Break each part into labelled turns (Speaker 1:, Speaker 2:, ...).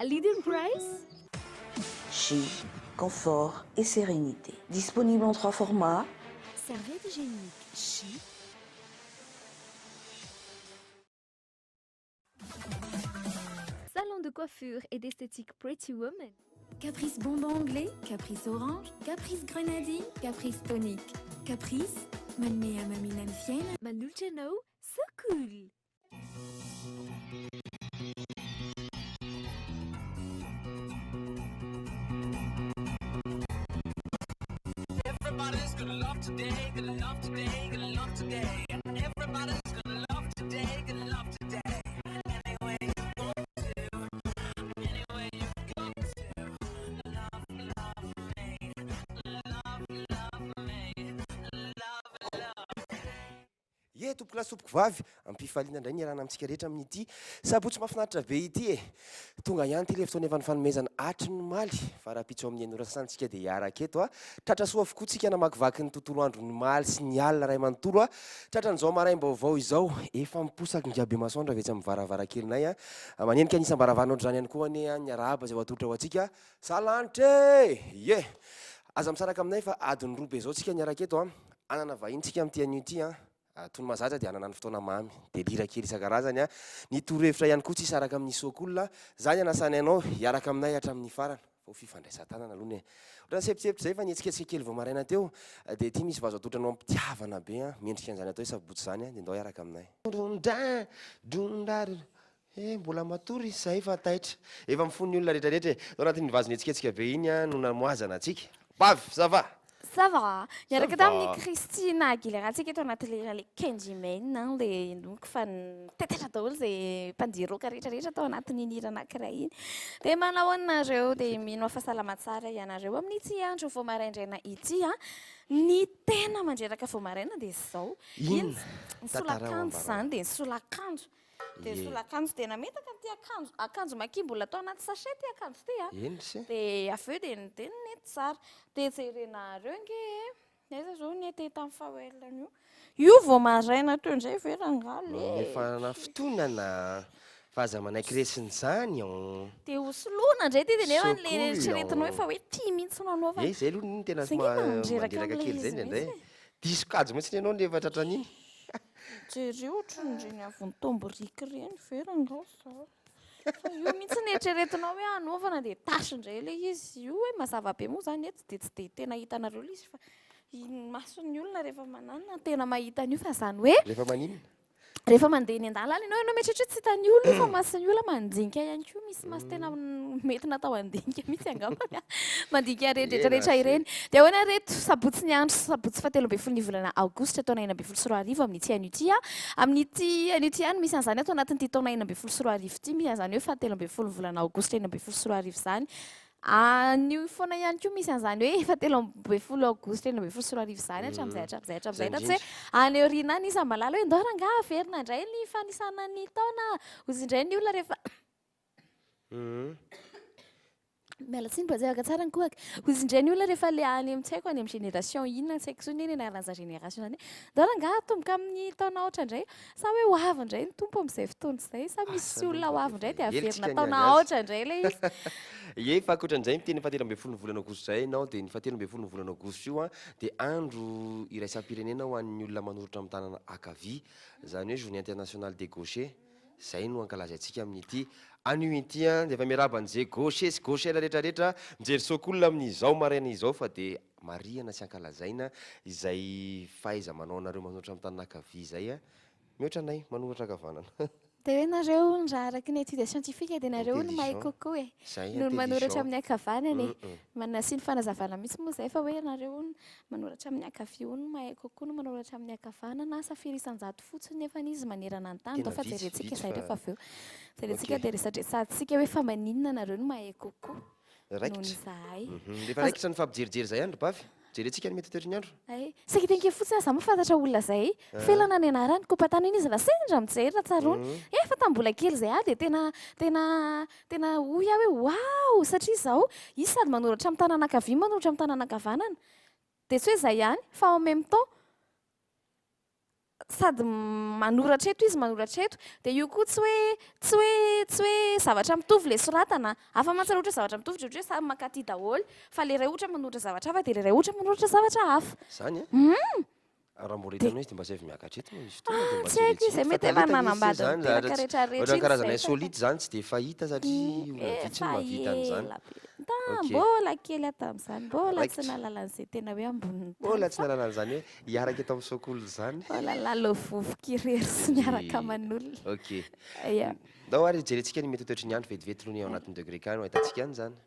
Speaker 1: Leading Price.
Speaker 2: Chic, confort et sérénité. Disponible en 3 formats.
Speaker 1: Serviette hygiénique chic. Salon de coiffure et d'esthétique Pretty Woman.
Speaker 3: Caprice bonbon anglais, caprice orange, caprice grenadine, caprice tonique. Caprice, manmea maminan fiena.
Speaker 1: Manulceno, so cool.
Speaker 4: Everybody's gonna love today, gonna love today, gonna love today. Everybody's gonna love today, gonna love today. Anyway you go to, anyway you go to, love, love me, love, love me, love, love.
Speaker 5: Ye tompoko lasopoko vavy ampifaliana indray ny arana amintsika rehetra amin'ity sabotsy mahafinaritra be ity e tonga ihany ty le fotoana efa nifanomezana atry ny maly fa raha pitso amin'ny enora sasantsika dia hiaraka eto a tratra soa avokoa tsika namakivaky ny tontolo andro ny maly sy ny alina ray manontolo a tratran'izao maraim-baovao izao efa miposaka ngiabe masoandro avetsy amin'ny varavarakelinay a manenika anisam-baravanao zany ihany koa ane ny arahaba zay ho atolotra ho antsika salanitra ye aza misaraka aminay fa adiny roa be zao tsika niaraka eto a anana vahintsika amin'ity anio ity a tony mazaza dia anana ny fotoana mamy dia lira kely isan-karazany a ny torohevitra ihany koa tsy hisaraka amin'ny soakolona zany anasany ianao hiaraka aminay hatramin'ny farana fao fifandraisan-tanana aloha ny ohatrany sepitsepitra zay fa nihetsiketsika kely vao maraina teo dia ty misy vazo atotranao ampitiavana be a miendrika an'izany atao hoe sabotsy zany a dia ndao hiaraka aminay mbola matory zay fa taitra efa mifony olona rehetrarehetra ao anatin'ny vazo nihetsiketsika be iny a no namoazana atsika vavy sava
Speaker 3: Ça va. Niaraka tamin'ny Christina Aguilera tsika eto anaty le Candyman le donc fa tetatra daholo zay mpandiroka rehetrarehetra tao anatin'ny hira anankiray iny. Dia manao anareo dia mino fahasalama tsara ianareo amin'ity andro vao maraindraina ity a. Ny tena mandreraka vao maraina dia izao.
Speaker 5: Ino?
Speaker 3: Ny solakanjo zany dia ny solakanjo. Dia solakanjo tena metaka ty akanjo maki mbola atao anaty sachet ty akanjo ty a.
Speaker 5: eny se
Speaker 3: Dia avy eo dia nety tsara. Dia jerenareo nge aiza zao nety tamin'ny fahaelana io vao maraina toy indray ve rangaly
Speaker 5: efa na fotoanana fa aza manaiky resiny zany
Speaker 3: dia hosoloana indray ty dia nefa le
Speaker 5: Sokoly,
Speaker 3: eritreretinao hoe fa hoe tia mihitsy no anaova
Speaker 5: e zay aloha ny tena
Speaker 3: Zay nge mandreraka
Speaker 5: manderaka
Speaker 3: am'le
Speaker 5: kely zay
Speaker 3: izy
Speaker 5: ndray
Speaker 3: mihitsy.
Speaker 5: diso-kajo mihitsy ianao nefa tratran'iny
Speaker 3: jery ohatrany reny avy nitomborika reny ve rangaly zao fa io mihitsy ny eritreretinao hoe anaovana dia tasy indray le izy io hoe mazava be moa zany etsy dia tsy dia tena hitanareo le izy fa mason'ny olona rehefa manana tena mahita an'io fa zany hoe
Speaker 5: rehefa maninona
Speaker 3: rehefa mandeha eny an-dalana ianao mieritreritra tsy hitan'ny olona fa mason'ny olona mandinika ihany koa misy masy tena mety natao andinika mihitsy angambany mandinika rehetrarehetra ireny dia hoana reto sabotsy ny andro sabotsy fahatelo amby folo ny volana aogositra taona enina amby folo sy roa arivo amin'ity anio ity a amin'ity anio ity ihany misy an'izany ato anatin'ity taona enina amby folo sy roa arivo ity misy an'izany hoe fahatelo amby folo ny volana aogositra enina amby folo sy roa arivo zany anio foana ihany koa misy an'izany hoe efatelo amby folo aogositra enina amby folo sy roa arivo zany hatramin'izay hatramin'izay tsy hoe any aoriana any izy malala hoe ndao rangaha averina indray ny fanisana ny taona ozy indray ny olona rehefa miala tsiny bazavaka tsara ny kohaka ozy indray ny olona rehefa le any amin'ny tsy haiko any amin'ny génération inona tsy haiko zao ny anaran'za génération zany ndao rangaha tomboka amin'ny taona aotra indray sa hoe ho avy indray ny tompo amin'izay fotoana izay sa misy olona ho avy indray dia averina taona aotra indray le izy
Speaker 5: ye fa akoatran'izay miteny fahatelo amby folo ny volana aogositra zay ianao dia ny fahatelo amby folo ny volana aogositra io a dia andro iraisam-pirenena ho an'ny olona manoratra amin'ny tanana akavia zany hoe journée internationale des gauchers zay no ankalaza antsika amin'ity anio ity a dia efa miaraban'izay gaucher sy gauchera rehetrarehetra mijery sokolona amin'izao maraina izao fa dia mariana sy ankalazaina izay faiza manao anareo manoratra amin'ny tanana akavia zay a mihoatra anay manoratra akavanana
Speaker 3: dia hoe nareo raha araky ny étude scientifique dia nareo no mahay kokoa e noho ny manoratra amin'ny ankavanany manasy ny fanazavana mihitsy moa izay fa hoe nareo manoratra amin'ny ankavia no mahay kokoa no manoratra amin'ny ankavanana sa firisan-jato fotsiny nefa izy manerana ny tany fa jerentsika izay rehefa avy eo jerentsika dia resadresantsika hoe fa maninona nareo no mahay kokoa noho ny zahay
Speaker 5: rehefa raikitra ny fampijerijery zay andro bavy jerentsika ny mety toetriny andro
Speaker 3: sakitenke fotsiny za mahafantatra olona zay felana ny anarany kopatana iny izy raha sendra mijery raha tsarony efa tambola kely zay a dia tena hoy aho hoe wow satria izao izy sady manoratra amin'ny tanana ankavia manoratra amin'ny tanana ankavanana dia tsy hoe zay ihany fa en même temps sady manoratra eto izy manoratra eto dia io koa tsy hoe zavatra mitovy le soratana hafa mantsy raha ohatra zavatra mitovy dia ohatra hoe samy makaty daholo fa le iray ohatra manoratra zavatra hafa dia le iray ohatra manoratra zavatra hafa
Speaker 5: zany raha mbola hitanao izy dia mba sy avy miakatra eto misy
Speaker 3: tsy haiko izay mety efa nanambady ny teraka rehetrarehetra
Speaker 5: ohatran'ny karazana solide zany tsy dia fahita satria olona vitsy no mahavita an'izany
Speaker 3: mbola kely atamin'izany mbola tsy nalalan'izay tena hoe amboniny
Speaker 5: mbola tsy nahalan'izany hoe hiaraka eto amin'ny sokolo zany
Speaker 3: mbola lalo vovokirery sy miaraka aman'olona
Speaker 5: ok
Speaker 3: ia
Speaker 5: dao ary jerentsika ny mety toetry ny andro vetivety aloha ny ao anatin'ny degré kany no ahitantsika any zany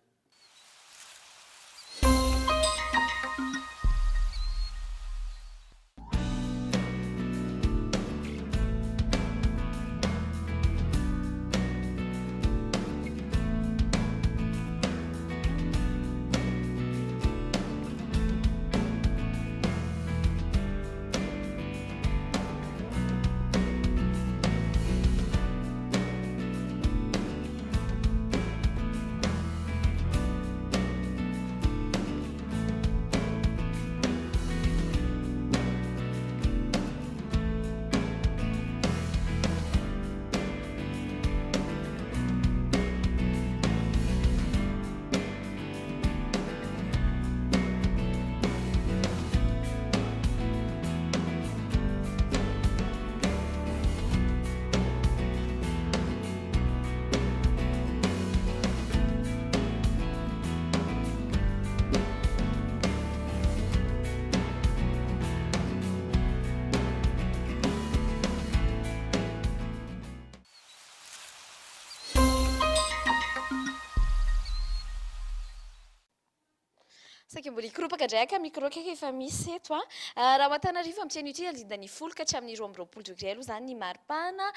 Speaker 3: saika mbola hikoropaka ndraika micro kaiky efa misy eto raha Antananarivo amin'ity an'io ity alindany folo ka hatramin'ny 12 degré aloha zany ny maripana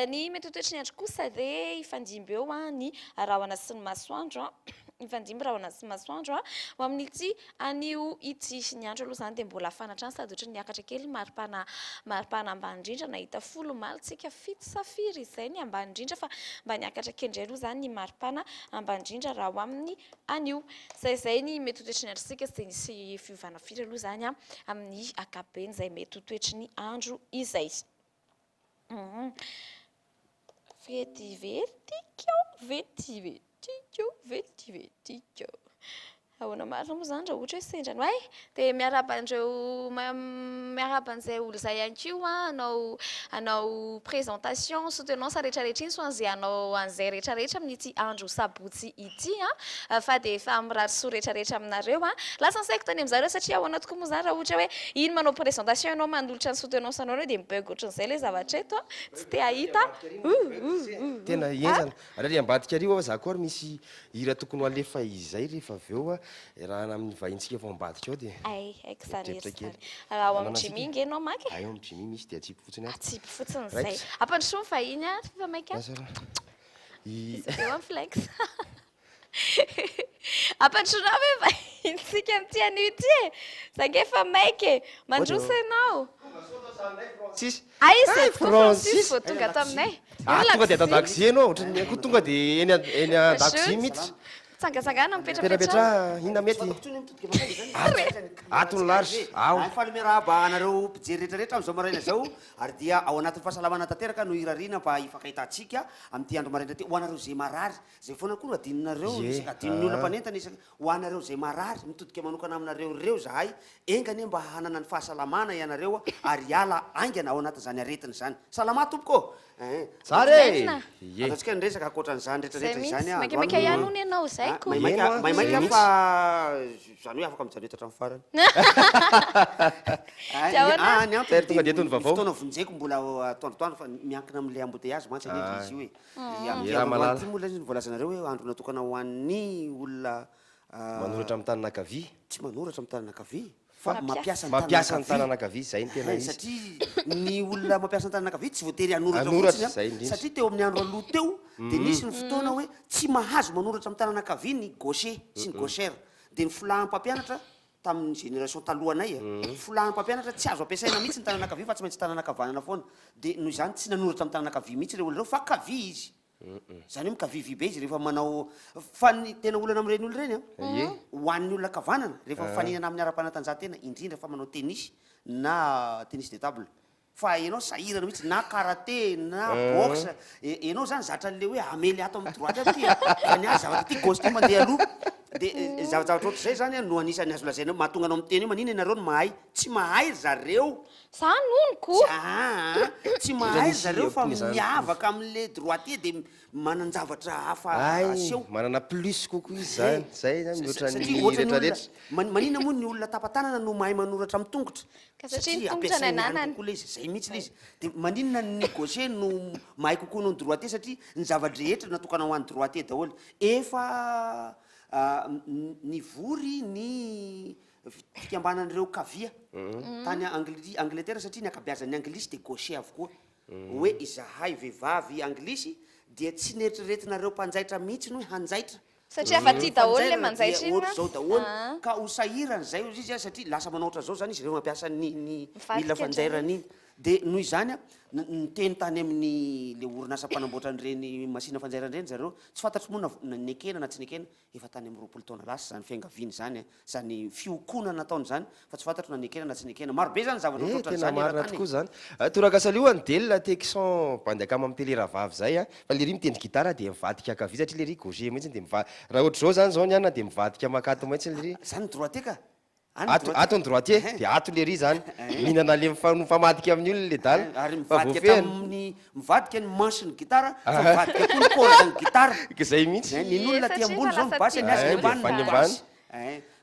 Speaker 3: ny mety toetry ny andro kosa dia ifandimby eo ny rahona sy ny masoandro ifandimby rahona sy ny masoandro ho amin'ity anio ity ny andro aloha zany dia mbola fanatrany sady ohatry niakatra kely maripana ambany indrindra nahita folo malitsika fito safiry izay ny ambany indrindra fa mba niakatra kely indray aloha zany ny maripana ambany indrindra raha ho amin'ny anio zay ny mety toetry ny andro sika sy dia nisy fiovana firy aloha zany amin'ny akapobeny izay mety toetry ny andro izay vetivetikio ahoana marina moa zany raha ohatra hoe sendrany ay dia miaraban'izay olo zay ihany koa anao présentation soutenance rehetrarehetra iny so an'izay anao an'izay rehetrarehetra amin'ity andro sabotsy ity fa dia efa mirary soa rehetrarehetra aminareo lasa nysaiko tany amin'izareo satria ao anaty koa moa zany raha ohatra hoe iny manao présentation ianao manolotra ny soutenance anao dia mibeg ohatran'izay ilay zavatra eto tsy te ahita
Speaker 5: tena ezana ary ambadika arivo ao za koa ary misy hira tokony alefa izay rehefa avy eo raha amin'ny vahintsika efa ambadika ao dia
Speaker 3: haiko zany raha ao amin'ny jimi nge anao maky
Speaker 5: ao amin'ny jimi misy dia atsipy fotsiny
Speaker 3: atsipy fotsiny izay ampandrosoa mivahiny fa maika eo amin'ny flex ampandrosoana hoe vahintsika amin'ity anio ity zange efa maika mandroso ianao ay Francis vao tonga taminay
Speaker 5: tonga dia atao-dakozia ianao ohatrany ko tonga dia eny a-dakozia mihitsy
Speaker 3: tsangatsangana
Speaker 5: mipetrapetra inona mety atony laritra
Speaker 6: falemerahaba anareo mpijery rehetrarehetra amin'izao maraina zao ary dia ao anatin'ny fahasalamana tanteraka no irariana mba hifankahitantsika amin'ity andro maraina ty ho anareo zay marary zay foana koa no adininareo isaka adininy olona mpanentana isaka ho anareo zay marary mitodika manokana aminareo reo zahay engany mba hanana ny fahasalamana ianareo ary hiala aingana ao anatin'izany aretiny zany salama tompoko
Speaker 5: zary
Speaker 6: ataontsika nyresaka akoatran'izany rehetrarehetra izany
Speaker 3: maikamaika ihany hony ianao zay ko
Speaker 6: maimaika fa zany hoe afaka mijaneta hatramin'ny farany
Speaker 5: tonga dia tony vaovao
Speaker 6: fotoana vonjeko mbola atoandrotoandro fa miankina amin'ilay embouteillage mantsy alefa izy io hoe mola izy voalazanareo hoe andro natokana ho an'ny olona
Speaker 5: manoratra amin'ny tananakavia
Speaker 6: tsy manoratra amin'ny tananakavia fa mampiasa
Speaker 5: ny tananakavia zay ny tena izy
Speaker 6: satria ny olona mampiasa ny tananakavia tsy voatery anoratra satria teo amin'ny andro aloha teo dia nisy ny fotoana hoe tsy mahazo manoratra amin'ny tananakavia ny gaucher sy ny gauchère dia ny folahm-pampianatra tamin'ny génération talohanay folahm-pampianatra tsy azo ampiasaina mihitsy ny tananakavia fa tsy maintsy tananakavanana foana dia noho izany tsy nanoratra amin'ny tananakavia mihitsy ireo olona reo fa kavia izy zany hoe mikavivi be izy rehefa manao fa ny tena olana amin'ireny olo ireny ho an'ny olona kavanana rehefa mifaninana amin'ny ara-panatanjahantena indrindra fa manao tennis na tennis de table fa ianao sahirana mihitsy na karaté na boxe ianao zany zatra le hoe amely ato amin'ny droite ty fa ny azy zavatra ty gauche ty mandeha aloha de zavatra ohatr'izay zany no anisany azo lazaina mahatonga anao amin'ny teny io manina ianareo no mahay tsy mahay zareo
Speaker 3: za nonoko
Speaker 6: tsy mahay zareo fa miavaka amin'le droitier de manan-javatra hafa aseho
Speaker 5: manana plus kokoa izy zany zay zany mihoatra ny rehetrarehetra
Speaker 6: manina moa ny olona tapatanana no mahay manoratra amin'ny tongotra
Speaker 3: satria tongotra ny ananany
Speaker 6: kokoa le izy zay mihitsy le izy de maninona ny gaucher no mahay kokoa no droitier satria ny zavadrehetra natokana ho an'ny droitier daholo efa ny vory ny fikambanan'ireo kavia tany Angleterre satria ny akabeazan'ny anglisy de gaucher avokoa hoe izahay vehivavy anglisy dia tsy neritreretinareo mpanjaitra mihitsy no hanjaitra
Speaker 3: satria afa ty daholo le manjaitra iny
Speaker 6: ohatr' zao daholo ka ho sahirana zay izy satria lasa manao ohatr' zao zany izy ireo mampiasa ny mila fanjairana iny de noho izany ny teny tany amin'ny le orinasa mpanamboatra an'ireny masina fanjairana reny zareo tsy fantatry moa na nekena na tsy nekena efa tany amin'ny 20 taona lasa zany fiangaviany zany zany fiokonana nataony zany fa tsy fantatry na nekena na tsy nekena marobe zany zavatra ohatrany
Speaker 5: tena
Speaker 6: zany
Speaker 5: marina tokoa zany torakasalohan'ny delina texon bandaka amin'ny telera vavy zay fa le ry mitendry gitara de mivadika akavia satria le ry gaucher mihitsy de raha ohatr' zao zany zao ny ana de mivadika makato mihitsy le ry
Speaker 6: zany droitier ka
Speaker 5: ato ny droitier de ato le ry zany mihinana le mifamadika amin'ny olona le dala
Speaker 6: ary mivadika ny manche ny gitara fa mivadika koa ny corde ny gitara
Speaker 5: zay mihitsy
Speaker 6: nin'olona ty ambony zao mibasy ny azy ny ambany ambany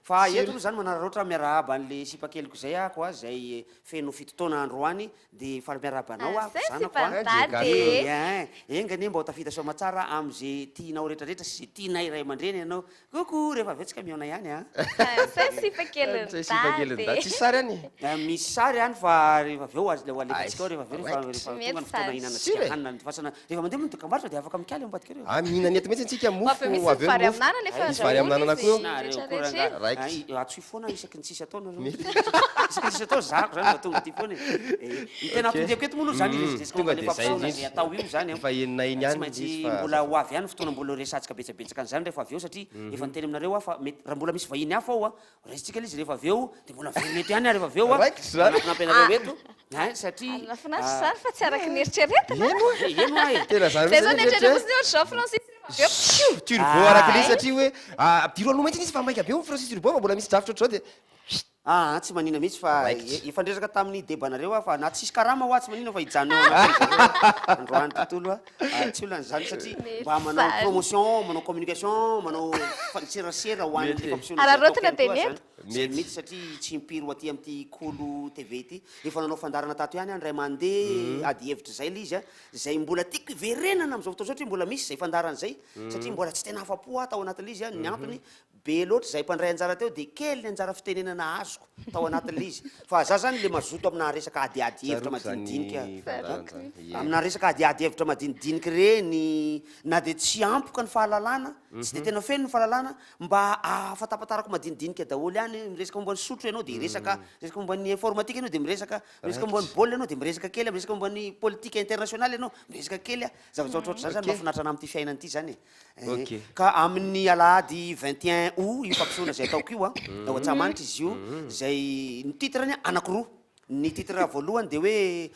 Speaker 6: fa eto aloha zany manararoatra miarahaba an'le sipakeliko zay ako zay feno fitotoana andro any de fa miarahaba anao ako zanako engane mba ho tafita soamatsara am'zay tianao rehetrarehetra sy zay tianay ray aman-dreny ianao koko rehefa avetsika miona ihany
Speaker 5: tsisy sary any
Speaker 6: misy sary any fa rehefa aveo azy le alefatsika ao rehefa aveo rehefa tonga ny fotoana ihinanatsika hanina fasana rehefa mandeha mo dokam-barotra de afaka mikaly ambadika reo
Speaker 5: mihinany eto mihitsy antsika mofo aveo
Speaker 3: vary aminana lefa
Speaker 5: vary aminanana koa
Speaker 6: atsoy foana isaky ny tsisy ataona isaky ny tsisy atao zako zany fa tonga ty foana ny tena atondeko eto moa aloha zany zay atao io zany
Speaker 5: fa enina iny
Speaker 6: tsy
Speaker 5: any
Speaker 6: maintsy mbola ho avy ihany fotoana mbola resatsika betsabetsaka an'izany rehefa aveo satria efa niteny aminareo fa mety raha mbola misy vahiny hafa ao resitsika le izy rehefa aveo de mbola verimety ihany rehefa aveo anampinareo eto satria
Speaker 3: nafinaritra zany fa tsy araky ny eritreretina
Speaker 6: eno
Speaker 5: tena zany
Speaker 3: zay zao ny eritreretina fotsiny ohatra zao Francis
Speaker 5: turbo arak'le satria hoe diro aloha mihitsy izy fa maika be mo Francis turbo fa mbola misy drafitra ohatr'zao de
Speaker 6: tsy manina mihitsy fa ifandresaka tamin'ny débat-nareo fa na tsisy karama ho tsy manina fa hijanona androany tontolo tsy olan'zany satria mba manao promotion manao communication manao fanserasera ho an'le fampisehoana zay mihitsy satria tsy impiry aty am'ty kolo tv ty efa nanao fandarana tato ihany ray mandeha ady hevitra zay le izy zay mbola tiako iverenana am'zao fotoa satria mbola misy zay fandarana zay satria mbola tsy tena afa-po tao anatin'le izy ny antony be loatra zay mpandray anjara teo de kely ny anjara fitenenana azoko tao anatin'le izy fa za zany le mazoto amina resaka adiady hevitra madinidinika amina resaka adiady hevitra madinidinika reny na de tsy ampoka ny fahalalana tsy de tena feno ny fahalalana mba afatapatarako madinidinika daholo ihany miresaka momba ny sotro ianao de resaka momba ny informatique ianao de miresaka momba ny baolina ianao de miresaka kely miresaka momba ny politique internationale ianao miresaka kely zavatraohatr' zany zany mahafinaritra ana am'ty fiainana ty zany ka amin'ny alahady 21 août io fampisehoana zay ataoko io ao Antsahamanitra izy io zay ny titrany anakiroa ny titre voalohany de hoe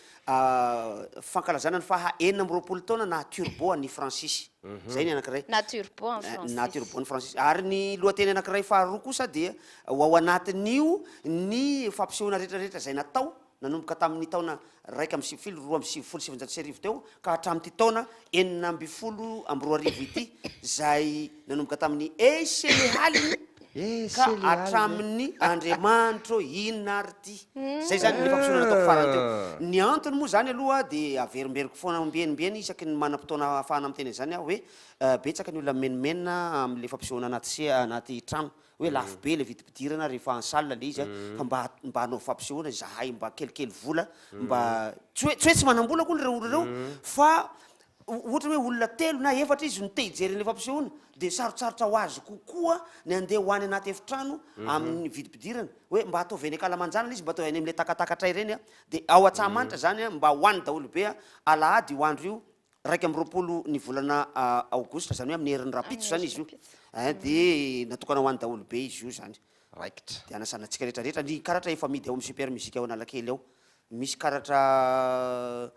Speaker 6: fankalazana ny faha 9 taona na turbo ny Francis zay ny anakiray
Speaker 3: na turbo
Speaker 6: ny Francis ary ny lohateny anakiray faharoa kosa dia ao anatin'io ny fampisehoana rehetrarehetra zay natao nanomboka tamin'ny taona 1 teo ka hatramin'ty taona 9 ity zay nanomboka tamin'ny eselehaly ka hatramin'ny Andriamanitro inarty zay zany ny fampisehoana natao farany teo ny antony moa zany aloha de averimberiko foana mbienibieny isaky ny manam-potoana ahafahana amin'ny teny zany hoe betsaka ny olona menimenina am'le fampisehoana anaty trano hoe lafo be le vidim-pidirana rehefa en salle le izy fa mba hanao fampisehoana zahay mba kelikely vola mba tsy hoe tsy manam-bola koa reo olona reo fa ohatra hoe olona telo na efatra izy no te hijeren'le fampisehoana de sarotsarotra ho azy kokoa ny andeha ho any anaty efitrano amin'ny vidim-pidirana hoe mba ataovy eny akalamanjana izy mba ataovy eny am'le takatakatra ireny de ao Antsahamanitra zany mba hoany daholo be alahady ho andro io 1 ny volana aogostra zany hoe amin'ny herin'ny rapitso zany izy io de natokana ho any daholo be izy io zany
Speaker 5: raikitra
Speaker 6: de anasanatsika rehetrarehetra ny karatra efa midy ao amin'ny super musique ao Analakely ao misy karatra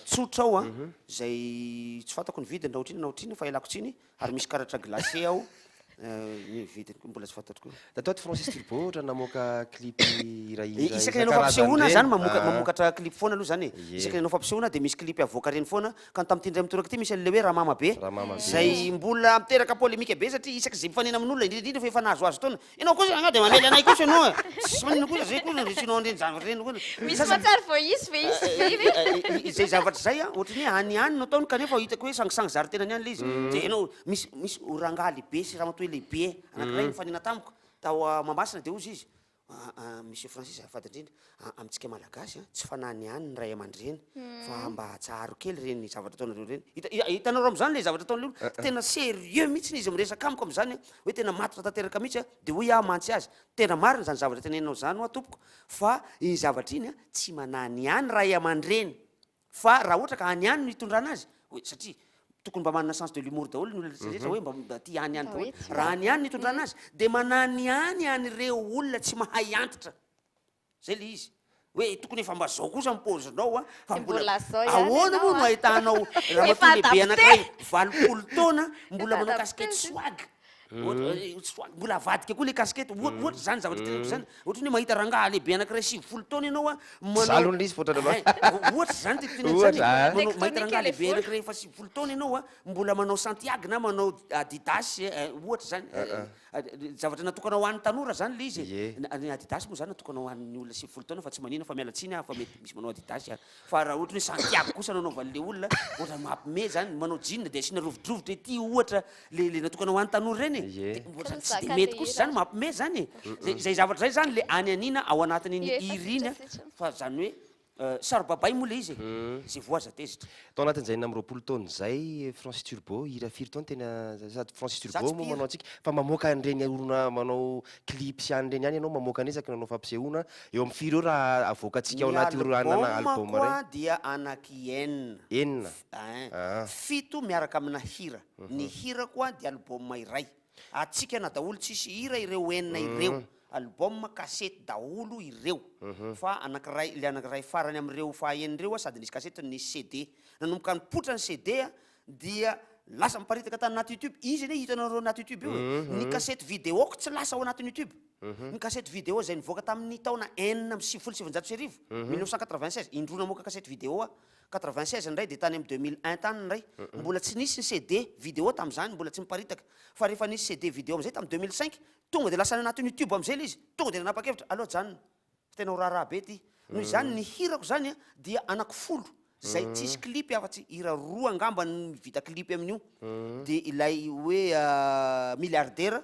Speaker 6: tsotra ao a zay tsy fantako ny vidiny raha ohatriny fa elako tsiny ary misy karatra glacé ao ny vidiny mbola tsy fantatro koa
Speaker 5: Tatoato Francis Turbo ohatra namoaka clip irahira
Speaker 6: isaky ny anao fampisehoana zany mamokatra clip foana aloha zany isaky ny anao fampisehoana dia misy clip avoaka reny foana ka tam'ty indray mitoraka ty misy an'le hoe ramama be zay mbola miteraka polémique be satria isaky zay mifanena amin'olona indrindra fa efa nahazoazo taona ianao kosa anga dia mamely anay kosa ianao sy manino kosa zay kosa sinao andreny zavatra reny koa
Speaker 3: misy matsara vao izy ve izy
Speaker 6: zay zavatra zay a ohatrany hoe any no ataony kanefa hitako hoe sangisangy zarytenany any le izy dia ianao misy oranga lehibe sy raha matoe lehibe anankiray nifanena tamiko tao Mamasina dia ozy izy Monsieur Francis afady indrindra amintsika malagasy tsy fanany ihany ny ray aman-dreny fa mba tsaro kely reny zavatra ataonareo reny hitanareo amin'izany le zavatra ataon'le olo tena sérieux mihitsy izy miresaka amiko amin'izany hoe tena matotra tanteraka mihitsy dia hoe mantsy azy tena marina zany zavatra tenenao zany hoa tompoko fa iny zavatra iny tsy manany ihany ray aman-dreny fa raha ohatra ka any ihany no hitondrana azy satria tokony mba manana sens de l'humour daholo ny olona rehetra hoe mba ty any ihany daholo raha any ihany nitondrana azy dia manany ihany an'ireo olona tsy mahay antitra zay le izy hoe tokony efa mba zao kosa mipôzinao fa mbola ahoana moa no ahitanao raha matoa lehibe anankiray 20 taona mbola manao kaskety swag mbola avadika koa le kaskety ohatra zany zavatra tenako zany ohatra hoe mahita rangaha lehibe anankiray 70 taona ianao
Speaker 5: salony le izy
Speaker 6: ohatra zany tenenao mahita rangaha lehibe anankiray efa 70 taona ianao mbola manao Santiago na manao Adidas ohatra zany zavatra natokana ho an'ny tanora zany le izy ny Adidas moa zany natokana ho an'ny olona 70 taona fa tsy manina fa miala tsiny fa mety misy manao Adidas fa raha ohatra hoe Santiago kosa nanaovan'le olona ohatra mampime zany manao jean dia asiana rovidrovitra ety ohatra le natokana ho an'ny tanora reny tsy dia mety kosa zany mampime zany zay zavatra zay zany le any anina ao anatin'iny iriny fa zany hoe sarobabay moa le izy zay voaza tezitra
Speaker 5: tao anatin'izay namroapolo taona zay Francis Turbo hira firy taona tena sady Francis Turbo moa manao antsika fa mamoaka an'ireny olona manao clip sy an'ireny ihany ianao mamoaka anesaky nanao fampisehoana eo amin'ny firy eo raha avoakantsika ao anaty oranana album
Speaker 6: koa dia anaky
Speaker 5: enina
Speaker 6: fito miaraka amina hira ny hira koa dia album iray atsika na daholo tsisy hira ireo enina ireo album kasety daholo ireo fa anankiray le anankiray farany amin'ireo fahaenireo sady nisy kasety nisy CD nanomboka nipotra ny CD dia lasa miparitaka tany anaty YouTube izy ane hitanareo anaty YouTube io ny kasety vidéo ko tsy lasa ao anatin'ny YouTube ny kasety vidéo zay nivoaka tamin'ny taona 1996 indrona moka kasety vidéo 96 ndray dia tany amin'ny 2001 tany ndray mbola tsy nisy ny CD vidéo tamin'izany mbola tsy miparitaka fa rehefa nisy CD vidéo am'izay tamin'ny 2005 tonga dia lasa anatin'ny YouTube am'izay le izy tonga dia nanapa-kevitra allo janona tena ho raharaha be ty noho izany ny hirako zany dia anaky 10 zay tsisy clip afa-tsy hira roa angamba ny vita clip amin'io dia ilay hoe milliardaire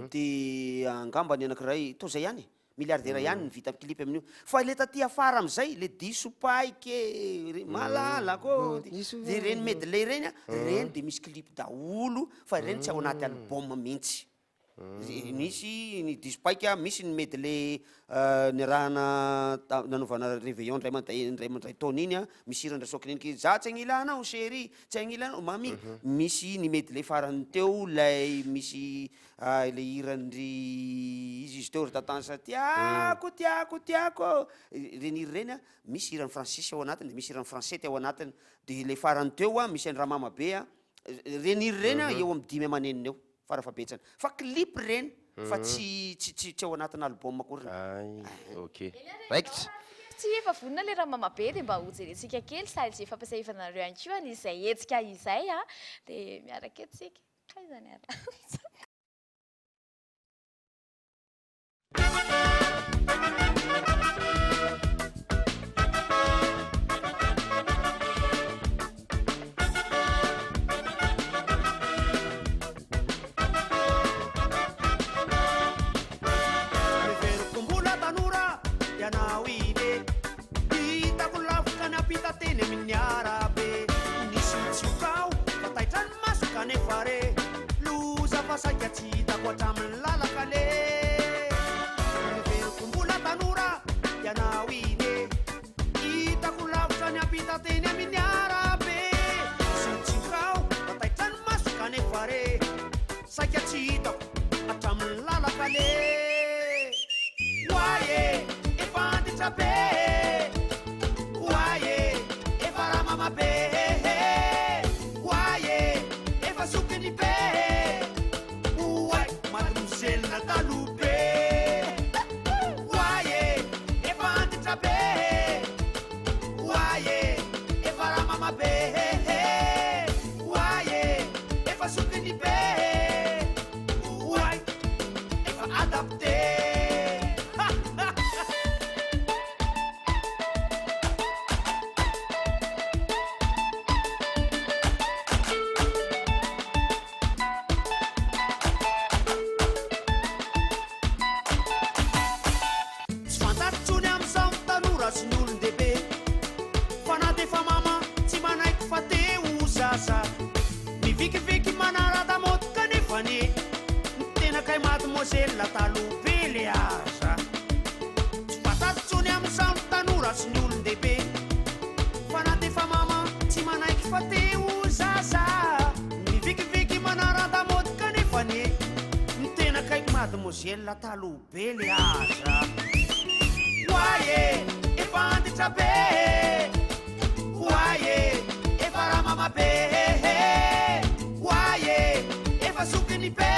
Speaker 6: dia angamba ny anankiray to zay ihany milliardaire ihany ny vita clip amin'io fa le taty afara am'izay le diso paike malalako dia reny medley reny reny dia misy clip daholo fa reny tsy ao anaty album mihitsy misy ny diso paika misy ny medley ny rahana nanaovana réveillon ndray taona iny misy hira ndrasokiny iny za tsy agnilanao chéri tsy agnilanao mami misy ny medley farany teo lay misy le hirandry izy izy teo ry tatansa tiako reny hiry reny misy hirany Francis ao anatiny misy hirany Français ao anatiny dia le farany teo misy any ramama be reny hiry reny eo amin'ny 10 amaneniny eo farafabetsana fa clip reny fa tsy ao anatin'ny album akory
Speaker 5: ok raikitra
Speaker 3: tsy efa vonona le raha mamabe dia mba hojerentsika kely sady tsy efa ampiasahivanareo ihany koa izay hetsika izay dia miaraka etsika kaizany ara
Speaker 4: teny amin'ny arabe nisy mitsokao fa taitrany masoka nefa re loza fa saika tsy hitako hatramin'ny lalaka le miveriko mbola tanora ianao ine hitako lavitra ny ampita teny amin'ny arabe nisy mitsokao fa taitrany masoka nefa re saika tsy hitako hatramin'ny lalaka le oaye efa antitra be
Speaker 6: mademoiselle talobe le aza tsy fatatitsony amin'ny samy tanora sy ny olon-dehibe fa na defa mama tsy manaiky fa teo zaza mivikiviky manaranta-mody kanefa ny tena kaiky mademoiselle talobe le aza oaye efa antitra be oaye efa raha mama be oaye efa sokiny be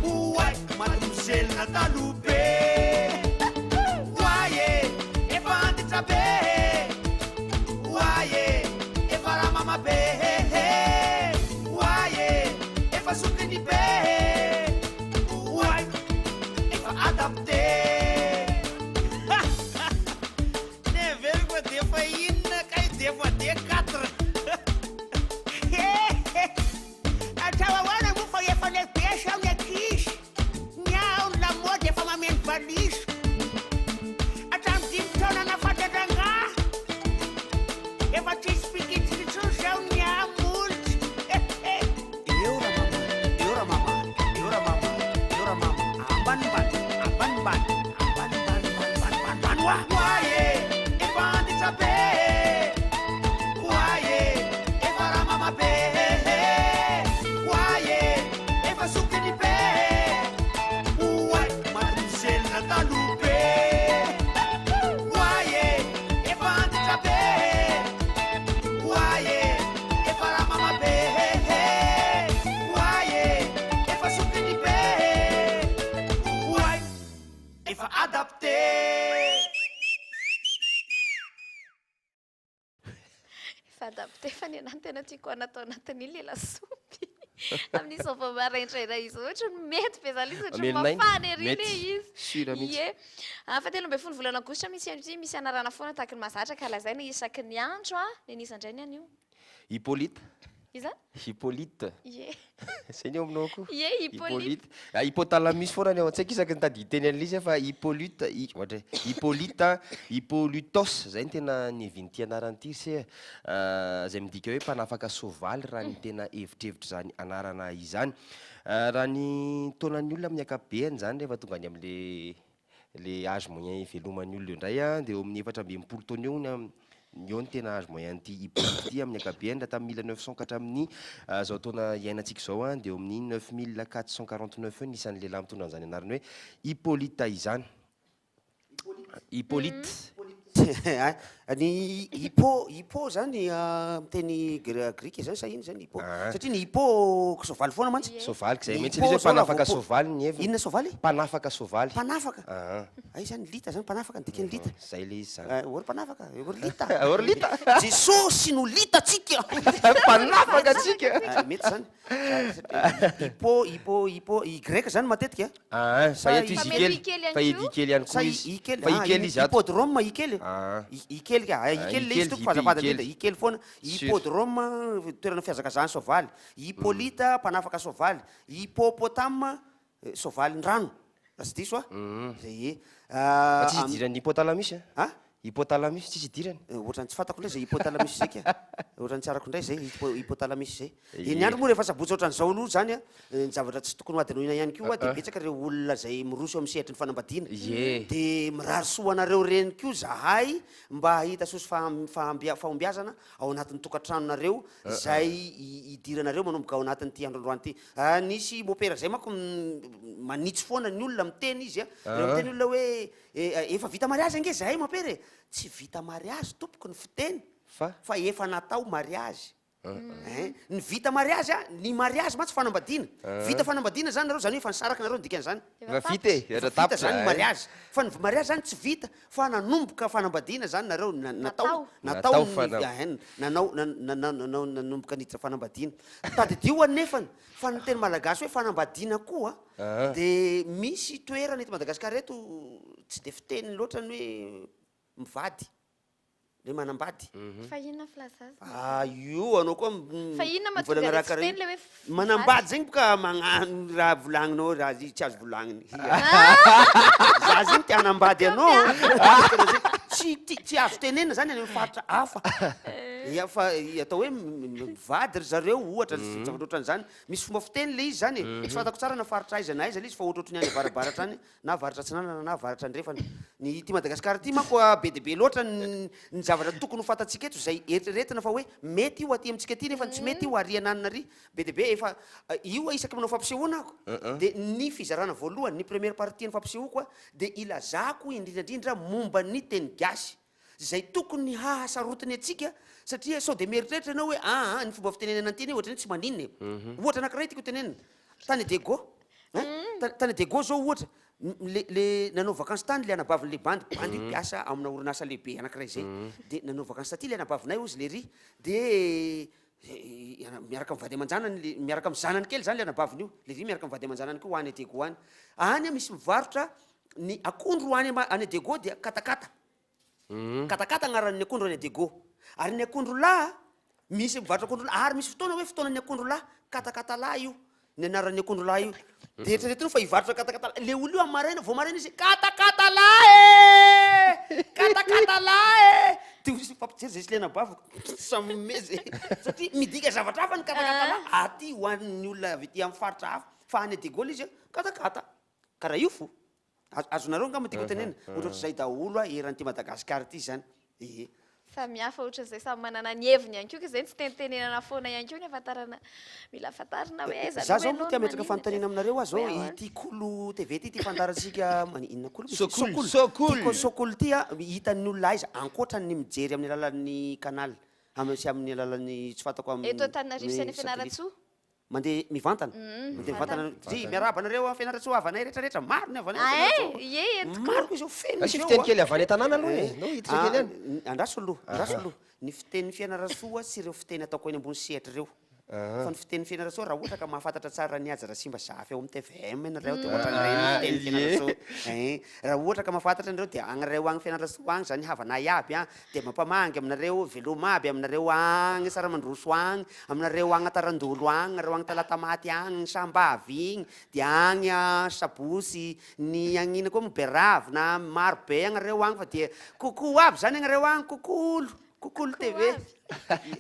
Speaker 6: oay mademoiselle talobe oaye efa antitra be oaye efa raha mama be oaye efa sokiny be oay efa adapté neveriko defa inona kay defa de 4
Speaker 7: Atawawana mufa efa lehibe ao ny ankizy miao ny lamody efa mameno valiso hatramin'ny 5 taona nafadradrangà efa tsisy fikitsitsony zao ny amolitsy
Speaker 6: Eura mama, eura mama, eura mama, ambanimbany, ambanimbany, ambanimbany, ambanimbany, wa. Oaye, efa antitra be. Oaye, efa raha mama be. Oaye, efa sokiny be. Oay, mademoiselle talobe. Oaye, efa antitra be. Oaye, efa raha mama be. Oaye, efa sokiny be. Oay, efa adapté.
Speaker 3: Efa adapté fa ny anahy tena tiako anatao anatin'iny le lasopy amin'izao vao maraindraina izy ohatra ny mety be zany izy ohatra ny
Speaker 5: Amelinainy,
Speaker 3: mafana ery
Speaker 5: mety.
Speaker 3: le izy
Speaker 5: Sura mihitsy.
Speaker 3: Ie. Fahatelo ambin'ny folo volana aogositra misy anarana foana tahaky ny mahazatra ka lazaina isaky ny andro ny anisandray ny anio
Speaker 5: Hippolyte.
Speaker 3: iza
Speaker 5: Hippolyte.
Speaker 3: ie
Speaker 5: Zay ny eo aminao koa.
Speaker 3: ie Hippolyte
Speaker 5: Hypothalamus foana ny ao an-tsaiko isaky nitady hiteny an'ilay izy fa Hippolyte ohatra Hippolyte Hippolytos zay ny tena nivin'ity anaran'ity se zay midika hoe mpanafaka soavaly raha ny tena evitrevitra zany anarana izany. Raha ny taonan'ny olona amin'ny ankapobeny zany rehefa tonga any amin'le âge moyen iveloman'ny olona io indray dia eo amin'ny 4 taona eo eo ny tena âge moyen ty Hippolyte ty amin'ny ankapobeny raha tamin'ny 1900 ka hatramin'ny zao taona iainantsika zao dia eo amin'ny 9449 eo nisan'ny lehilahy mitondra an'izany anarany hoe Hippolyte izany. Hippolyte.
Speaker 6: Ny hippo zany miteny grika zany sa iny zany hippo satria ny hippo soavaly foana mantsy
Speaker 5: Soavaly zay
Speaker 6: Ny
Speaker 5: mihitsy
Speaker 6: hippo
Speaker 5: izy hoe
Speaker 6: zao
Speaker 5: mpanafaka
Speaker 6: raha
Speaker 5: soavaly ny heviny.
Speaker 6: inona soavaly
Speaker 5: Mpanafaka soavaly.
Speaker 6: mpanafaka
Speaker 5: Ah,
Speaker 6: ay zany lita zany mpanafaka ny dikany lita
Speaker 5: zay le izy zany.
Speaker 6: ory mpanafaka ory lita
Speaker 5: Orlita.
Speaker 6: jesosy no lita tsika
Speaker 5: Mpanafaka atsika.
Speaker 6: mety zany hippo y greka zany matetika
Speaker 5: Ah, fa eto izy
Speaker 3: Fa mety
Speaker 5: kely.
Speaker 3: ikely
Speaker 5: Fa
Speaker 3: ihany
Speaker 5: edy
Speaker 3: koa.
Speaker 5: ikely ihany
Speaker 6: sa
Speaker 5: koa izy.
Speaker 6: ikely
Speaker 5: Fa ikely izy ato.
Speaker 6: hippodrome ikely
Speaker 5: Ah.
Speaker 6: ikely ka ikely le izy toko fazafada
Speaker 5: ikely.
Speaker 6: ndrindra ikely foana hippodrome toerana fihazakazahany soavaly hippolyte mpanafaka soavaly hippopotame soavaly rano raha tsy diso zay
Speaker 5: Fa tsisy idirany hypothalamus.
Speaker 6: a
Speaker 5: Hypothalamus tsisy idirany.
Speaker 6: ohatrany tsy fantako ndray zay hypothalamus zay ka ohatrany tsy arako ndray zay hypothalamus zay iny andro moa rehefa sabotsy ohatran'izao aloha zany ny zavatra tsy tokony ho adiny hoina ihany koa dia betsaka reo olona zay miroso amin'ny sehatry ny fanambadiana
Speaker 5: Ie.
Speaker 6: dia mirary soa anareo reny koa zahay mba hahita sosy fahombiazana ao anatin'ny tokantranonareo zay idiranareo manomboka ao anatin'ity androandroany ity nisy mopera zay manko manitsy foana ny olona miteny izy reo miteny olona hoe efa vita mariazy ange zahay mopera tsy vita mariazy tompoko ny fiteny fa efa natao mariazy ny vita mariazy ny mariazy mantsy fanambadiana vita fanambadiana zany nareo zany hoe fa nisaraka nareo ny dikan'izany
Speaker 5: Efa vita e. Efa
Speaker 6: vita
Speaker 5: tapitra.
Speaker 6: zany mariazy fa ny mariazy zany tsy vita fa nanomboka fanambadiana zany nareo
Speaker 3: Natao.
Speaker 5: Natao
Speaker 6: nanao nanomboka niditra fanambadiana tadidio anefany fa ny teny malagasy hoe fanambadiana koa dia misy toerana eto Madagasikara eto tsy de fiteny loatra ny hoe mivady le manambady
Speaker 3: fa inona filazazy
Speaker 6: io anao koa
Speaker 3: fa inona
Speaker 6: mivolagna raha karaha
Speaker 3: matonga le hoe
Speaker 6: manambady zegny boka magnano raha volagninao raha zy tsy azo volagniny za zegny te hanambady anao tsy azo tenena zany any amin'ny faritra hafa ia fa atao hoe mivady ry zareo ohatra zavatra ohatran'izany misy fomba fiteny le izy zany tsy fantako tsara na faritra aiza na aiza le izy fa ohatrohatrany any avarabaratra any na varatra tsinanana na varatra andrefana ny ty Madagasikara ty manko be dia be loatra ny zavatra tokony ho fantatsika eto zay eritreretina fa hoe mety io aty amintsika ty nefa tsy mety io ariananina ry be dia be efa io isaky manao fampisehoana ako dia ny fizarana voalohany ny première partie ny fampisehoako a dia ilazako indrindrandrindra momba ny teny gasy zay tokony hahasarotiny atsika satria sao dia mieritreritra ianao hoe ny fomba fitenenana anteny ohatra ny tsy maninona ohatra anankiray tiako tenenina tany Dego tany Dego zao ohatra le nanao vakansy tany le anabavin'le bandy piasa amina orinasa lehibe anankiray zay dia nanao vakansy taty le anabavinay ozy le ry dia miaraka mivady aman-janany miaraka amin'ny zanany kely zany le anabaviny io le ry miaraka mivady aman-janany koa ho any Dego any any misy mivarotra ny akondro any Dego dia katakata katakata agnaran'ny akondro any Dego ary ny akondro lahy misy mivarotra akondro lahy ary misy fotoana hoe fotoanany akondro lahy katakata lahy io ny anaran'ny akondro lahy io dia eritreretiny fa hivarotra katakata le olo io amaraina vao maraina izy katakata lahy katakata lahy dia izy fampijery zay izy le anabaviko samymezy satria midika zavatra hafa ny katakata lahy aty ho an'ny olona avy ety amin'ny faritra hafa fa any Dego izy katakata karaha io fo azonareo nga matiko tenena ohatr'zay daholo eran'ity Madagasikara ty zany
Speaker 3: samihafa ohatran'izay samy manana ny heviny ihany koa ka zay tsy tenitenenana foana ihany koa ny ahafantarana mila ahafantarina hoe
Speaker 6: za zao moa tia metraka fanontaniana aminareo azy zao ity kolo TV ty fandarantsika inona kolo sokolo ty hitan'ny olona aiza ankoatrany mijery amin'ny alalan'ny canal sy amin'ny alalan'ny tsy fantako
Speaker 3: eto Antananarivo sy any Fianaratsoa
Speaker 6: mandeha mivantana mandeha mivantana miaraba anareo Fianaratsoa avanay rehetrarehetra maro ny avanay maro izy feno
Speaker 5: asy fiteny kely avanay tanàna aloha no hiditra kely any
Speaker 6: andraso aloha ny fitenin'ny Fianaratsoa sy ireo fiteny ataoko eny ambony sehatra ireo fa ny fitenin'ny Fianaratsoa raha ohatra ka mahafantatra tsara ny Aja Rasimba Zafy eo amin'ny TVM nareo dia ohatran'ireny fitenin'ny Fianaratsoa raha ohatra ka mahafantatra anareo dia agnareo agny Fianaratsoa agny zany havanay aby dia mampamangy aminareo veloma aby aminareo agny Saramandroso agny aminareo agny Tarandolo agny nareo agny Talatamaty agny ny Sambavy igny dia agny Sabosy ny agnina koa Berava na maro be agnareo agny fa dia kokoa aby zany agnareo agny kokolo TV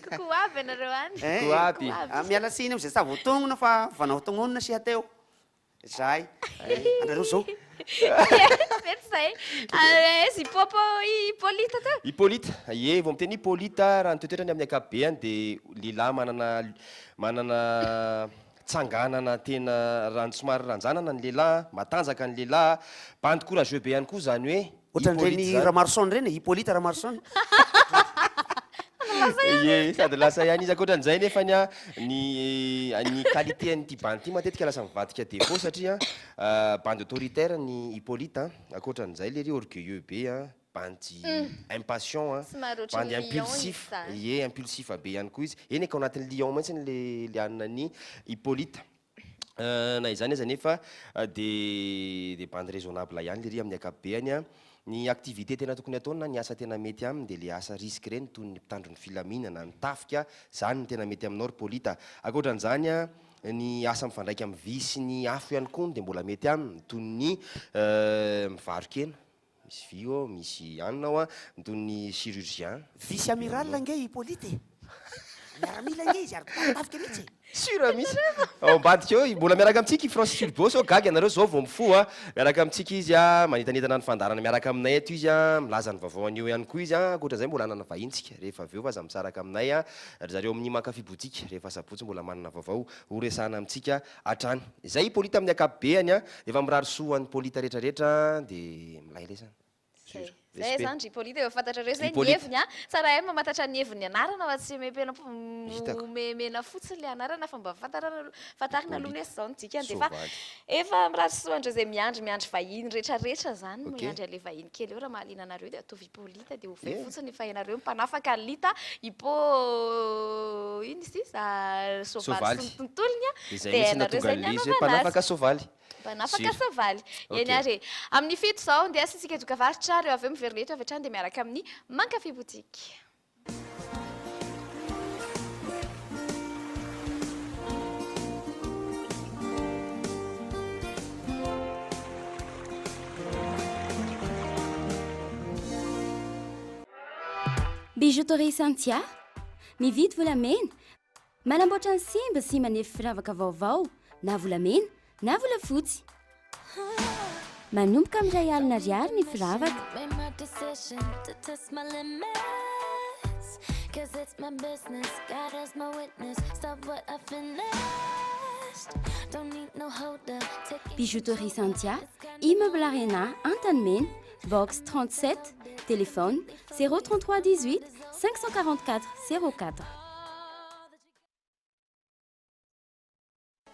Speaker 3: kokoa aby anareo any
Speaker 5: aby
Speaker 6: miala siny am'izay sa voatonona fa vanahotongonona sy hateo zay anareo zao
Speaker 3: mety zay izy ipopo Hippolyte teo
Speaker 5: Hippolyte vao miteny Hippolyte raha ny toetrany amin'ny ankapobeny dia lehilahy manana tsanganana tena somary ranjanana ny lehilahy matanjaka ny lehilahy bandy courageux be ihany koa zany hoe
Speaker 6: ohatran'ireny Ramarson reny Hippolyte Ramarson
Speaker 5: sady lasa ihany izy akoatran'izay nefa ny qualité an'ity bandy ity matetika lasa mivadika défaut satria bandy autoritaire ny Hippolyte akoatran'izay le ry orgueilleux be bandy impatient bandy impulsif impulsif be ihany koa izy eny ka ao anatin'ny lion mihitsy le anina ny Hippolyte na izany aza nefa dia bandy raisonnable ihany le ry amin'ny ankapobeny ny activité tena tokony ataona ny asa tena mety aminy dia le asa risque reny toy ny mpitandro ny filaminana ny tafika zany ny tena mety aminao Hippolyte akoatran'izany ny asa mifandraiky amin'ny vy sy ny afo ihany koa dia mbola mety aminy toy ny mivarokena misy vy ao misy anina toy ny chirurgien
Speaker 6: vice amiral nge Hippolyte miaramila nge izy ary tafika mihitsy
Speaker 5: sura misy ao ambadika eo mbola miaraka amintsika i Francis Tulbos ao gagy anareo zao vao mifoa miaraka amintsika izy manitanitana ny fandarana miaraka aminay eto izy milaza ny vaovao anio ihany koa izy akoatran'izay mbola anana vahintsika rehefa avy eo fa za misaraka aminay ry zareo amin'ny mankafy botika rehefa sabotsy mbola manana vaovao horesana amintsika hatrany zay Hippolyte amin'ny ankapobeny efa mirary soa ny Hippolyte rehetrarehetra dia milay lesana
Speaker 3: zay zany ry Hippolyte efa fantatrareo zay ny heviny tsara hay mamantatra ny heviny anarana fa tsy memena fotsiny le anarana fa mba fantarina aloha nesy zao nodika dia fa efa mirary soandreo zay miandry vahiny rehetrarehetra zany miandry ale vahiny kely eo raha mahaliana anareo dia atovy Hippolyte dia ovay fotsiny fa ianareo mpanafaka lita ino izy sovaly sy ny tontolony dia ianareo zay ny
Speaker 5: mpanafaka sovaly
Speaker 3: mpanafaka sovaly eny are amin'ny fito zao ndia sisika doka varitra reo avy eo miveroneto avy hatrany dia miaraka amin'ny mankafy botiky
Speaker 8: Bijouterie Santia, Mividy volamena, manamboatra ny simba sy manefy firavaka vaovao, na volamena na volafotsy. Manomboka amin'ny 1 alina ariary ny firavaka. Bijouterie Santia, immeuble Arena, Antanmen, box 37, téléphone 033 18 544 04.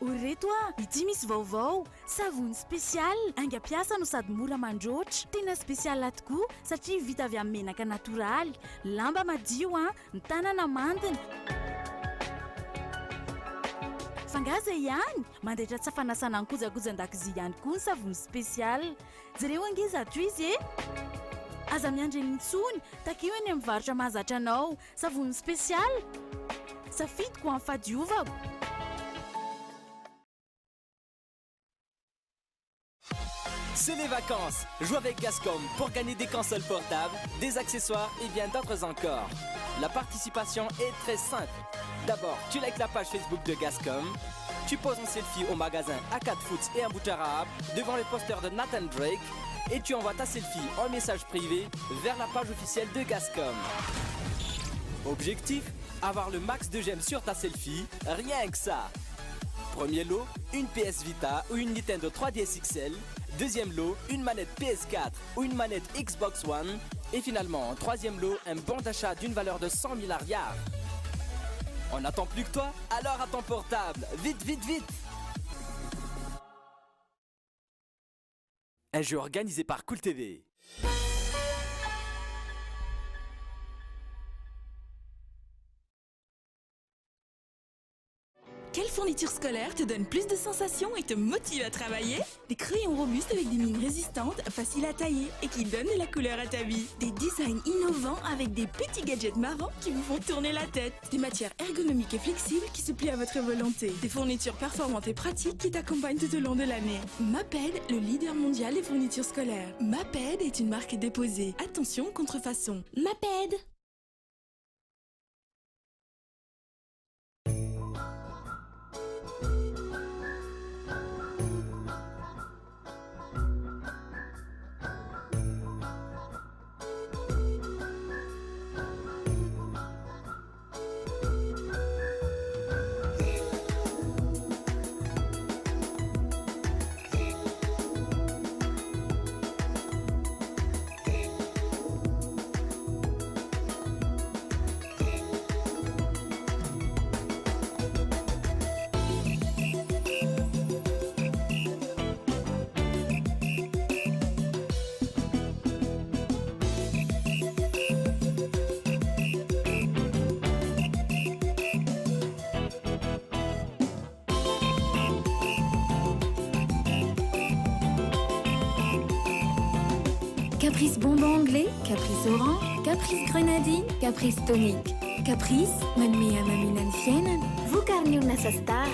Speaker 9: Oreto ity misy vaovao, savony spécial, aingam-piasa no sady mora mandroatra, tena spécial tokoa satria vita avy amin'ny menaka natoraly, lamba madio ny tanana mandina. Fangaza ihany, mandaitra tsy fanasana ny kojakojan-dakozia ihany koa ny savony spécial. Jereo angiza ato izy aza miandry mintsony, takeo eny amin'ny varotra mahazatra anao, savony spécial. Safidiko amin'ny fadiovako.
Speaker 10: C'est les vacances. Joue avec Gascom pour gagner des consoles portables, des accessoires et bien d'autres encore. La participation est très simple. D'abord, tu likes la page Facebook de Gascom, tu poses un selfie au magasin A4 Foods et un Boutarab devant le poster de Nathan Drake et tu envoies ta selfie en message privé vers la page officielle de Gascom. Objectif, avoir le max de j'aime sur ta selfie, rien que ça. Premier lot, une PS Vita ou une Nintendo 3DS XL. Deuxième lot, une manette PS4 ou une manette Xbox One. Et finalement, en troisième lot, un bon d'achat d'une valeur de 100 000 ariards. On n'attend plus que toi, alors à ton portable. Vite, vite, vite! Un jeu organisé par Cool TV.
Speaker 11: Quelle fourniture scolaire te donne plus de sensations et te motive à travailler? Des crayons robustes avec des mines résistantes, faciles à tailler et qui donnent de la couleur à ta vie. Des designs innovants avec des petits gadgets marrants qui vous font tourner la tête. Des matières ergonomiques et flexibles qui se plient à votre volonté. Des fournitures performantes et pratiques qui t'accompagnent tout au long de l'année. Maped, le leader mondial des fournitures scolaires. Maped est une marque déposée. Attention, contrefaçon. Maped.
Speaker 12: Caprice bonbon anglais, caprice orange, caprice grenadine, caprice tonique. Caprice, manmia maminan fienen, vous carnion nasa star.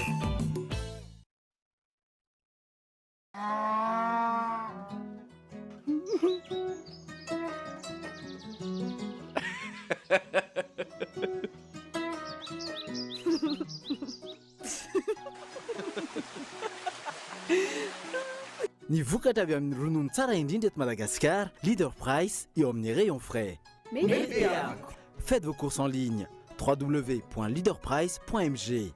Speaker 13: Ny vokatra avy amin'ny ronono tsara indrindra eto Madagasikara, Leader Price eo amin'ny rayon frais. Faites vos courses en ligne www.leaderprice.mg.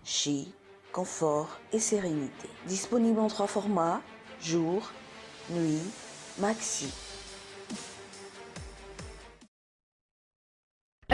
Speaker 2: Chi, confort et sérénité. Disponible en 3 formats, jour, nuit, maxi.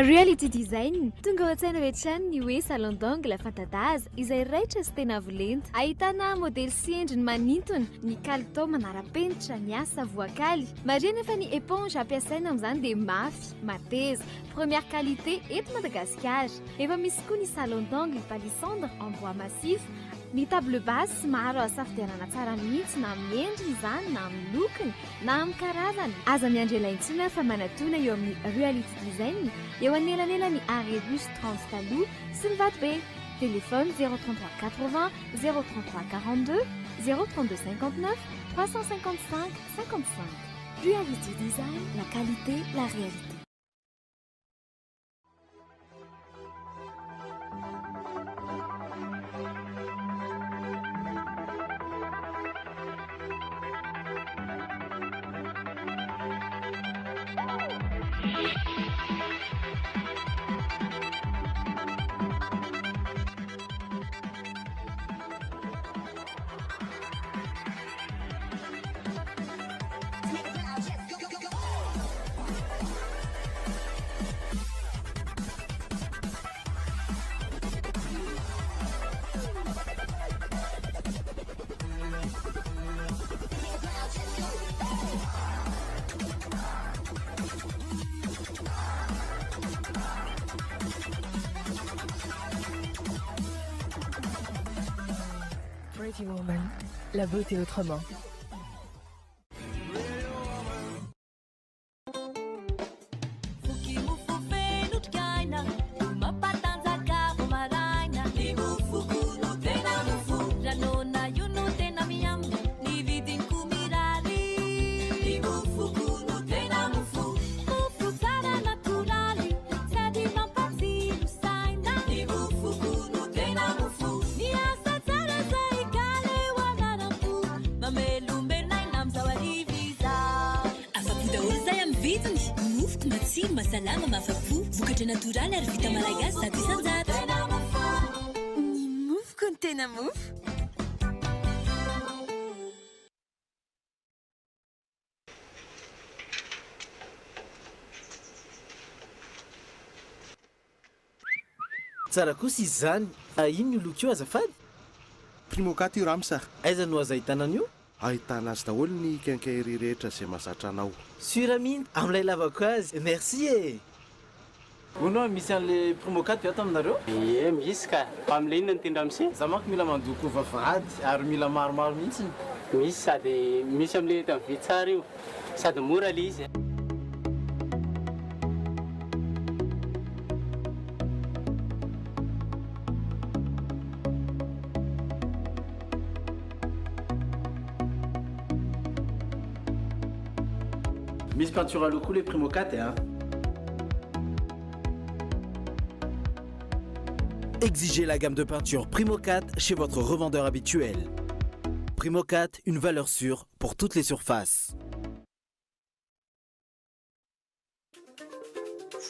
Speaker 1: reality design tonga ao an-tsaina rehetrany ny hoe salon d'angle fantadaza izay raitra sy tena avolenta ahitana modely sy endriny manintona ny kalitao manara-penitra ny asa voakaly marina nefa ny éponge ampiasaina amin'izany dia mafy mateza première qualité eto Madagasikara efa misy koa ny salon d'angle palissandre en bois massif ny table basse maro asafidianana tsara mihitsy na amin'ny endriny izany na amin'ny lokony na amin'ny karazany aza miandry elaintsina fa manatona eo amin'ny reality design eo anelanelany arrêt bus 30 taloha sy ny Vatobe téléphone 033 80 033 42 032 59 355 55 reality design la qualité la réalité.
Speaker 14: Pretty Woman, la beauté autrement. Masalama mafapo vokatra natoraly ary vita malagasy zato isan-jato ny mofo ny tena mofo
Speaker 13: tsara kosa izy zany ino io loko io azafady
Speaker 15: primokat io ramsa
Speaker 13: aiza no aza ahitana an'io
Speaker 15: ahitana azy daholo ny quincaillerie rehetra izay mahazatra anao
Speaker 13: suraminy amin'ilay lavako azy merci e ono misy an'le promokat ato aminareo
Speaker 16: misy ka amin'le inona ny tendra misy
Speaker 13: za manko mila mandoko vavahady ary mila maromaro mihitsy
Speaker 16: misy sady misy amin'le eto amin'ny vitsara io sady mora le izy
Speaker 13: Miss Peinture à locaux les Primo 4 hein. Exigez la gamme de peinture Primo 4 chez votre revendeur habituel. Primo 4, une valeur sûre pour toutes les surfaces.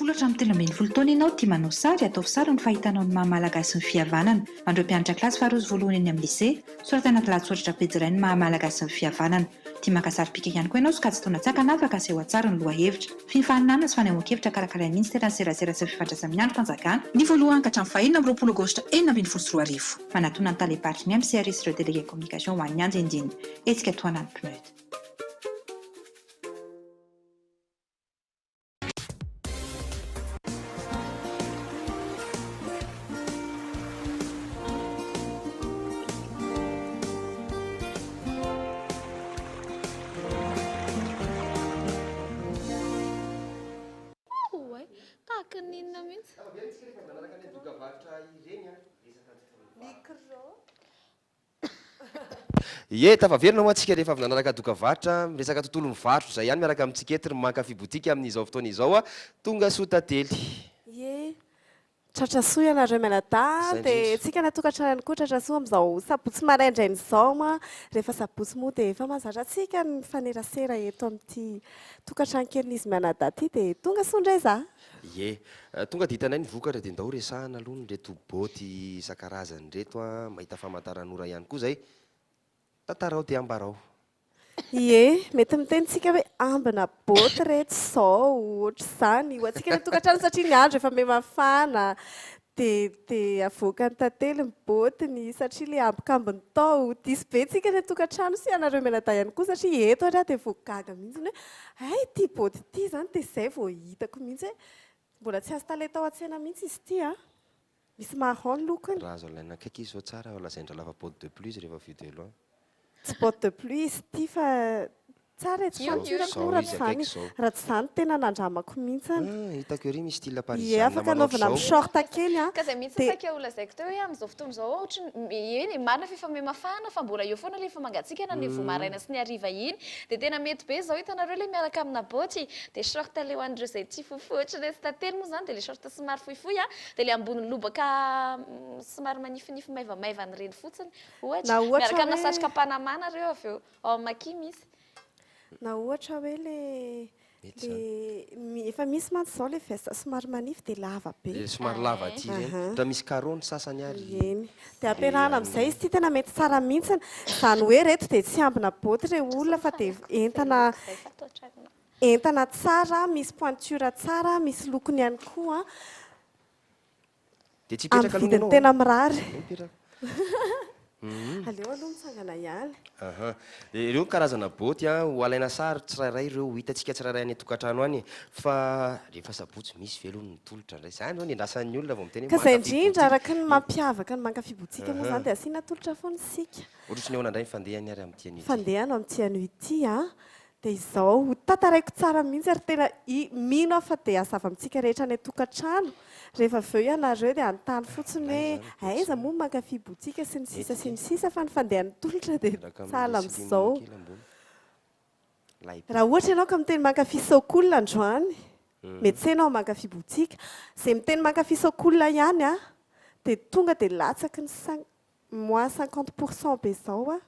Speaker 17: Folatra amin'ny telo ambin'ny folo taona ianao tia manao sary ataovy sary ny fahitanao ny mahamalagasy ny fihavanana mandreo mpianatra kilasy faharoa voalohany eny amin'ny lycée soratra anaty lahatsoratra pejy iray ny mahamalagasy ny fihavanana tia maka sary pika ihany koa ianao sokajy taona tsakana afaka aseho tsara ny lohahevitra fifaninana sy fanehoan-kevitra karakara ministera ny serasera sy fifandraisana amin'ny andro fanjakana ny voalohany ka hatramin'ny fahaenina amby roapolo aogositra enina ambin'ny folo sy roa arivo manatona ny taleparty ny amin'ny CRS ireo délégué communication ho an'ny anjendiny etsika toana ny pneut.
Speaker 5: Ye tafaverina moa antsika rehefa avy nanaraka dokavarotra resaka tontolo mivarotra zay ihany miaraka amintsika eto mankafy botika amin'izao fotoana izao a tonga sotately
Speaker 18: ye tratra soa ianareo mianadahy dia tsika natokantrano koa tratra soa amin'izao sabotsy maraindrainy izao ma rehefa sabotsy moa dia efa mahazatra antsika ny fanerasera eto amin'ity tokantrano kelin'izy mianadahy ity dia tonga soa indray za
Speaker 5: ye tonga dia hitanay ny vokatra dia ndao resahana aloha nreto boty isan-karazany reto a mahita famantaranora ihany koa zay tantarao dia ambarao
Speaker 18: Ie, mety mitentsika hoe ambina boty reto zao ohatra izany ho antsika ny tokantrano satria ny andro efa me mafana dia avoaka ny tantely ny botiny satria le ambokambony tao diso be tsika ny tokantrano sy anareo menada ihany koa satria eto ary dia voagaga mihitsy hoe ay ty boty ty zany dia izay vao hitako mihitsy hoe mbola tsy azo talenta ao an-tsena mihitsy izy ty a misy marron lokony
Speaker 5: raha azo alaina akaiky izy zao tsara lazaindra lava botte de pluie izy rehefa vue de loin
Speaker 18: tsy botte de pluie izy ty fa tsara tsy fantirako raha tsy zany tena nandramako mihitsy
Speaker 5: hitako ery misy style
Speaker 18: parisien afaka anaovana amin'ny short kely a
Speaker 3: ka zay mihitsy saka olazaiko teo hoe amin'izao fotoana izao ohatra eny marina fa efa me mafana fa mbola eo foana le efa mangatsiaka na ny vomaraina sy ny hariva iny dia tena mety be zao hitanareo le miaraka amina boty dia short le ho an'ireo izay tsy fofotra le sy tantely moa zany dia le short somary fohifohy a dia le ambony lobaka somary manifinify maivamaivany reny fotsiny ohatra miaraka amina satroka panamana reo avy eo ao maki misy
Speaker 18: na ohatra hoe le efa misy mantsy zao le veste somary manify dia lava be
Speaker 5: somary lava ty zany raha misy carreau ny sasany ary
Speaker 18: eny dia ampiarahana amin'izay izy ty tena mety tsara mihitsiny izany hoe reto dia tsy ambina boty re olona fa dia entana tsara misy pointure tsara misy lokony ihany koa
Speaker 5: dia tsy hipetraka
Speaker 18: amin'ny vidiny tena mirary aleo aloha mitsangana ihany
Speaker 5: ireo karazana boty ho alaina sary tsirairay ireo hitantsika tsirairay any tokantrano any fa rehefa sabotsy misy velo ny tolotra ndray zany zao ny andrasan'ny olona vao miteny
Speaker 18: ka izay indrindra araka ny mampiavaka ny mankafibotsika moa zany dia asiana tolotra foana isika
Speaker 5: ohatrany eo anandray fandehany ary amin'ny tiany
Speaker 18: fandehana amin'ny tiany ity a dia izao tantaraiko tsara mihitsy ary tena mino aho fa dia azava amintsika rehetra ny tokantrano rehefa avy eo ianareo dia anontany fotsiny hoe aiza moa mankafibotsika sy ny sisa fa ny fandehan'ny tolotra dia tsala amin'izao raha ohatra ianao ka miteny mankafi sokolina androany mety tsy ianao mankafibotsika izay miteny mankafi sokolina ihany a dia tonga dia latsaky ny moins 50% be zao a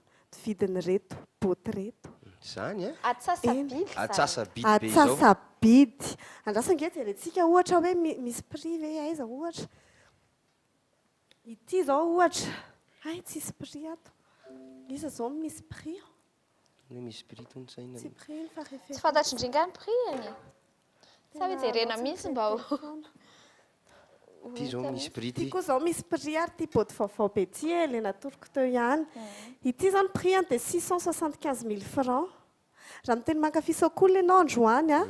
Speaker 18: vidiny reto boty reto
Speaker 5: zany
Speaker 3: atsasabidy
Speaker 18: atsasabidy andrasangety alentsika ohatra hoe misy prix ve aiza ohatra ity zao ohatra ay tsisy prix ato iza zao misy prix
Speaker 5: misy prix tonsaina
Speaker 18: tsy prix fa
Speaker 3: tsy fantatry indringa ny prix any sa hoe jerena mihitsy mba
Speaker 5: ty zao misy prix
Speaker 18: ty koa zao misy prix ary ty boty vaovao be ty le natoroko teo ihany ity zany prix any dia 675 000 francs raha miteny mankafi sokolina ianao androany a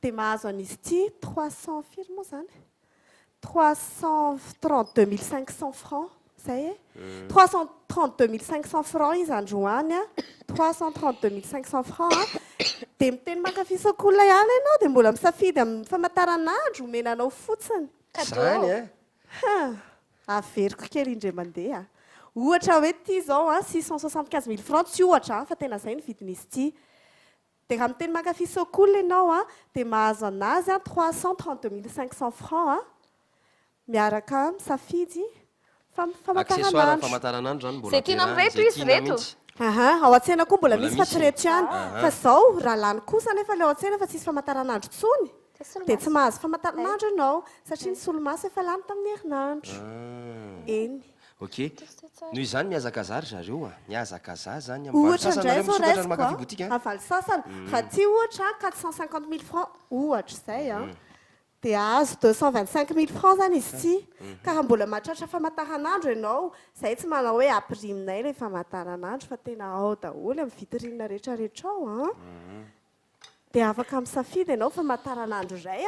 Speaker 18: dia mahazo an'izy ty 300 firy moa zany 332 500 francs zay 332 500 francs izy androany a 332 500 francs dia miteny mankafi sokolina ihany ianao dia mbola misafidy amin'ny famantaranandro menanao fotsiny
Speaker 5: zany
Speaker 18: averiko kely indray mandeha ohatra hoe ty zao 675 000 francs tsy ohatra fa tena izay ny vidin'izy ty dia raha miteny mankafi sokolina ianao dia mahazo anazy 332 500 francs miaraka misafidy
Speaker 5: famantaranandro
Speaker 3: zay tiana mireto izy reto
Speaker 18: ao an-tsena koa mbola misy fa tsy reto ihany fa zao raha lany kosa nefa le ao an-tsena fa tsisy famantaranandro tsony dia tsy mahazo famantaranandro ianao satria ny solomaso efa lany tamin'ny herinandro eny
Speaker 5: ok noho izany miazakazary zareo miazakaza zany
Speaker 18: ohatra indray zao raisiko avaly sasany raha ty ohatra 450 000 francs ohatra izay dia azo 225 000 francs zany izy ty ka raha mbola mahatratra famantaranandro ianao izay tsy manao hoe apriminay le famantaranandro fa tena ao daholo amin'ny vitrine rehetrarehetra ao dia afaka misafidy ianao famantaranandro iray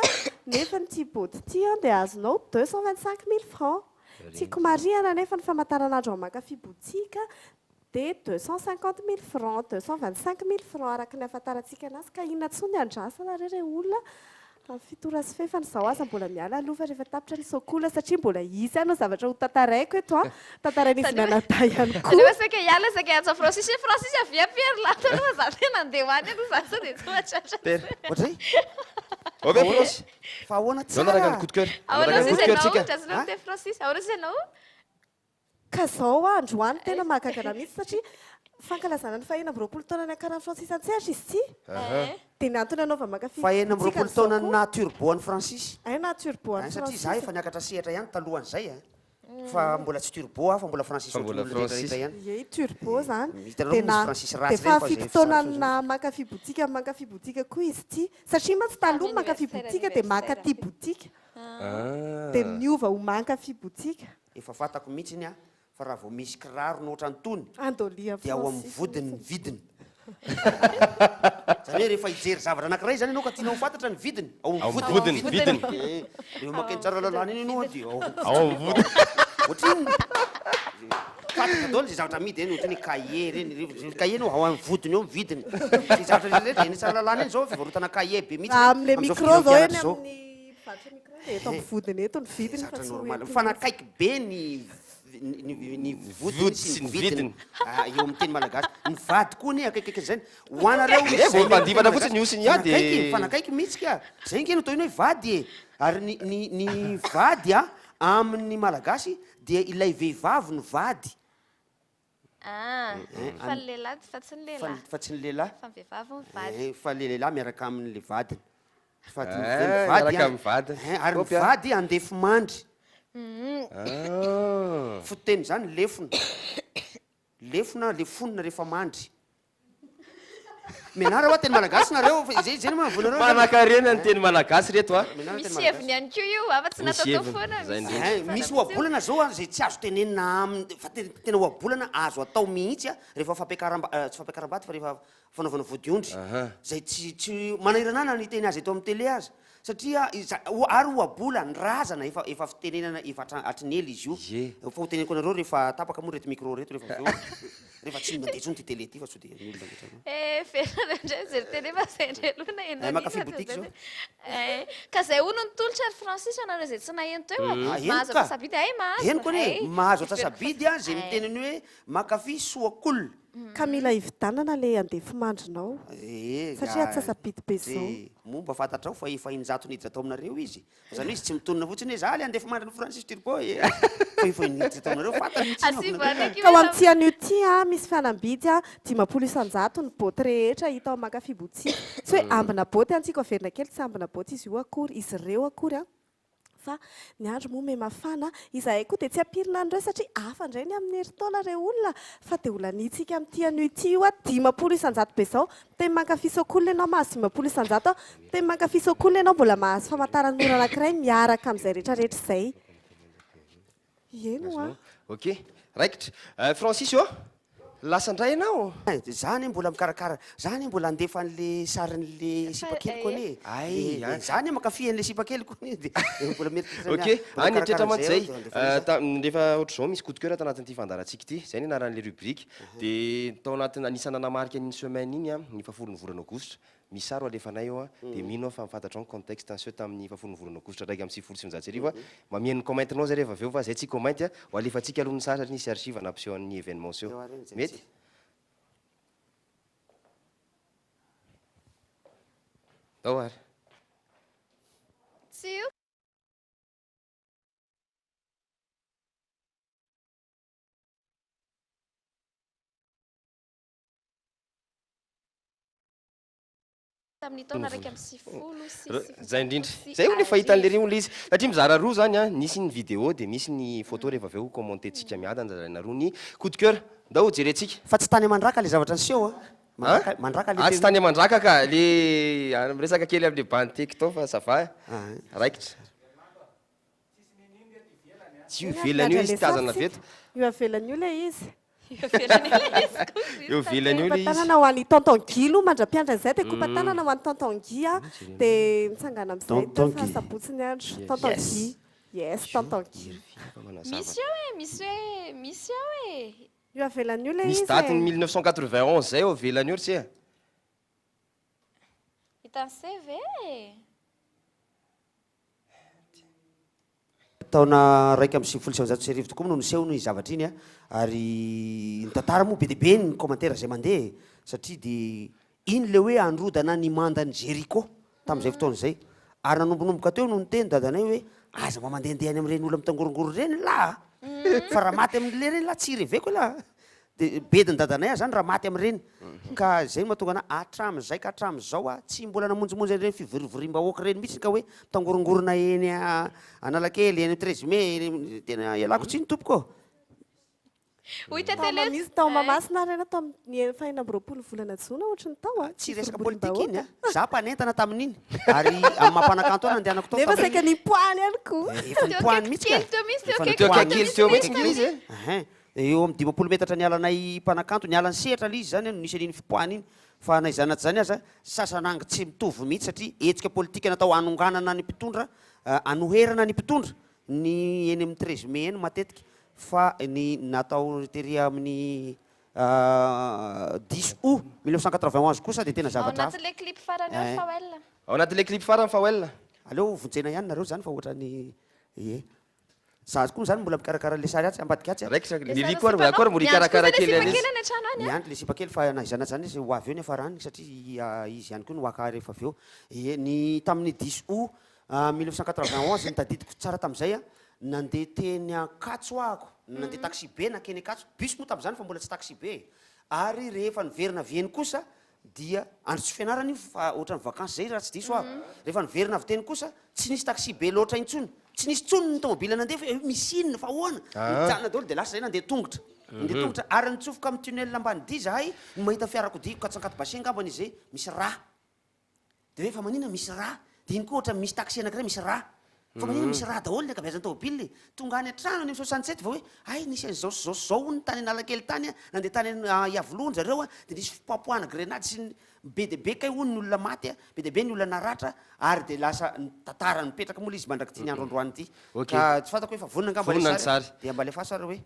Speaker 18: nefa nyty boty ty dia azonao 225 000 francs tiako mariana nefa ny famantaranandro amin'ny mankafibotsika dia 250 000 francs 225 000 francs araka ny afantarantsika anazy ka inona tsony andrasana rere olona fitora sy fefany zao aza mbola miala aloha rehefa tapitra ny sokola satria mbola izy ano zavatra ho tantaraiko eto tantarain'izy nanata ihany koa
Speaker 3: saka iala saka atsa Francis avia Pierre lato aloha za tena andeha hoany aloha za sao dia tsy mahatratra
Speaker 6: fa ahoana
Speaker 5: tsara coup de cœur
Speaker 3: ahoana sisa ianao trazanao te Francis ahoana sisa ianao
Speaker 18: ka zao androany tena mahagagana mihitsy satria fankalazana ny fahena amby roapolo taona ny akarany Francis Antsehatra izy ty dia niantony anaova mankafi
Speaker 6: fahena amby roapolo taona ny naturbo an'ny Francis
Speaker 18: naturbo an'ny
Speaker 6: satria za efa niakatra sehatra ihany talohan'izay fa mbola tsy turbo fa mbola francis
Speaker 5: mbola Francis.
Speaker 18: Ie turbo zany
Speaker 6: hitanao
Speaker 18: dia
Speaker 6: misy
Speaker 18: na
Speaker 6: Francis
Speaker 18: dia
Speaker 6: ratsy
Speaker 18: fa
Speaker 6: reny fa zay
Speaker 18: fotoanana mankafy botika koa izy ty satria ma tsy taloha mankafy botika dia mankaty botika dia miova ho mankafy botika
Speaker 6: efa fatako mihitsy iny a fa raha vao misy kiraro no ohatrany tony
Speaker 18: andolia
Speaker 6: dia ao amin'ny vodiny ny vidiny zany hoe rehefa hijery zavatra anankiray zany ianao ka tianao fantatra ny vidiny ao amin'ny vodiny rehefa makeny tsara lalàna iny ianao dia ao amin'ny vodiny ohatriny fantatra daholo zay zavatra amidy eny ohatrany cahier reny cahier no ao amin'ny vodiny eo vidiny zay zavatra rehetra eny tsara lalàna eny zao fivarotana cahier be mihitsy
Speaker 18: amin'le micro zao eny amin'ny varotra micro dia eto amin'ny vodiny eto ny vidiny fa tsy
Speaker 6: normal fanakaiky be ny vodiny sy ny vidiny eo amin'ny teny malagasy ny vady koa ny akaikaiky zany hoanareo
Speaker 5: mandivana fotsiny ny osiny iady
Speaker 6: fanakaiky mihitsy ka zay nkeno atao iny hoe vady e ary ny vady a amin'ny malagasy dia ilay vehivavy ny vady
Speaker 3: fa ny lehilahy fa tsy ny lehilahy
Speaker 6: fa tsy ny lehilahy
Speaker 3: fa ny vehivavy ny vady
Speaker 6: fa le lehilahy miaraka amin'le vadiny
Speaker 5: miaraka amin'ny vadiny
Speaker 6: ary ny vady andefy mandry fototeny zany lefona le fonina rehefa mandry menara hoa teny malagasy nareo zay zany mahavonareo
Speaker 5: manakarena ny teny malagasy reto a
Speaker 3: misy heviny ihany koa io afa-tsy natao tao foana
Speaker 6: misy oabolana zao a zay tsy azo tenenina fa tena oabolana azo atao mihitsy a rehefa tsy fampiakaram-bady fa rehefa fanaovana vodiondry zay tsy manahiranana ny teny azy eto amin'ny tele azy satria ary oabola ny razana efa fitenenana efa atrinely izy io fa hoteneniko anareo rehefa tapaka moa reto micro reto rehefa tsy mandeha tsony ty tele ty fa so dia olona
Speaker 3: ferana indray zery tele fa zay indray aloha na
Speaker 6: makafy botique zao
Speaker 3: ka zay hono ny tolotra ary Francis anareo zay tsy naheno teo mahazo ata sabidy ay mahazo
Speaker 6: henoko ane mahazo ata sabidy a zay miteneny hoe makafy soakol
Speaker 18: ka mila hividanana le andefy mandrinao satria atsasabidy be zao
Speaker 6: momba fantatrao fa efa injato niditra atao aminareo izy zany hoe izy tsy mitonona fotsiny hoe za le andefy mandriny Francis turbo fa efa niditra atao aminareo fantany
Speaker 18: ka ho amin'ny tsian'io ty a misy fianambidy a 500 ny boty rehetra hita ao makafy botsika tsy hoe ambina boty antsika averina kely tsy ambina boty izy io akory izy ireo akory a fa ny andro moa me mafana izahay koa dia tsy ampirina an'ireo satria hafa indray ny amin'ny herintaona ireo olona fa dia olanitsika amin'ity an'io ity io a 500 isan-jato be zao teny mankafy sokolina ianao mahazo 500 isan-jato teny mankafy sokolina ianao mbola mahazo famantaran'ora anankiray miaraka amin'izay rehetrarehetra izay eno a
Speaker 5: ok raikitra Francis io lasa indray ianao
Speaker 6: zany mbola mikarakara zany mbola andefa an'le sarin'le sipakeliko ane zany makafy an'le sipakeliko mbola
Speaker 5: ok any etratramanty zay rehefa ohatra zao misy coup de cœur atao anatin'ity fandarantsika ity zay ny anaran'le rubrique dia tao anatin'ny anisana namarika ny semaine iny a ny fahafolon'ny volana aogositra misy saro alefanay eo a dia mino a fa mifantatra ny contexte anseo tamin'ny fahafolon'ny volana aogositra raiky amin'ny 6 sy 9 a mamien'ny commentenao zay rehefa aveo fa zay tsy commenty a ho alefantsika aloha ny sara satria nisy archive nampiseho an'ny événement seo mety ao ary
Speaker 3: tsy io tamin'ny taona raiky amin'ny 10
Speaker 5: zay indrindra zay ho le fahita an'le reo izy satria mizara roa zany a nisy ny vidéo dia misy ny photo rehefa aveo commententsika miada anjaraina roa ny coup de cœur ndao jerentsika
Speaker 6: fa tsy tany mandraka le zavatra nseho mandraka
Speaker 5: tsy tany mandraka ka le resaka kely amin'le banteky tao fa sava raikitra tsy io ivelany io izy tazana veto
Speaker 18: io avelany io le izy
Speaker 5: eo velany io le izy
Speaker 18: tanana ho an'ny tonton Guy aloha mandra-piandra zay dia kopa tanana ho an'ny tonton Guy a dia mitsangana amin'izay fa sabotsy ny andro tonton Guy yes tonton Guy
Speaker 3: misy eo e misy eo e
Speaker 18: io avelany io le izy
Speaker 5: misy datiny 1991 zay eo avelany io ry tsia
Speaker 3: hitany CV
Speaker 6: taona raiky amin'ny 1970 tokoa no niseho ny zavatra iny a ary ny tantara moa be dia be ny commentaire zay mandeha satria dia iny le hoe androdana ny mandany Jericho tamin'izay fotoana izay ary nanombonomboka teo no niteny dadanay hoe aza mba mandendehany amin'ireny olona mitangorongoro reny la fa raha maty amin'le reny la tsy reveko la dia bediny dadanay zany raha maty amin'ireny ka zay mahatonga ana hatramin'izay ka hatramin'izao a tsy mbola namonjimonjy an'ireny fivorivorim-bahoaka reny mihitsy ka hoe mitangorongorona eny Analakely eny 13 mai tena ialako tsy ny tompoko
Speaker 18: misy tao mamasina rena tamin'ny faina amby roapolo volana jona ohatry ny tao
Speaker 6: tsy resaka politika iny a za mpanentana tamin'iny ary amin'ny mampanakanto ana andehanako tao
Speaker 18: nefa saika nipoany any koa
Speaker 6: efa nipoany mihitsy eo amin'ny 10 metatra ny alanay mpanakanto ny alan'ny sehatra le izy zany nisy an'iny fipoany iny fa naizanaty zany aza sasananga tsy mitovy mihitsy satria etsika politika natao anonganana ny mpitondra anoherana ny mpitondra ny eny amin'ny 13 mai eny matetika fa ny natao tery amin'ny 10 août 1991 kosa dia tena zavatra
Speaker 3: ao anatin'le clip farany ao Fawel
Speaker 5: ao anatin'le clip farany Fawel
Speaker 6: aleo vonjena ihany nareo zany fa ohatrany za koa zany mbola mikarakara le sary atsy ambadika atsy
Speaker 5: riko mikarakara kely
Speaker 6: niandry le sipa kely fa naizana zany izy ho avy eo ny afarany satria izy ihany koa ny waka rehefa avy eo ny tamin'ny 10 août 1991 nitadidiko tsara tamin'izay a nandeha teny Akatso ahako nandeha taxi be nakeny Akatso bus moa tamin'izany fa mbola tsy taxi be ary rehefa niverina avy eny kosa dia andro tsy fianarany fa ohatrany vakansy zay raha tsy diso ahako rehefa niverina avy teny kosa tsy nisy taxi be loatra intsony tsy nisy tsony ny tomobile nandeha fa misy inona fa ahoana mijanona daholo dia lasa zay nandeha tongotra nandeha tongotra ary nitsofoka amin'ny tunnel ambany dia zahay no mahita fiarakodia katsankato basy angambany izy misy rà dia hoe fa manina misy rà dia iny koa ohatra misy taxi anankiray misy rà fa manina misy rà daholo ny akabeazany tomobile tonga any an-trano ny 67 va hoe ay nisy an'izao zao ny tany Analakely tany a nandeha tany Iavoloany zareo a dia nisy fipapohana grenady sy be dia be kay hony ny olona maty a be dia be ny olona naratra ary dia lasa tantara mipetraka moa izy mandraky ty ny andro androany ity ka tsy fantako hoe fa vonina angamba le sary dia mba alefa sary hoe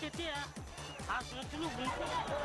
Speaker 7: tete azo tolobony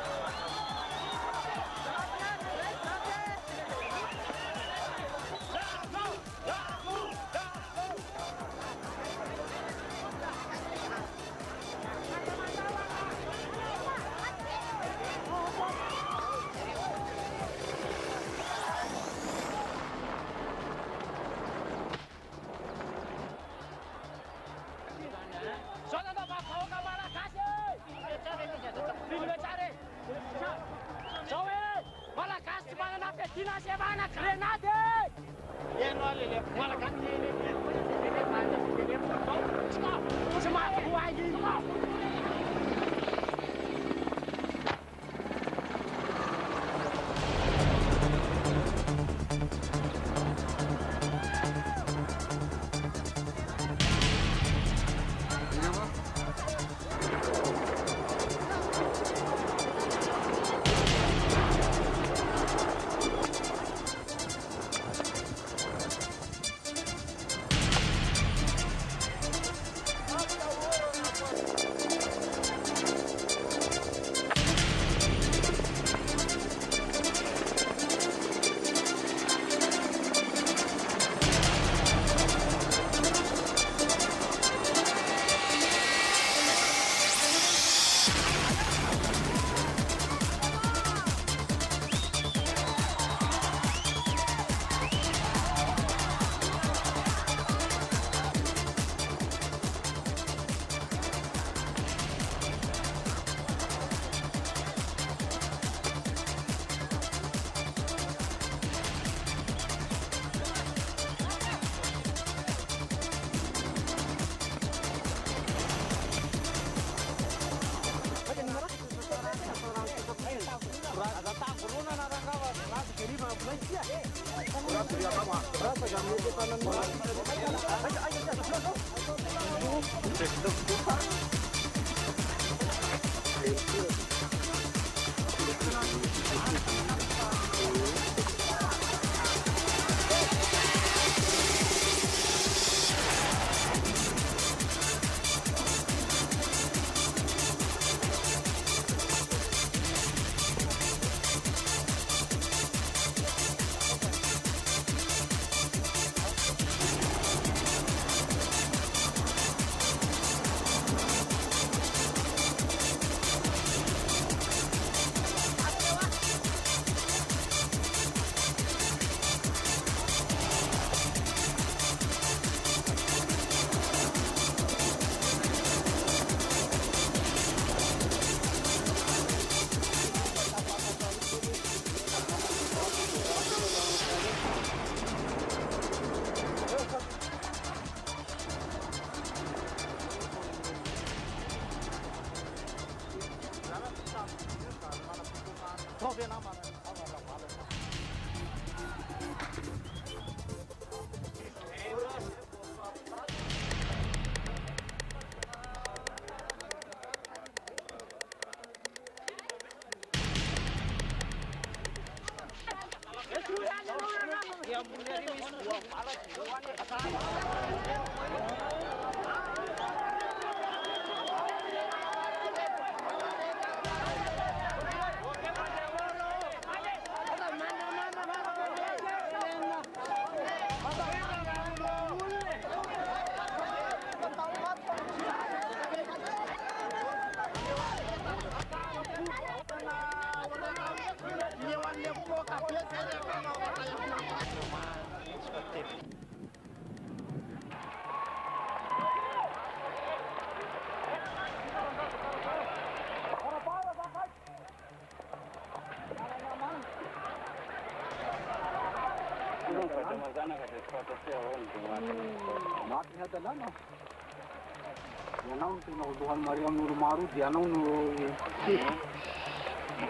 Speaker 16: Ianao no tena olohan'ny mari amin'olo maro dia anao no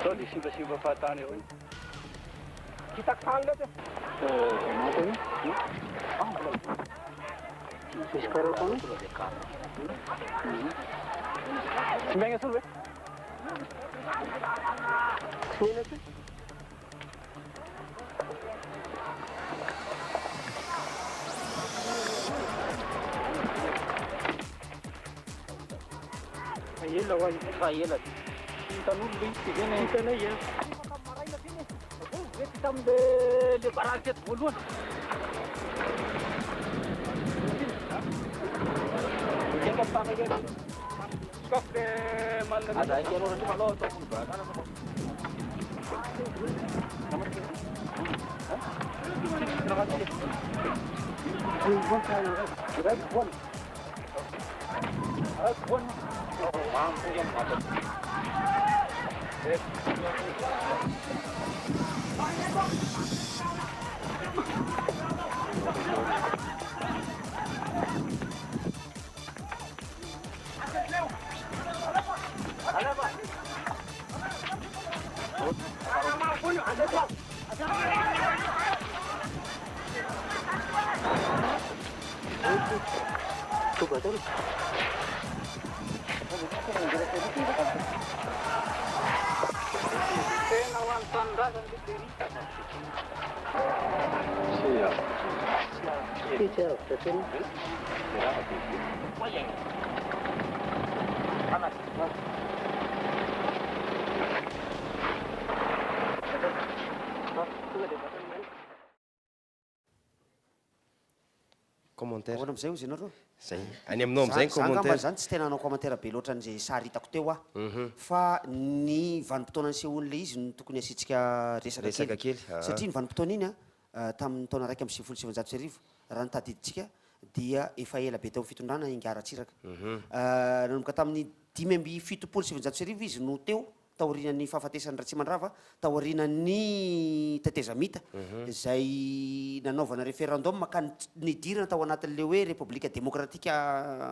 Speaker 16: sao dia sivasiva fahatany eo hitako tany loatra misy karatany tsy maigna solo hoe tsy mena ty ela ho fa ela hitan'olo izyeny hitanay mety tamile baraky teto voalohany
Speaker 5: commentaire
Speaker 6: ahoana am'izay o izy ianareo
Speaker 5: zay any aminao am'izay
Speaker 6: commentaire zany tsy tena anao commentaire be loatra an'izay sary hitako teo fa ny vanim-potoana nysehoan'le izy no tokony asiantsika resaka kely satria ny vanim-potoana iny tamin'ny taona raiky amby 1700 raha nitadiditsika dia efa ela be tao fitondrana ingaratsiraka nanomboka tamin'ny 5/700 izy no teo taorian'ny fahafatesany Ratsimandrava taorian'ny tetezamita zay nanaovana référendum ka nidirana tao anatin'le hoe république démocratique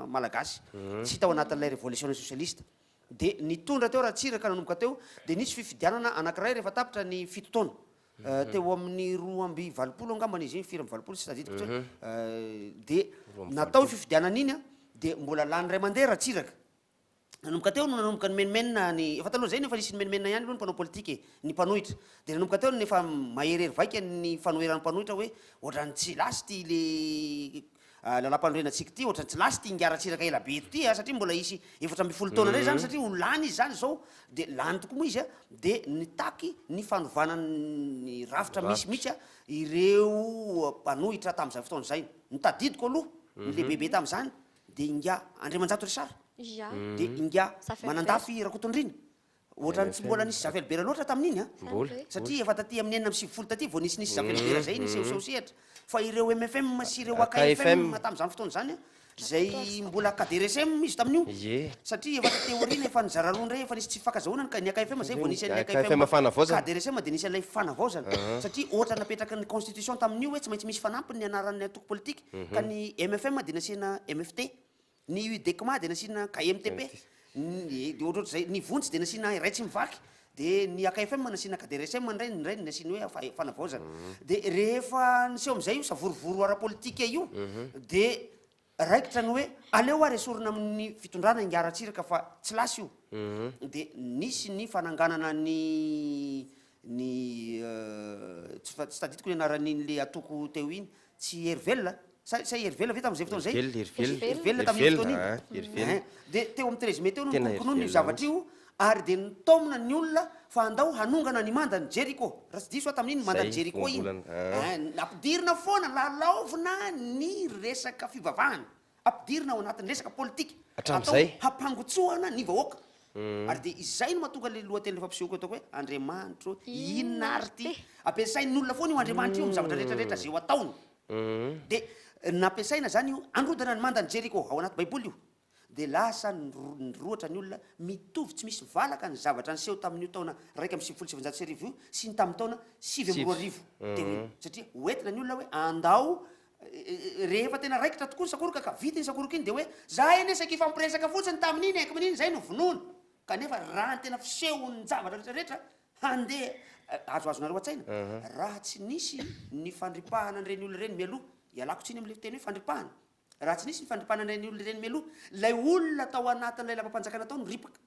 Speaker 6: malagasy tsy tao anatin'ilay révolution socialiste de nitondra teo Ratsiraka nanomboka teo de nisy fifidianana anankiray rehefa tapitra ny 7 taona teo amin'ny 2/20 angambany izy 4/20 sy tadidiko de natao fifidianana iny de mbola lany ray mandeha Ratsiraka nanomboka teo no nanomboka ny menimenina ny efa taloha zay nefa nisy ny menimenina ihany aloha ny mpanao politika ny mpanohitra de nanomboka teo nefa maherery vaika ny fanoheran'ny mpanohitra hoe ohatrany tsy lasy ty le lalam-panorenantsika ty ohatrany tsy lasy ty ingaratsiraka ela be ty satria mbola isy 4/10 taona ray zany satria ho lany izy zany zao de lany tokoa moa izy de nitaky ny fanovanany rafitra misy mihitsy ireo mpanohitra tamin'izay fotoana zay nitadidiko aloha ny lebebe tamin'izany de inga Andriamanjato Resara de inga manandafy Rakotondrina ohatrany tsy mbola nisy zavelibera loatra tamin'iny satria efa taty amin'ny 4/10 taty vao nisy zavelibera zay nisehosehosehatra fa ireo MFM sy ireo AKFM tamin'izany fotoana zany zay mbola KDRSM izy tamin'io satria efa teorina efa nizara roa ndray efa nisy tsy fakazahoana ny AKFM zay vao nisy an'ny AKFM KDRSM de nisy an'ilay fanavaozana satria ohatra napetraka ny constitution tamin'io hoe tsy maintsy misy fanampiny ny anaran'ny atoko politika ka ny MFM de nasiana MFT ny UDECMA de nasiana KMTP de ohatrohatra zay ny vontsy de nasiana raitsy mivaky de ny AKFM nasiana KDRSM ndray nasiany hoe fanavaozana de rehefa niseho am'izay io savorovoro ara-politika io de raikitra ny hoe aleo ary esorina amin'ny fitondrana ingaratsiraka fa tsy lasy io de nisy ny fananganana ny tsy tadidiko ny anaran'in'le atoko teo iny tsy Hervelona sa Hervelona ve tamin'izay fotoana zay Hervelona tamin'ny fotoana iny de teo amin'ny 13 mai teo no nikonono io zavatra io ary de nitomona ny olona fa andao hanongana ny mandany Jericho raha tsy diso tamin'iny mandany Jericho iny ampidirina foana lalaovina ny resaka fivavahana ampidirina ao anatin'ny resaka politika atao hampangotsoana ny vahoaka ary de izay no mahatonga le lohateny rehefa mpisehoako ataoko hoe Andriamanitro inona ary ty ampiasain'ny olona foana io Andriamanitra io amin'ny zavatra rehetrarehetra zay ho ataony de nampiasaina zany io androdana ny mandany Jericho ao anaty baiboly io de lasa nyroatra ny olona mitovy tsy misy valaka ny zavatra niseho tamin'io taona 1/700 io sy ny tamin'ny taona 7/20 teo satria hoentina ny olona hoe andao rehefa tena raikitra tokoa ny sakoroka ka vita ny sakoroka iny de hoe zahay nesaky ifampiresaka fotsiny tamin'iny akomin'iny zay no vonoana kanefa raha ny tena fisehony zavatra rehetrarehetra handeha azoazonareo an-tsaina raha tsy nisy ny fandripahana an'ireny olona reny mialoha ialako tsiny am'le teny hoe fandripahana raha tsy nisy ny fandripahana an'ireny olona reny mialoha lay olona tao anatin'ilay lampa-panjakana tao no ripaka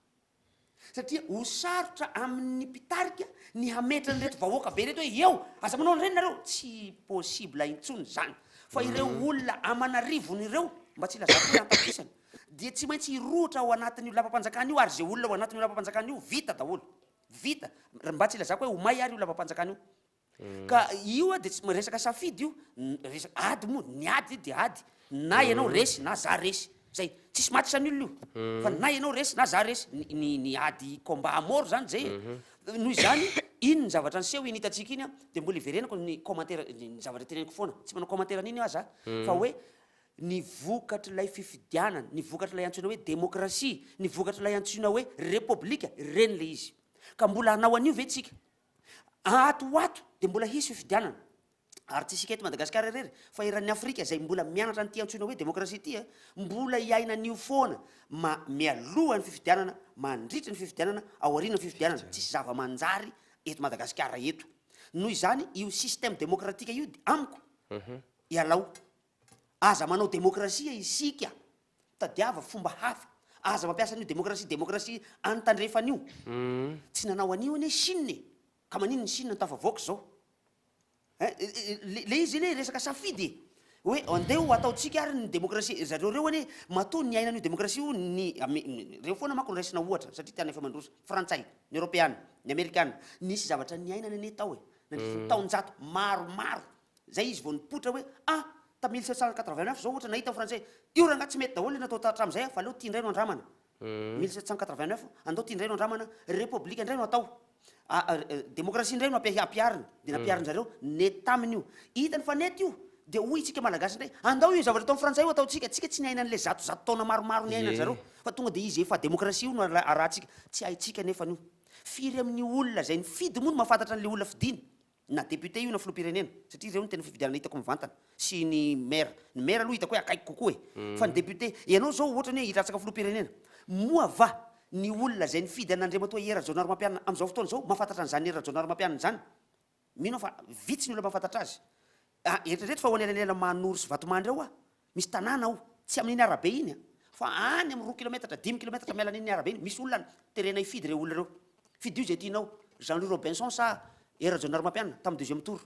Speaker 6: satria ho sarotra amin'ny mpitarika ny hametrany reto vahoaka be reto hoe eo aza manao an'ireny nareo tsy possible intsony zany fa ireo olona amanarivony ireo mba tsy lazako hoe antapisana dia tsy maintsy irotra ao anatin'io lapam-panjakana io ary zay olona ao anatin'io lapam-panjakana io vita daholo vita mba tsy ilazako hoe homay ary io lapam-panjakana io ka io a dia tsy resaka safidy io resaka ady moa ny ady dia ady na ianao resy na za resy zay tsisy maty san'olona io fa na ianao resy na za resy ny ady combat mort zany zay noho izany iny ny zavatra ny seho initatsika iny a dia mbola iverenako ny commentaire ny zavatra teneniko foana tsy manao commentaire an'iny aho za fa hoe ny vokatr'ilay fifidianana ny vokatr'ilay antsoina hoe démocratie ny vokatr'ilay antsoina hoe république reny le izy ka mbola hanao an'io ve tsika atoato dia mbola hisy fifidianana ary tsy isika eto Madagasikara rery fa eran'ny Afrika zay mbola mianatra n'ity antsoina hoe démocratie ty a mbola iaina an'io foana mialoha ny fifidianana mandritra ny fifidianana aoriana ny fifidianana tsisy zava-manjary eto Madagasikara eto noho izany io système démocratique io amiko ialao aza manao démocratie isika tadiava fomba hafa aza mampiasa an'io démocratie antandrefan'io tsy nanao an'io ane Chine ka manino ny Chine tafavoaka zao le izy le resaka safidy hoe andeha ataotsika ary ny démocratie zareo reo ane matoa ny ainan'io démocratie io reo foana mako niraisina ohatra satria tiana efa mandroso frantsay ny européana ny amerikana nisy zavatra ny ainana ane tao nandritra taonjato maromaro zay izy vao nipotra hoe ta 1789 zao ohatra nahita frantsay io raha nga tsy mety daholo natao hatram'izay fa aleo tia indray no andramana 1789 andao tia indray no andramana république indray no atao démocratie indray no ampiarina dia nampiarina zareo net tamin'io hitany fa net io dia hoy itsika malagasy indray andao io zavatra taon'ny frantsay io ataotsika tsika tsy ny ainan'le zato taona maromaro ny ainany zareo fa tonga dia izy efa démocratie io no arahantsika tsy haitsika nefa nio firy amin'ny olona zay ny fidy moa no mahafantatra n'le olona fidiny na député io na filoham-pirenena satria reo no tena fifidianana hitako mivantana sy ny maire aloha hitako hoe akaiky kokoa fa ny député ianao zao ohatra ny hoe hitratsaka filoham-pirenena moa va ny olona zay nifidy an'Andriamatoa Era-Jaonary Mampianina am'izao fotoana zao mahafantatra an'izany Era-Jaonary Mampianina zany mino fa vitsy ny olona mahafantatra azy eritrereto fa ho anelanela Manoro sy Vatomandry ao misy tanàna ao tsy amin'iny arabe iny fa any amin'ny 2 kilometatra 10 kilometatra miala n'iny arabe iny misy olona terena ifidy reo olona reo fidy io zay tianao Jean-Louis Robinson sa Era-Jaonary Mampianina tamin'ny deuxième tour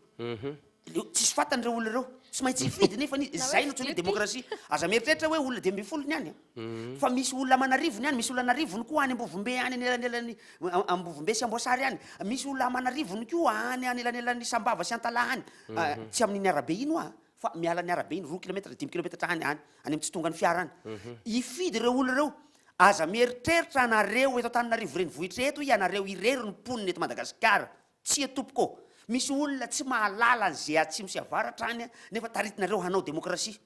Speaker 6: tsisy fatany reo olona reo tsy maintsy ifidy nefa zay no tsony démocratie aza mieritreritra hoe olona 2 ny any fa misy olona manarivony any misy olona anarivony koa any Ambovombe any anelanelany Ambovombe sy Amboasary any misy olona manarivony koa any anelanelany Sambava sy Antala any tsy amin'iny arabe iny fa miala ny arabe iny 2 kilometatra 10 kilometatra any amin'ny tsy tonga ny fiara any ifidy reo olona reo aza mieritreritra anareo eto Antananarivo renivohitra eto ianareo irery ny poniny eto Madagasikara tsy atompoko misy olona tsy mahalala zay atsimo sy avaratra any nefa taritinareo hanao démocratie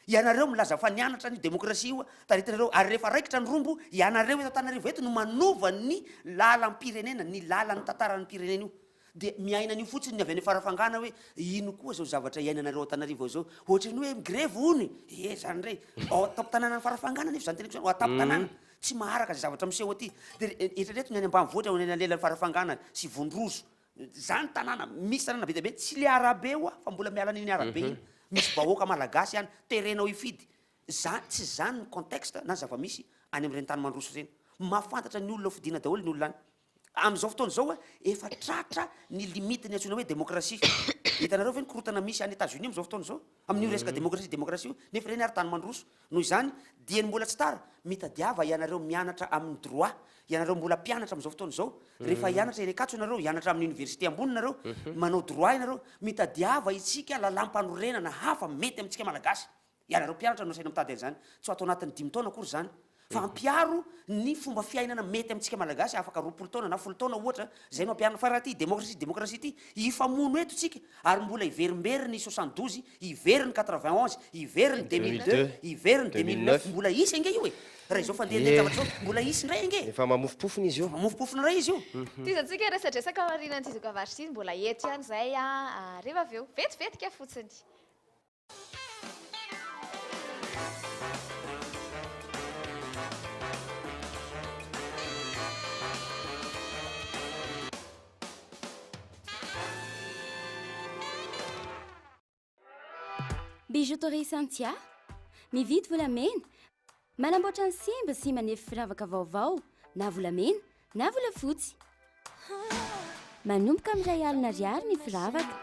Speaker 6: ianareo milaza fa nianatra ny démocratie io taritinareo ary rehefa raikitra ny rombo ianareo eto Antananarivo eto no manova ny lalam-pirenena ny lalan'ny tantaran'ny pirenena io dia miaina an'io fotsiny ny avy any farafangana hoe ino koa zao zavatra iainanareo Antananarivo zao ohatrany hoe grève ony zany re atapy-tanàna ny farafangana nefa zany teneko zany atapy-tanàna tsy maharaka zay zavatra miseho aty dia eritrereto ny any ambanivohitra alelan'ny farafangana sy Vondrozo zany tanàna misy tanàna be dia be tsy le arabe io fa mbola miala n'iny arabe iny misy vahoaka malagasy any terenao ifidy tsy zany ny contexte na zava-misy any amin'ireny tany mandroso reny mahafantatra ny olona fidiana daholo ny olona any am'izao fotoana zao efa tratra ny limite ny antsoina hoe démocratie hitanareo ve ny korotana misy any États-Unis am'izao fotoana zao amin'io resaka démocratie io nefa reny ary tany mandroso noho izany dia ny mbola tsy tara mitadiava ianareo mianatra amin'ny droit ianareo mbola mpianatra am'izao fotoana zao rehefa hianatra eny akatso ianareo hianatra amin'ny université ambony nareo manao droit ianareo mitadiava itsika lalam-panorenana hafa mety amintsika malagasy ianareo mpianatra no saina mitady an'izany tsy atao anatin'ny 10 taona akory zany fa ampiaro ny fomba fiainana mety amintsika malagasy afaka 20 taona na 10 taona ohatra zay no ampiarina fa raha ty démocratie ty ifamono eto tsika ary mbola iverimbery ny 72 ivery ny 91 ivery ny 2002 ivery ny 2009 mbola isy ange io raha izao fandehandeha zavatra zao mbola isy ndray ange
Speaker 5: efa mamofopofona izy io
Speaker 6: mamofopofona ray izy io
Speaker 1: tizatsika resadresaka marinany ty zokavaritry iny mbola eto ihany zay reva avy eo vetivetika fotsiny
Speaker 8: Bijouterie Santia mividy volamena manamboatra ny simba sy manefy firavaka vaovao na volamena na volafotsy manomboka amin'ray alina ariary ny firavaka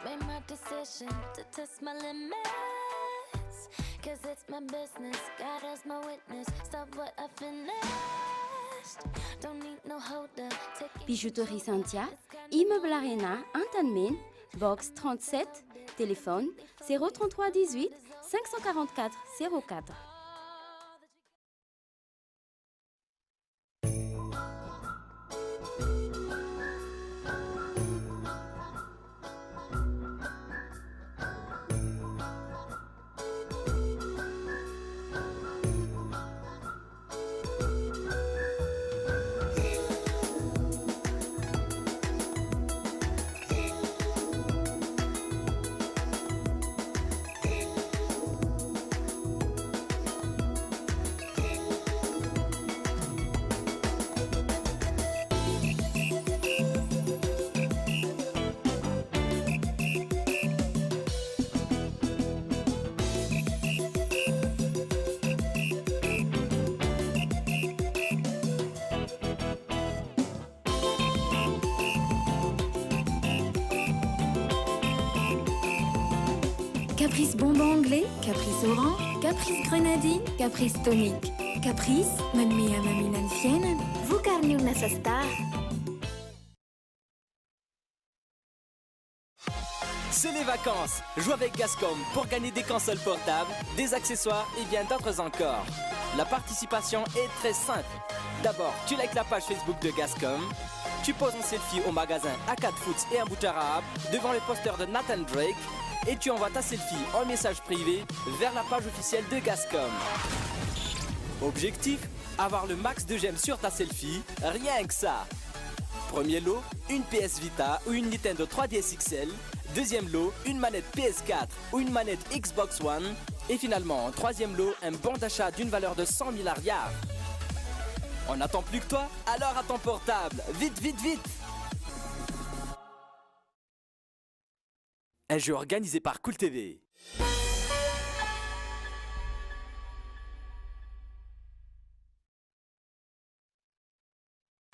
Speaker 19: 'cause it's my business. God as my witness. Stop what I finished. Don't need no holder.
Speaker 8: Bijouterie Santia, Immeuble Arena, Antanmen, box 37, téléphone 033 18 544 04.
Speaker 12: Caprice bonbon anglais, caprice orange, caprice grenadine, caprice tonique. Caprice, manmia maminan fianan, vous carniuna sa star.
Speaker 10: C'est les vacances. Joue avec Gascom pour gagner des consoles portables, des accessoires et bien d'autres encore. La participation est très simple. D'abord, tu likes la page Facebook de Gascom. Tu poses un selfie au magasin A4 Foods et un Boutarab devant le poster de Nathan Drake. Et tu envoies ta selfie en message privé vers la page officielle de Gascom. Objectif, avoir le max de j'aime sur ta selfie, rien que ça. Premier lot, une PS Vita ou une Nintendo 3DS XL. Deuxième lot, une manette PS4 ou une manette Xbox One. Et finalement, en troisième lot, un bon d'achat d'une valeur de 100 milliards. On n'attend plus que toi, alors à ton portable. Vite, vite, vite! Un jeu organisé par Cool TV.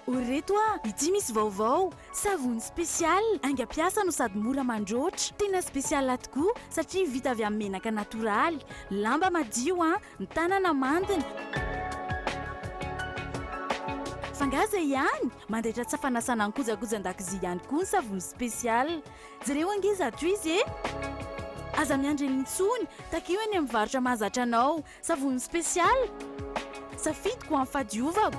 Speaker 9: Oreto ity misy vaovao savony spesial ainga-piasa no sady mora mandroatra tena spesial tokoa satria vita avy amin'ny menaka natoraly lamba madio ny tanana mandina fangaza ihany mandahitra tsy fanasana ny kojakojan-dakozia ihany koa ny savony spesial jereo angiza ato izy aza miandry nintsony takeo eny amin'ny varotra mahazatra anao savony spesial safidiko amin'ny fadiovako.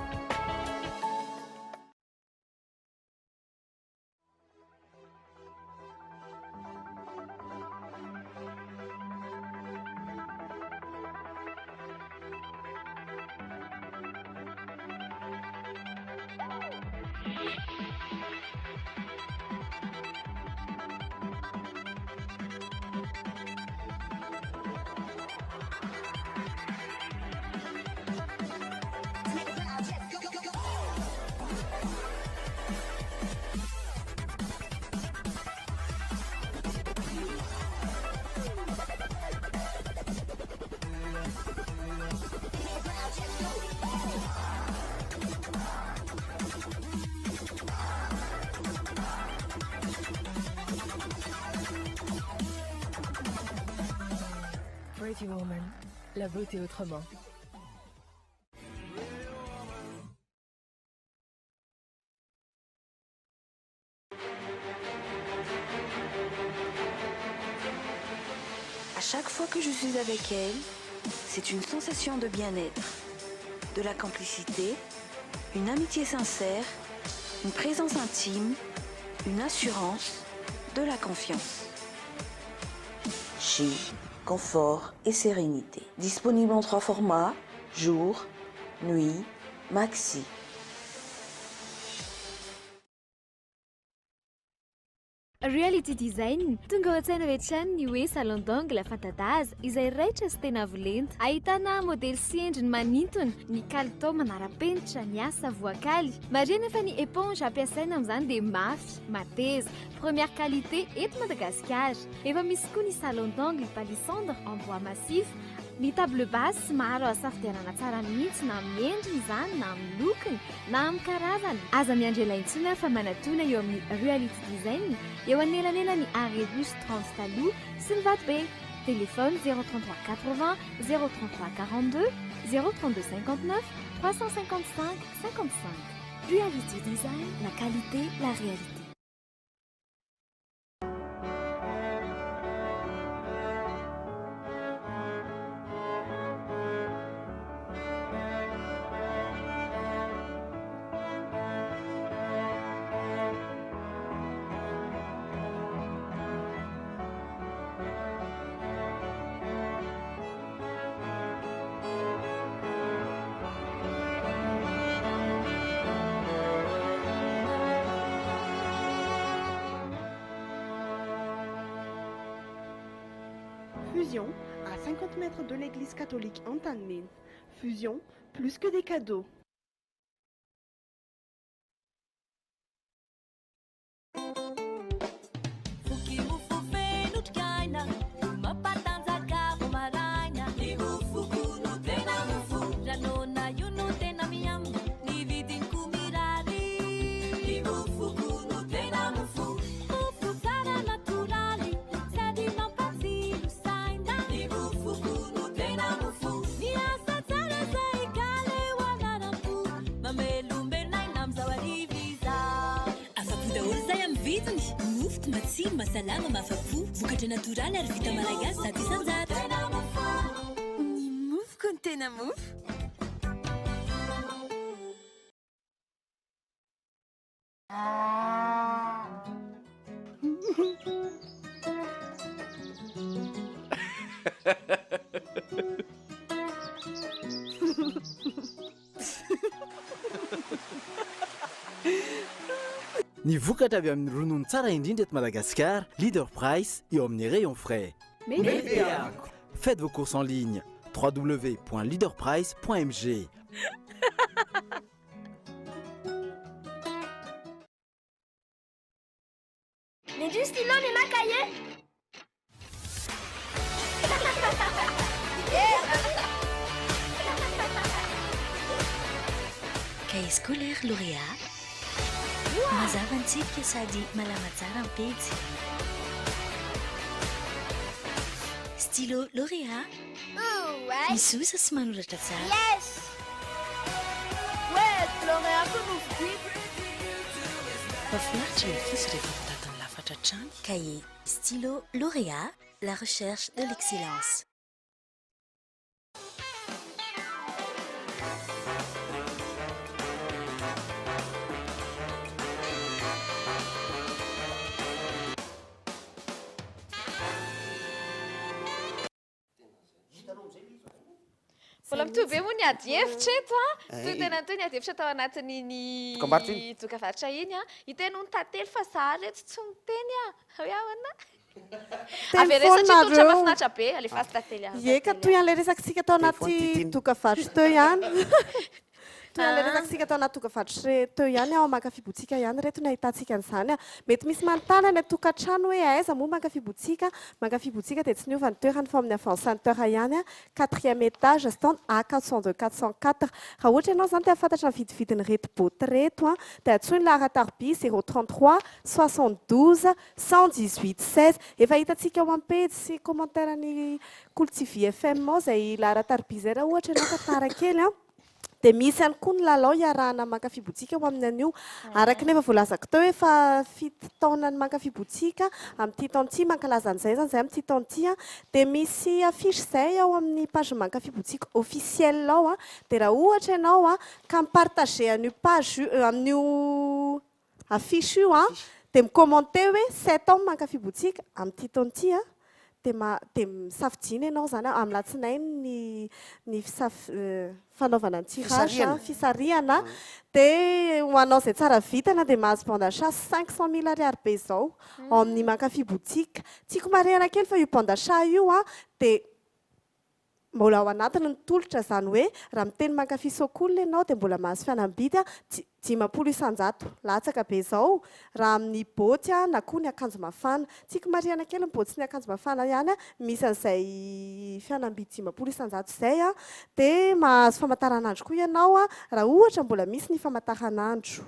Speaker 20: Pretty Woman, la beauté autrement.
Speaker 2: À chaque fois que je suis avec elle, c'est une sensation de bien-être, de la complicité, une amitié sincère, une présence intime, une assurance, de la confiance. Chic, confort et sérénité. Disponible en 3 formats, jour, nuit, maxi.
Speaker 1: Reality Design tonga ao an-tsaina rehetrany ny hoe salon d'angle fantadaza izay raitra sy tena avolenta ahitana modely sy endriny manintona ny kalitao manara-penitra ny asa voakaly marina fa ny éponge ampiasaina amin'izany dia mafy mateza première qualité eto Madagasikara efa misy koa ny salon d'angle palissandre en bois massif ny table basse maro asafidianana tsara mihitsy na amin'ny endriny izany na amin'ny lokony na amin'ny karazany aza miandry elaintsona fa manatona eo amin'ny Reality Design eo anelanela ny Arrêt Bus Transtaloux sy ny Vatobe Téléphone 033 80 033 42 032 59 355 55. Reality Design, la qualité, la réalité.
Speaker 18: Fusion, à 50 mètres de l'église catholique Antanmin. Fusion, plus que des cadeaux.
Speaker 14: Mofo matsiro masalama mahafa-po vokatra natoraly ary vita malagasy zato isan-jato. Ny mofoko ny tena mofo.
Speaker 13: Ny vokatra avy amin'ny ronono tsara indrindra eto Madagasikara, Leader Price eo amin'ny rayon frais. Faites vos courses en ligne www.leaderprice.mg.
Speaker 21: Ni du stylo ni na cahier.
Speaker 14: Cahier scolaire lauréat. Mazava antsika sady malama tsara ny pejy. Stylo lauréat. Mizosa sy manoratra tsara.
Speaker 21: Yes. Ouais, lauréat que nous vivons.
Speaker 14: Mahafinaritra ny ankizy rehefa mitady lafatra hatrany. Cahier stylo lauréat, la recherche de l'excellence.
Speaker 3: Mbola mitovy moa ny ady hevitra eto toy tena toy ny ady hevitra tao anatin'iny dokam-barotra iny hiteny ny tantely fa za reto tsy miteny hoe ahoana avy ere satria totra mahafinaritra be alefa azy tantely
Speaker 18: Eka toy an'ilay resakitsika tao anaty dokam-barotra teo ihany toy an'ilay resakitsika tao anaty dokam-barotra teo ihany ao mankafy botsika ihany reto ny ahitantsika an'izany mety misy manontany any tokantrano hoe aiza moa mankafy botsika dia tsy niova ny toerany fa amin'ny avant centre ihany 4e étage stand A402 404 raha ohatra ianao izany dia afantatra ny vidividiny reto boty reto dia atsoiny Laratarby 033 72 118 16 efa hitantsika ao amin'ny page sy commentaire ny Kultivy FM ao izay Laratarby izay raha ohatra ianao ka tara kely dia misy ihany koa ny lalao iarahana mankafy botsika ao amin'ny anio araka nefa voalazako teo efa 7 taona ny mankafy botsika amin'ity taonty mankalaza an'izay zany izay amin'ity taonty dia misy afishe izay ao amin'ny page mankafy botsika officiel ao dia raha ohatra ianao ka mipartage an'io page amin'io afishe io dia micommente hoe 7 ans mankafy botsika amin'ity taonty dia misafidiana ianao zany amin'ny latsinainy ny fanaovana ny tirage fisarihana dia ho anao izay tsara vitana dia mahazo bon d'achat 500 000 ariary be izao ao amin'ny mankafy botsika tiako marihana kely fa io bon d'achat io dia mbola ao anatiny ny tolotra izany hoe raha miteny mankafy sokolina ianao dia mbola mahazo fihenam-bidy 500 isan-jato latsaka be izao raha amin'ny boty na koa ny akanjo mafana tiako marihana kely ny boty sy ny akanjo mafana ihany misy an'izay fihenam-bidy 500 isan-jato izay dia mahazo famantaranandro koa ianao raha ohatra mbola misy ny famantaranandro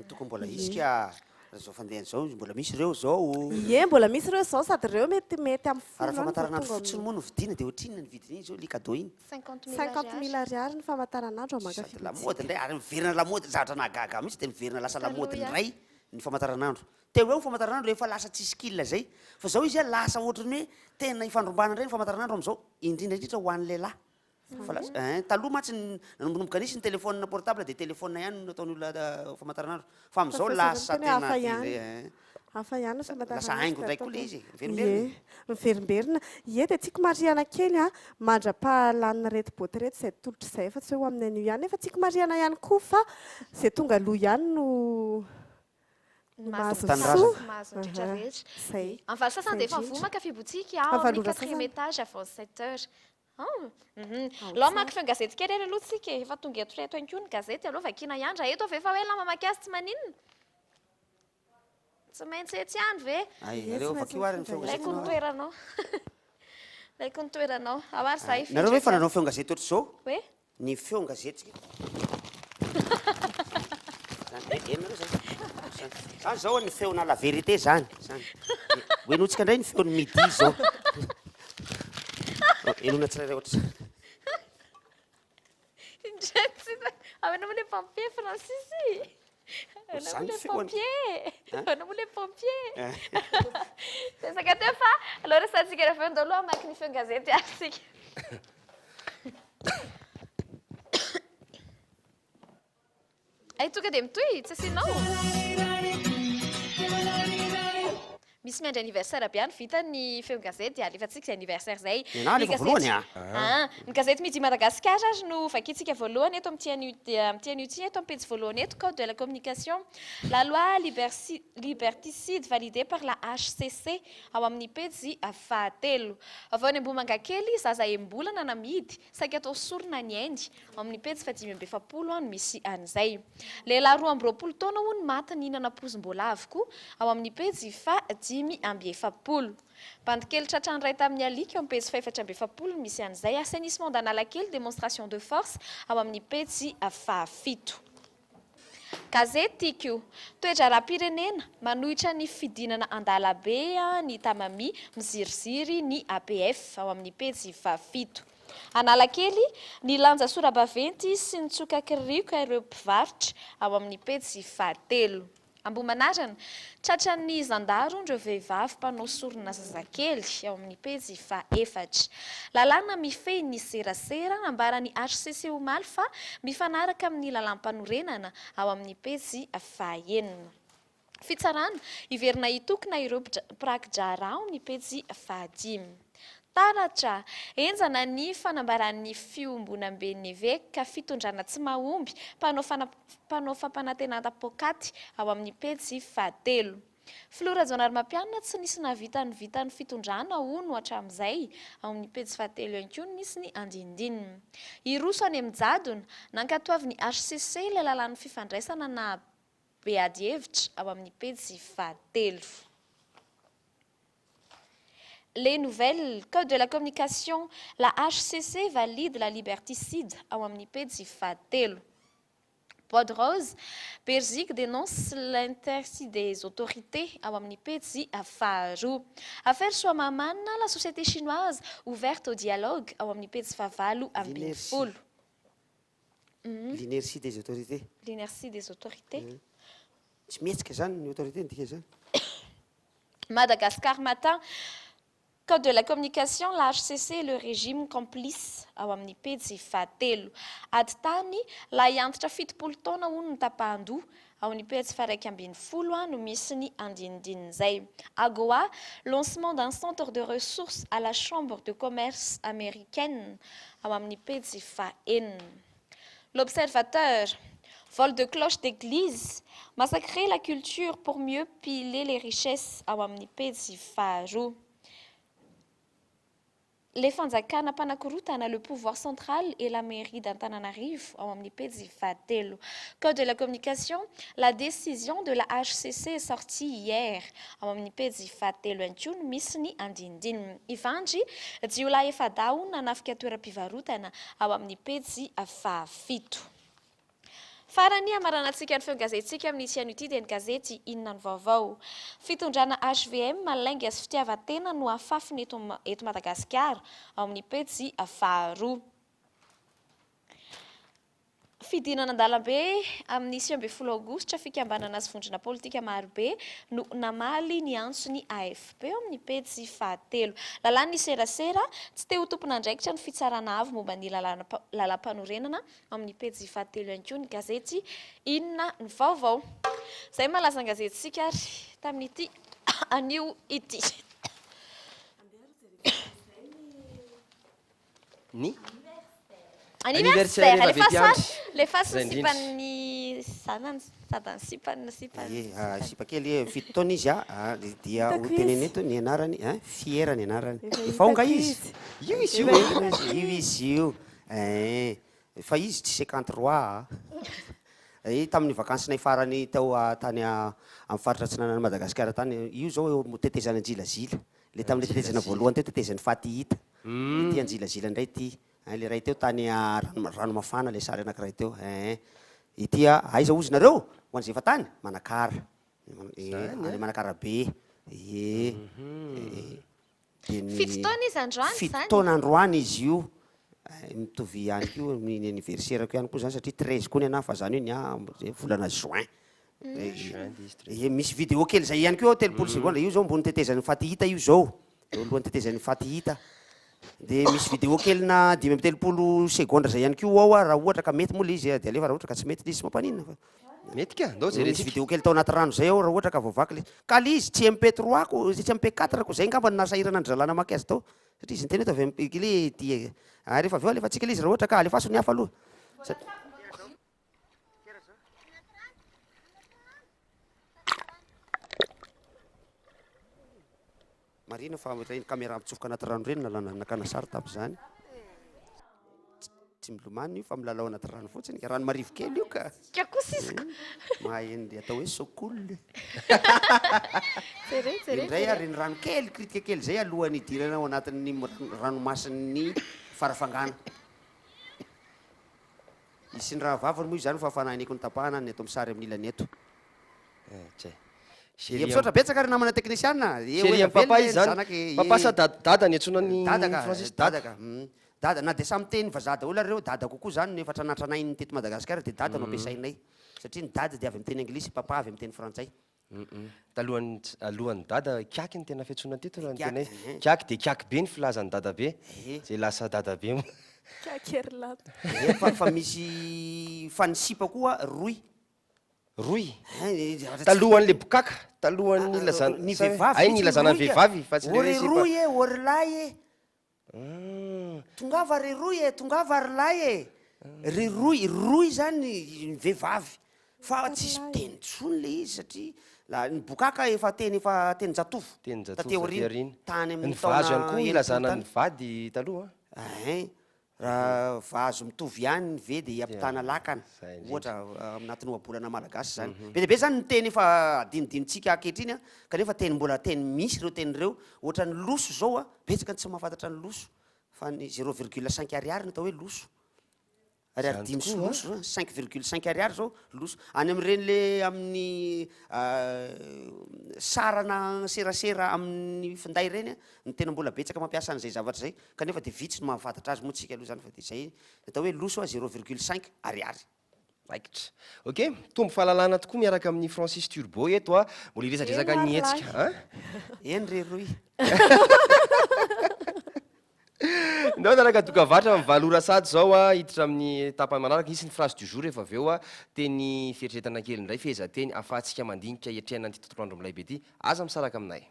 Speaker 6: tokony mbola isika raha zao fandehan zao mbola misy ireo zao
Speaker 18: ie mbola misy ireo zao sady reo metimety amin'ny
Speaker 6: raha famantaranandro fotsiny moa no vidiana dia ohatrinona ny vidiny iny zao li cadeau iny
Speaker 18: 50 000 ariary ny famantaranandro
Speaker 6: sady lamody indray ary miverina lamody zavatra nahagaga mihitsy dia miverina lasa lamody indray ny famantaranandro teo eo ny famantaranandro efa lasa tsisy killa zay fa zao izy a lasa ohatrany hoe tena ifandrombana indray ny famantaranandro am'izao indrindra indrindra ho an'ny lehilahy taloha matsy nanombonomboka nisy ny téléphone portable dia téléphone ihany no ataony olona famantaranandro fa am'izao lasa tena
Speaker 18: hafa ihany
Speaker 6: lasa haingo ndraiky koa le izy
Speaker 18: miverimberina ie dia tiako mariana kely a mandra-pahalanina reto boty reto izay tolotra izay fa tsy hoe ho amin'ny anio ihany efa tiako mariana ihany koa fa zay tonga aloha ihany no
Speaker 1: zay en valsasany dia efa vomaka fibotsika amin'ny 4e étage avant 7 heures aloha maky feo gazety kely ery aloha tsika efa tonga eto reto any koa ny gazety aloha vakina ihany raha eto ave efa hoe lama mamaky azy tsy maninona tsy maintsy etsy ihany ve laiko ny toeranao laiko ny toeranao avary zay
Speaker 6: nareo hoe fa nanao feo gazety ohatry zao
Speaker 1: hoe
Speaker 6: ny feo gazety zany zao ny feona la vérité zany hoenotsika indray ny feony midi zao enona tsirairay ohatra
Speaker 1: Avana les pompiers, Francis. Avana les pompiers. Avana les pompiers. C'est ça que tu fais. Alors ça dit qu'elle fait un dollar, mais qu'il fait une gazette article. Ai tu que dem tu, c'est sinon. Misy miandry anniversaire aby any vita ny feo gazety alefatsika anniversaire zay ny gazety midi Madagascar azy no vakitsika voalohany eto am'ty an'io ty eto amin'ny pejy voalohany eto code de la communication la loi liberticide validée par la HCC ao amin'ny pejy fahatelo avao ny Ambohimanga kely zaza embolana namidy saika atao sorona ny Inde ao amin'ny pejy 520 any misy an'izay lehilahy 2 taona hono maty nihinana pozim-boalavo ao amin'ny pejy 5 bandikely tratrany ray tamin'ny alika ao amin'ny pejy 4 misy an'izay assainissement d'Analakely démonstration de force ao amin'ny pejy 7 gazety iko toetra raha-pirenena manohitra ny fidinana andalabe ny tamami miziriziry ny APF ao amin'ny pejy 7 Analakely ny lanja sorabaventy sy ny tsokakiriko ireo mpivarotra ao amin'ny pejy 7 Ambohimanarana tratran'ny zandarondreo vehivavy mpanao sorona zazakely ao amin'ny pejy 4 lalàna mifehy ny serasera ambarany HCC omaly fa mifanaraka amin'ny lalam-panorenana ao amin'ny pejy 9 fitsarana iverina hitokona ireo prakidrara ao amin'ny pejy 5 taratra enjana ny fanambaran'ny fiombonam-ben'ny eveka fitondrana tsy mahomby mpanao fampanantenana-pokaty ao amin'ny pejy 7 Flora Jonary-Mampianina tsy nisy navitany fitondrana hono hatramin'izay ao amin'ny pejy 7 ihany koa nisy ny andindininy iroso any amin'ny jadona nankatoavy ny HCC ilay lalan'ny fifandraisana na beady hevitra ao amin'ny pejy 7 Les nouvelles, code de la communication, la HCC valide la liberticide ao amin'ny pejy 7 Pod Rose, Belgique dénonce l'intercide des autorités ao amin'ny pejy 10 Affaire Soamamana, la société chinoise ouverte au dialogue ao amin'ny pejy 20
Speaker 6: L'inertie des autorités.
Speaker 1: L'inertie des autorités.
Speaker 6: Tsy mihetsika zany ny autorité ndika zany.
Speaker 1: Madagascar matin. Code de la communication, la HCC et le régime complice ao amin'ny pejy 7 ady tany la hiantitra 70 taona hono ny tapahan-doha ao amin'ny pejy 120 no misy ny andinindin'izay AGOA, lancement d'un centre de ressources à la chambre de commerce américaine ao amin'ny pejy 1 L'observateur, vol de cloche d'église, massacrer la culture pour mieux piler les richesses ao amin'ny pejy 2 Les fanjakana panakorotana le pouvoir central et la mairie d'Antananarivo ao amin'ny pejy 7 Code de la communication, la décision de la HCC est sortie hier ao amin'ny pejy 7 ihany koa no misy ny andindininy Ivandry jiolahy efadao nanafika toeram-pivarotana ao amin'ny pejy 7
Speaker 4: farany amaranantsika ny feo gazetintsika amin'ny isiany ity dia ny gazety Inona no Vaovao. Fitondrana HVM malainga sy fitiavan-tena no afafiny eto Madagasikara ao amin'ny pejy faharoa. Fidinana an-dalambe amin'ny 20 aogositra fikambanana sy vondrona politika marobe no namaly ny antsony AFP amin'ny pejy fahatelo. Lalàna ny serasera tsy te ho tompon'andraikitra ny fitsarana avy momba ny lalam-panorenana amin'ny pejy fahatelo ihany koa ny gazety Inona no Vaovao. Izay malaza ny gazetitsika ary tamin'ity anio ity.
Speaker 5: Ny
Speaker 4: anniversaire lefa sipan'ny sanany sady sipany
Speaker 6: sipa kely fito taona izy dia ho teneny eto ny anarany fiera ny anarany efa onga izy io izy io fa izy tsy 53 tamin'ny vakansinay farany tao tany amin'ny faritra atsinanany Madagasikara tany io zao tetezana anjilazila le tamin'le tetezana voalohany teo tetezany fatihita ty anjilazila indray ty le ray teo tany rano mafana le sary anankiray teo ity aiza ozy nareo ho an'izay efa tany manakara manakara be
Speaker 4: fito taona izy androany
Speaker 6: fito taona androany izy io mitovy ihany ko amin'ny anniversaire ko ihany koa zany satria 13 koa ny ana fa zany io volana juin misy vidéo kely zay ihany ko 3 seconde io zao mbony tetezan'ny fatihita io zao alohan'ny tetezan'ny fatihita dia misy vidéo kely na 5 seconde zay ihany ko ao raha ohatra ka mety moa le izy dia alefa raha ohatra ka tsy mety le izy mampanina
Speaker 5: mety ka ndao
Speaker 6: misy vidéo kely tao anaty rano zay ao raha ohatra ka voavaky le ka le izy tsy MP3 ko tsy MP4 ko zay ngamba nasahirana ny zalana maky azy tao satria izy nyteny eto avy kely ty rehefa aveo alefa tsika le izy raha ohatra ka alefaso ny hafa aloha marina fa reny caméra mitsofoka anaty rano reny nakana sary tapo zany tsy milomano io fa milalao anaty rano fotsiny ka rano marivo kely io ka mahaeny atao hoe sokole indray reny rano kely kritika kely zay alohan'ny idirana ao anatin'ny ranomasin'ny farafangana isyny raha vavany moa io zany fa fanahiniako ny tapahana ny ato amin'ny sary amin'ny ilany eto misaotra betsaka ary namana teknisiana
Speaker 5: papa izy zany papa sa dada ny antsonany Francis
Speaker 6: dadaka dada na dia samy teny vazaha daholo reo dada kokoa zany no efa tranatranay ny teto Madagasikara dia dada no ampiasainay satria ny dada dia avy amin'ny teny anglisy papa avy amin'ny teny frantsay
Speaker 5: alohan'ny dada kiaky ny tena fiantsonana teto raha ny tenay kiaky dia kiaky be ny filazany dada be zay lasa dada be
Speaker 6: fa misy fanisipa koa
Speaker 5: roy talohan'le bokaka talohan'ny
Speaker 6: ny vehivavy
Speaker 5: ny ilazana ny vehivavy fa tsy
Speaker 6: le roy orlay tongava re roy tongava rlay roy zany vehivavy fa tsisy teny tsony le izy satria ny bokaka efa teny jatofo tateo ariny tany amin'ny
Speaker 5: vazo ihany koa ilazana ny vady taloha
Speaker 6: raha vazo mitovy ihany ny ve dia ampitana lakana ohatra aminatiny oabolana malagasy zany be dia be zany ny teny efa adinodinitsika ankehitriny kanefa teny mbola teny misy ireo teny ireo ohatra ny loso zao betsaka ny tsy mahafantatra ny loso fa ny 0,5 ariary ny atao hoe loso ariary 5 sy loso 5,5 ariary zao loso any amin'ireny le amin'ny sarana serasera amin'ny finday reny ny tena mbola betsaka mampiasa an'izay zavatra zay kanefa dia vitsy no mahafantatra azy moa tsika aloha zany fa dia zay atao hoe loso 0,5 ariary
Speaker 5: raikitra ok tombo fahalalana tokoa miaraka amin'ny Francis Turbo eto mbola iresadresaka ny hetsika
Speaker 6: eny re roy
Speaker 5: ndao naraka dokavatra mivalora sady zao hiditra amin'ny tapany manaraka isy ny phrase du jour rehefa aveo teny fieritretana kely indray fehezanteny ahafahantsika mandinika hiatrehana an'ity tontolo andro milay be ty aza misaraka aminay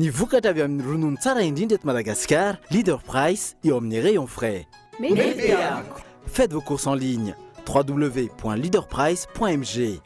Speaker 13: Ny vokatra avy amin'ny ronono tsara indrindra eto Madagasikara, Leader Price eo amin'ny rayon frais. Faites vos courses en ligne. www.leaderprice.mg.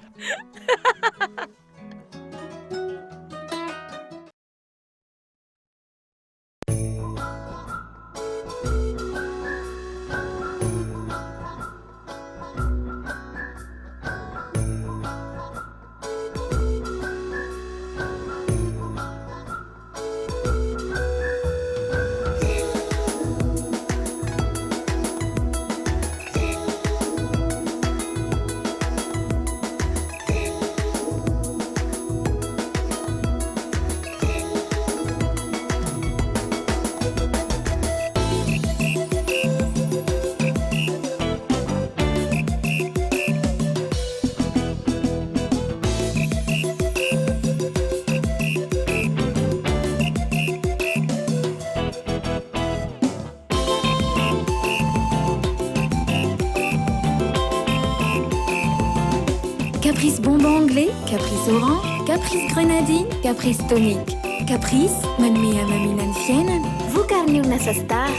Speaker 12: Caprice bonbon anglais, caprice orange, caprice grenadine, caprice tonique. Caprice, manmia maminan fianan, vous carniuna sa star.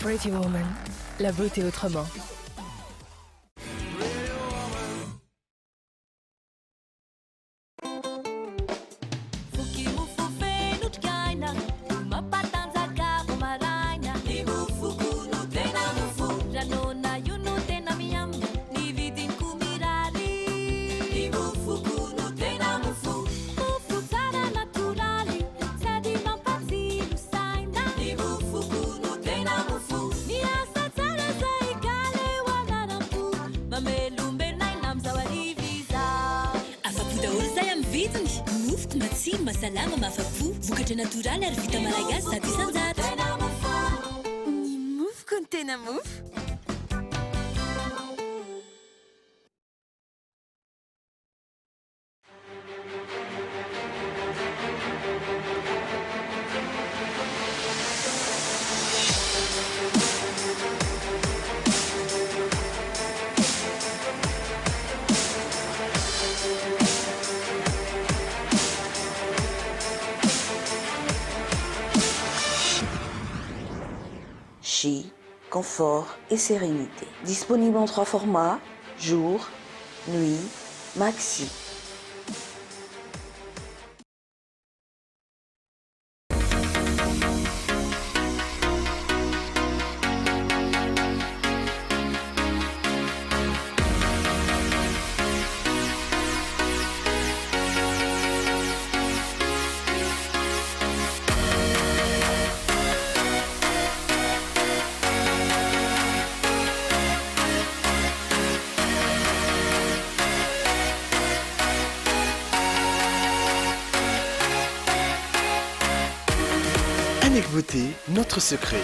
Speaker 20: Pretty Woman, la beauté autrement.
Speaker 14: Masalama mafapo vokatra natoraly ary vita malagasy zato isanjato. Ny mofoko ny tena mofo.
Speaker 2: Chi, confort et sérénité. Disponible en 3 formats, jour, nuit, maxi.
Speaker 15: Annick Beauté, notre secret.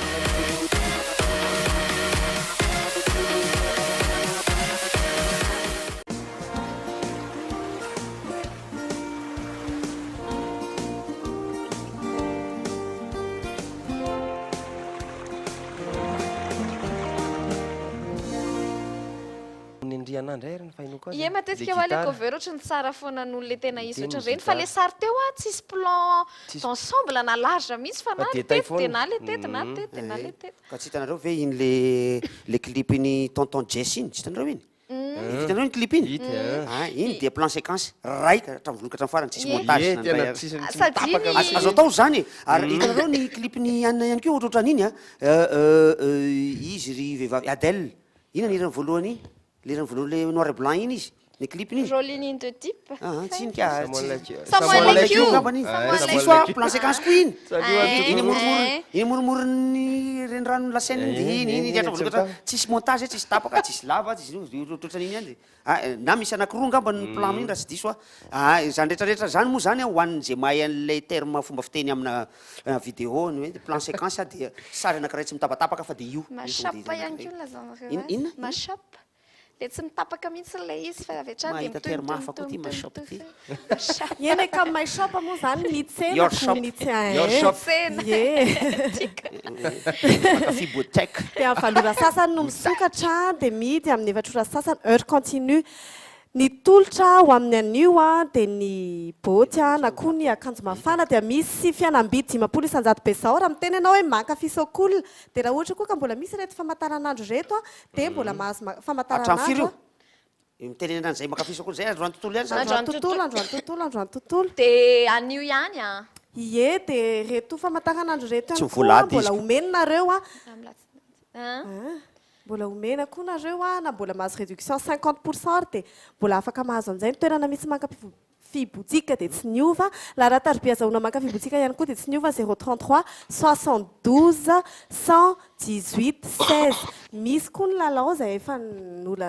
Speaker 4: Ie matetika ho aleko very ohatry ny tsara foana n'olona tena izy ohatry reny fa le sary teo tsisy plan d'ensemble na large mihitsy fa na le tety na le tety na tety na le tety.
Speaker 6: Ka tsy hitanareo ve iny le clipiny tonton Jess iny tsy hitanareo iny? Hitanareo iny clip iny? Iny dia plan séquence raika hatramin'ny volokatra farany tsisy montage. Azo atao zany ary hitanareo ny clipiny Anna ihany koa ohatrohatra an'iny izy ry vehivavy Adèle iny anirany voalohany. Lirany voalohany le noir et blanc iny izy ny clipiny
Speaker 4: Roline de type.
Speaker 6: tsinika
Speaker 4: Samuel Q.
Speaker 6: plan séquence koa iny moromorony renirano lasainy iny tsisy montage tsisy tapaka tsisy lava ohatran'iny any na misy anakiroa ngamba ny plan iny raha tsy diso zany rehetrarehetra zany moa zany hoan'zay mahay an'lay terme fomba fiteny amina vidéo ny hoe plan séquence dia sary anakiray tsy mitabatapaka fa de io
Speaker 4: Mashup ihany koa lazanareo.
Speaker 6: Inona?
Speaker 4: Mashup. Le tsy mitapaka mihitsy ilay izy fa avy hatrany
Speaker 6: mahita terme hafa koa ty mashop ty
Speaker 18: eny ka mashop moa zany ny tsena ny tsena
Speaker 6: fibotek
Speaker 18: dia valora sasany no misokatra dia midy amin'ny efatrora sasany heure continue ny tolotra ho amin'ny anio dia ny boty na koa ny akanjo mafana dia misy fianambidy 500 pesao raha miteny ianao hoe mankafy sokoly dia raha ohatra koa ka mbola misy reto famataranandro reto dia mbola mahazo famataranandro
Speaker 6: mitenena an'izay mankafy sokoly zay androany tontolo ihany
Speaker 18: androany tontolo
Speaker 4: dia anio ihany
Speaker 18: ie dia reto famataranandro reto ihany koa mbola omeninareo mbola omena koa nareo na mbola mahazo réduction 50% dia mbola afaka mahazo an'izay ny toerana misy mankafibotsika dia tsy niova la raha taribia-zahoana mankafibotsika ihany koa dia tsy niova 033 72 118 16 misy koa ny lalao zay efa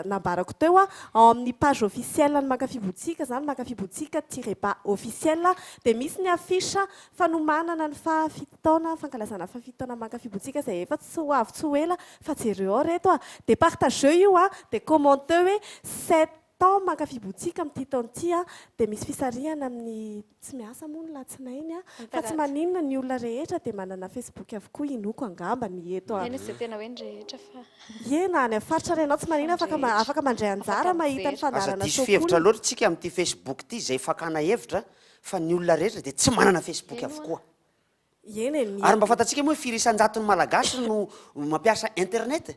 Speaker 18: nabarako teo ao amin'ny page officielle ny mankafibotsika zany mankafibotsika tireba officielle dia misy ny afisha fanomanana ny fafitaona fankalazana fafitaona mankafibotsika zay efa tsy ho avy tsy ho ela fa jereo ao reto dia partageo io dia commente hoe 7 ans mankafibotsika amin'ity taon'ity dia misy fisarihana amin'ny tsy miasa moa ny latsinainy fa tsy maninona ny olona rehetra dia manana Facebook avokoa inoko angamba ny eto
Speaker 4: eny izay tena hoe ny rehetra fa
Speaker 18: na ny afaritra renao tsy maninona afaka mandray anjara mahita ny fandarana
Speaker 6: diso fihevitra loatra tsika amin'ity Facebook ity zay fakana hevitra fa ny olona rehetra dia tsy manana Facebook avokoa ary mba fantatsika moa firisan-jaton'ny malagasy no mampiasa internet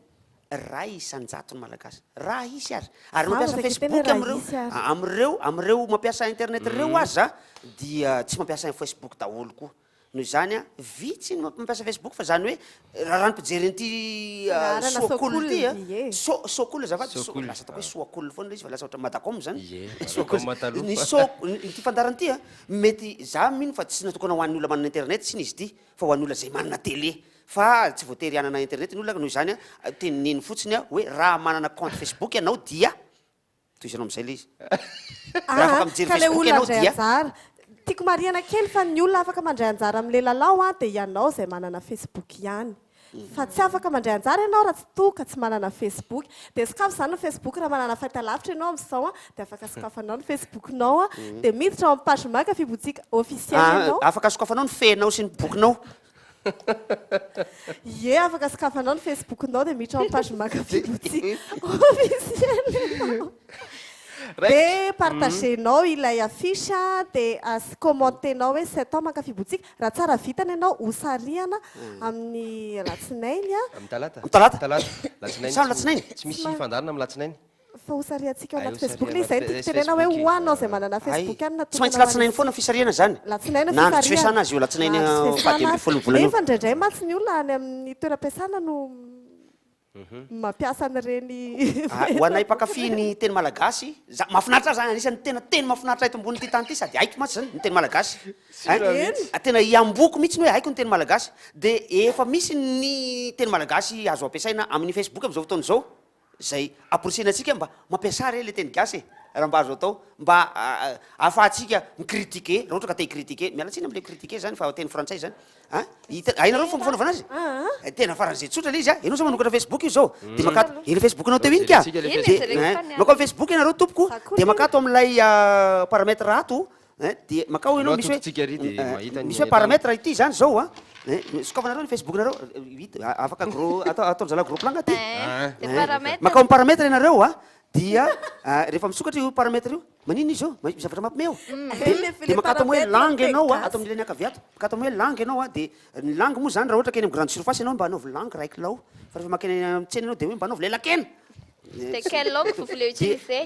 Speaker 6: raha isan-jaton'ny malagasy raha isy ary mampiasa Facebook amireo mampiasa internet reo aza dia tsy mampiasa Facebook daholo koa noho izany vitsy mampiasa Facebook fa zany hoe raha ny mpijery an'ity soakolo ty soakolo zavady lasa atao hoe soakolo foana izy fa lasa ohatra madacom zany ity fandarany ity mety za mino fa tsy natokana ho an'ny olona manana internet tsy n'izy ity fa ho an'ny olona zay manana télé fa tsy voatery anana internet ny olona noho izany tenineny fotsiny hoe raha manana compte Facebook ianao dia toisanao amin'izay le izy raha afaka mijery Facebook ianao dia
Speaker 18: tiako mariana kely fa ny olona afaka mandray anjara amin'ilay lalao dia ianao zay manana Facebook ihany fa tsy afaka mandray anjara ianao raha tsy toka tsy manana Facebook dia sakafo zany ny Facebook raha manana fahitalavitra ianao amin'izao dia afaka sokafanao ny Facebooknao dia miditra ao amin'ny page mankafibotsika officielle ianao
Speaker 6: afaka sokafanao ny fenao sy ny bokinao
Speaker 18: afaka sokafanao ny Facebooknao dia miditra ao amin'ny page mankafibotsika officielle ianao dia partagenao ilay afisha dia commentenao hoe 7 ans mankafibotsika raha tsara vitany ianao hosarihana amin'ny latsinainy
Speaker 6: latsinainy
Speaker 5: tsy misy fandarana amin'ny latsinainy
Speaker 18: fa hosarihantsika ao anaty Facebook le izay tiako tenena hoe hoanao zay manana Facebook ihany
Speaker 6: tsy maintsy latsinainy foana fisarihana zany
Speaker 18: latsinainy
Speaker 6: na tsy fiasana azy io latsinainy fadfolony
Speaker 18: nefa indraindray matsy ny olona any amin'ny toeram-piasana no mampiasa an'ireny
Speaker 6: ho anay mpakafy ny teny malagasy mahafinaritra zany anisan'ny teny mahafinaritra eto ambony ity tany ity sady haiko matsy zany ny teny malagasy tena iamboko mihitsy ny hoe haiko ny teny malagasy dia efa misy ny teny malagasy azo ampiasaina amin'ny Facebook amin'izao fotoana izao zay amporisenantsika mba mampiasa re le teny gasy raha mba azo atao mba ahafahantsika micritiquer raha ohatra ka te hicritiquer mialatsiny am'le critiquer zany fa teny frantsay zany hainareo fomba fanaovana azy tena faran'izay tsotra le izy ianao sa manokatra Facebook io zao dia makato iny Facebook-nao teo iny ka makao Facebook ianareo tompoko dia makato amin'ilay paramètre ato dia makao ianao misy hoe paramètre ity zany zao sokafanareo ny Facebook-nareo afaka ataonjala groupe langa ty makao amin'ny paramètre ianareo dia rehefa misokatra io paramètre io manino izy io zavatra mampimeo dia makato amin'ny hoe langue ianao atao amin'ilay ankaviato makato amin'ny hoe langue ianao dia ny langue moa zany raha ohatra keny amin'ny grande surface ianao mba hanaovy langue raiky lao fa rehefa makeny amitsena ianao dia hoe mba hanaovy lelakena
Speaker 4: dia quelle langue vous voulez utiliser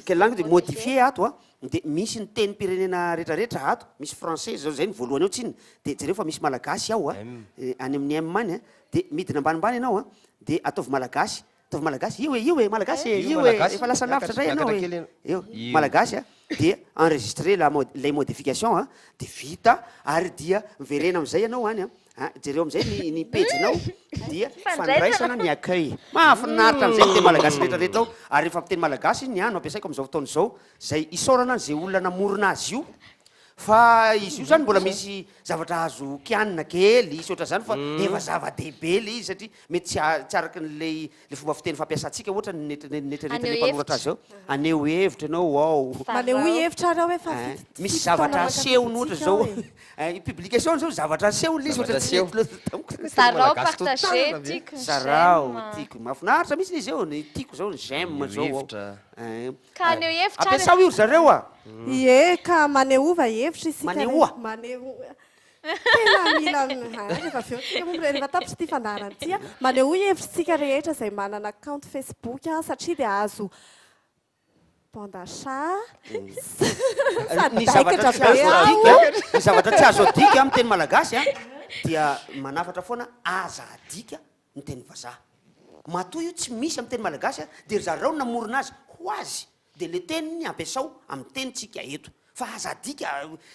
Speaker 6: quelle langue dia modifier ato dia misy ny teny pirenena rehetrarehetra ato misy français zao zay ny voalohany eo tsiny dia jereo fa misy malagasy ao any amin'ny M any dia midina ambanimbany ianao dia ataovy malagasy ataovy malagasy io e malagasy efa lasa lavitra zay ianao eo malagasy a dia enregistré les modifications a de vita ary dia miverena am'izay ianao any a jereo am'izay ny pejinao dia fandraisana ny accueil mahafinaritra am'izay miteny malagasy rehetrarehetra ao ary rehefa miteny malagasy ny ano ampiasaiko am'izao fotoana izao zay isorana zay olona namorona azy io fa izy io zany mbola misy zavatra azo kianina kely isy oatra zany fa efa zava-dehibe le izy satria mety tsy araky le fomba fiteny fampiasantsika ohatra netreretan'ny mpanoratra azy ao aneho hevitra ianao ao
Speaker 18: maneho hevitra areo hoe fa
Speaker 6: misy zavatra asehony ohatra zao publication zao zavatra asehony izy ohatra
Speaker 4: sarao partagé tiako
Speaker 6: sarao tiako mahafinaritra misy izy eo ny tiako zao ny j'aime zao
Speaker 4: ka aneho hevitra
Speaker 6: ampiasao io zareo a
Speaker 18: ie ka maneova hevitra isika
Speaker 6: manehoa
Speaker 18: tena mila rehefa tapitra ty fandarana ty maneho hevitra tsika rehetra zay manana account Facebook satria dia azo pandachat
Speaker 6: ny zavatra tsy azo adika amin'ny teny malagasy a dia manafatra foana aza adika ny teny vazaha matoa io tsy misy amin'ny teny malagasy a dia zareo namorona azy ho azy de le teniny ampiasao amin'ny tenytsika eto fa aza adika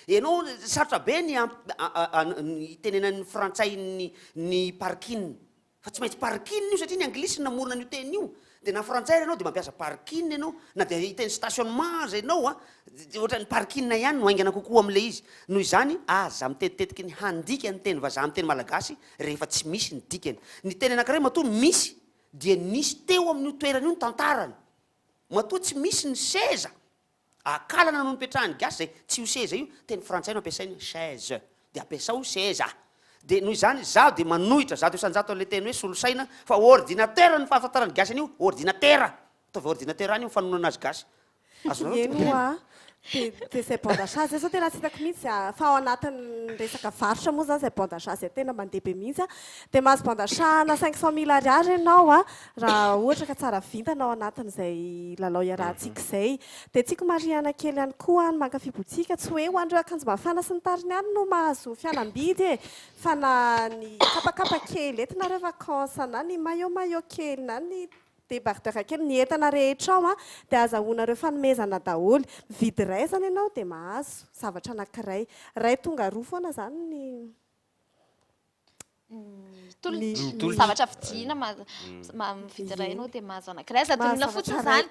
Speaker 6: ianao sarotra be ny tenenan'ny frantsay ny parking fa tsy maintsy parking io satria ny anglisy namorona an'io teny io de na frantsay ianao de mampiasa parking ianao na de hiteny stationnement zay ianao a ohatra ny parking ihany no aingana kokoa am'le izy noho izany aza mitetitetiky ny handika ny teny vazaha amin'ny teny malagasy rehefa tsy misy ny dikany ny teny anankiray matoa misy dia nisy teo amin'io toerana io ny tantarany matoa tsy misy ny seza akalana no nipetrahany gasy zay tsy ho seza io teny frantsay no ampiasainy chaise de ampiasao seza de noho izany zaho de manohitra zato isanjato an'le teny hoe solosaina fa ordinateur ny fahafantarany gasy an'io ordinateur ataovy ordinateur any io fanonana azy gasy
Speaker 18: eno de zay bandachat zay zao tena tsy hitako mihitsy fa ao anatin'ny resaka varotra moa zany zay bandachat zay tena mandeha be mihitsy de mahazo bandachat na 500 000 ariary ianao raha ohatra ka tsara vintanao anatin'izay lalao iarahantsika zay de tsiko mariana kely ihany koa ny mankafibotsika tsy hoe ho andreo akanjo mafana sy ny tariny any no mahazo fianambidy fa na ny kapakapa kely entinareo vacances na ny maillot kely na ny débardeur kely ny entana rehetra ao de azahoanareo fanomezana daholo vidy ray zany ianao de mahazo zavatra anankiray ray tonga roa foana zany ny
Speaker 4: zavatra fidina mividy ray ianao de mahazo anankiray azadon'olona fotsiny zany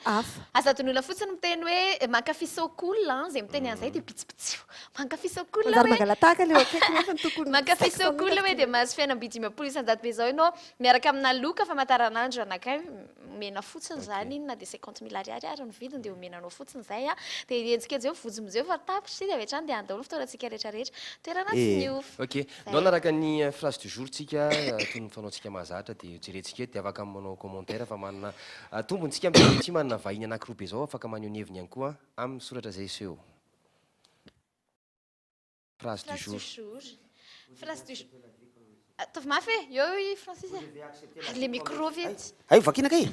Speaker 4: azadon'olona fotsiny miteny hoe mankafy sokola zay miteny an'izay de pitsipitsio mankafy sokola mankafy sokola hoe de mahazo fianambidy 500 isan-jato be zao ianao miaraka amina loka famantaranandro anankiray mena fotsiny zany iny na de 50 000 ariary ny vidiny de omenanao fotsiny zay de enzika eo vojomijeo fa tapitra sy avy hatrany de andaholo fotoanantsika rehetrarehetra toerana tsy miofo
Speaker 5: ok no anaraka ny phrase du jour tsika toy ny fanaontsika mahazatra de jerentsika de afaka manao commentaire fa manana tombontsika tsy manana vahiny anankiroa be zao afaka maneho ny heviny ihany koa amin'ny soratra zay seho phrase du jour
Speaker 4: phrase du jour Ataovy mafy eo Francis le micro vite
Speaker 6: vakina kay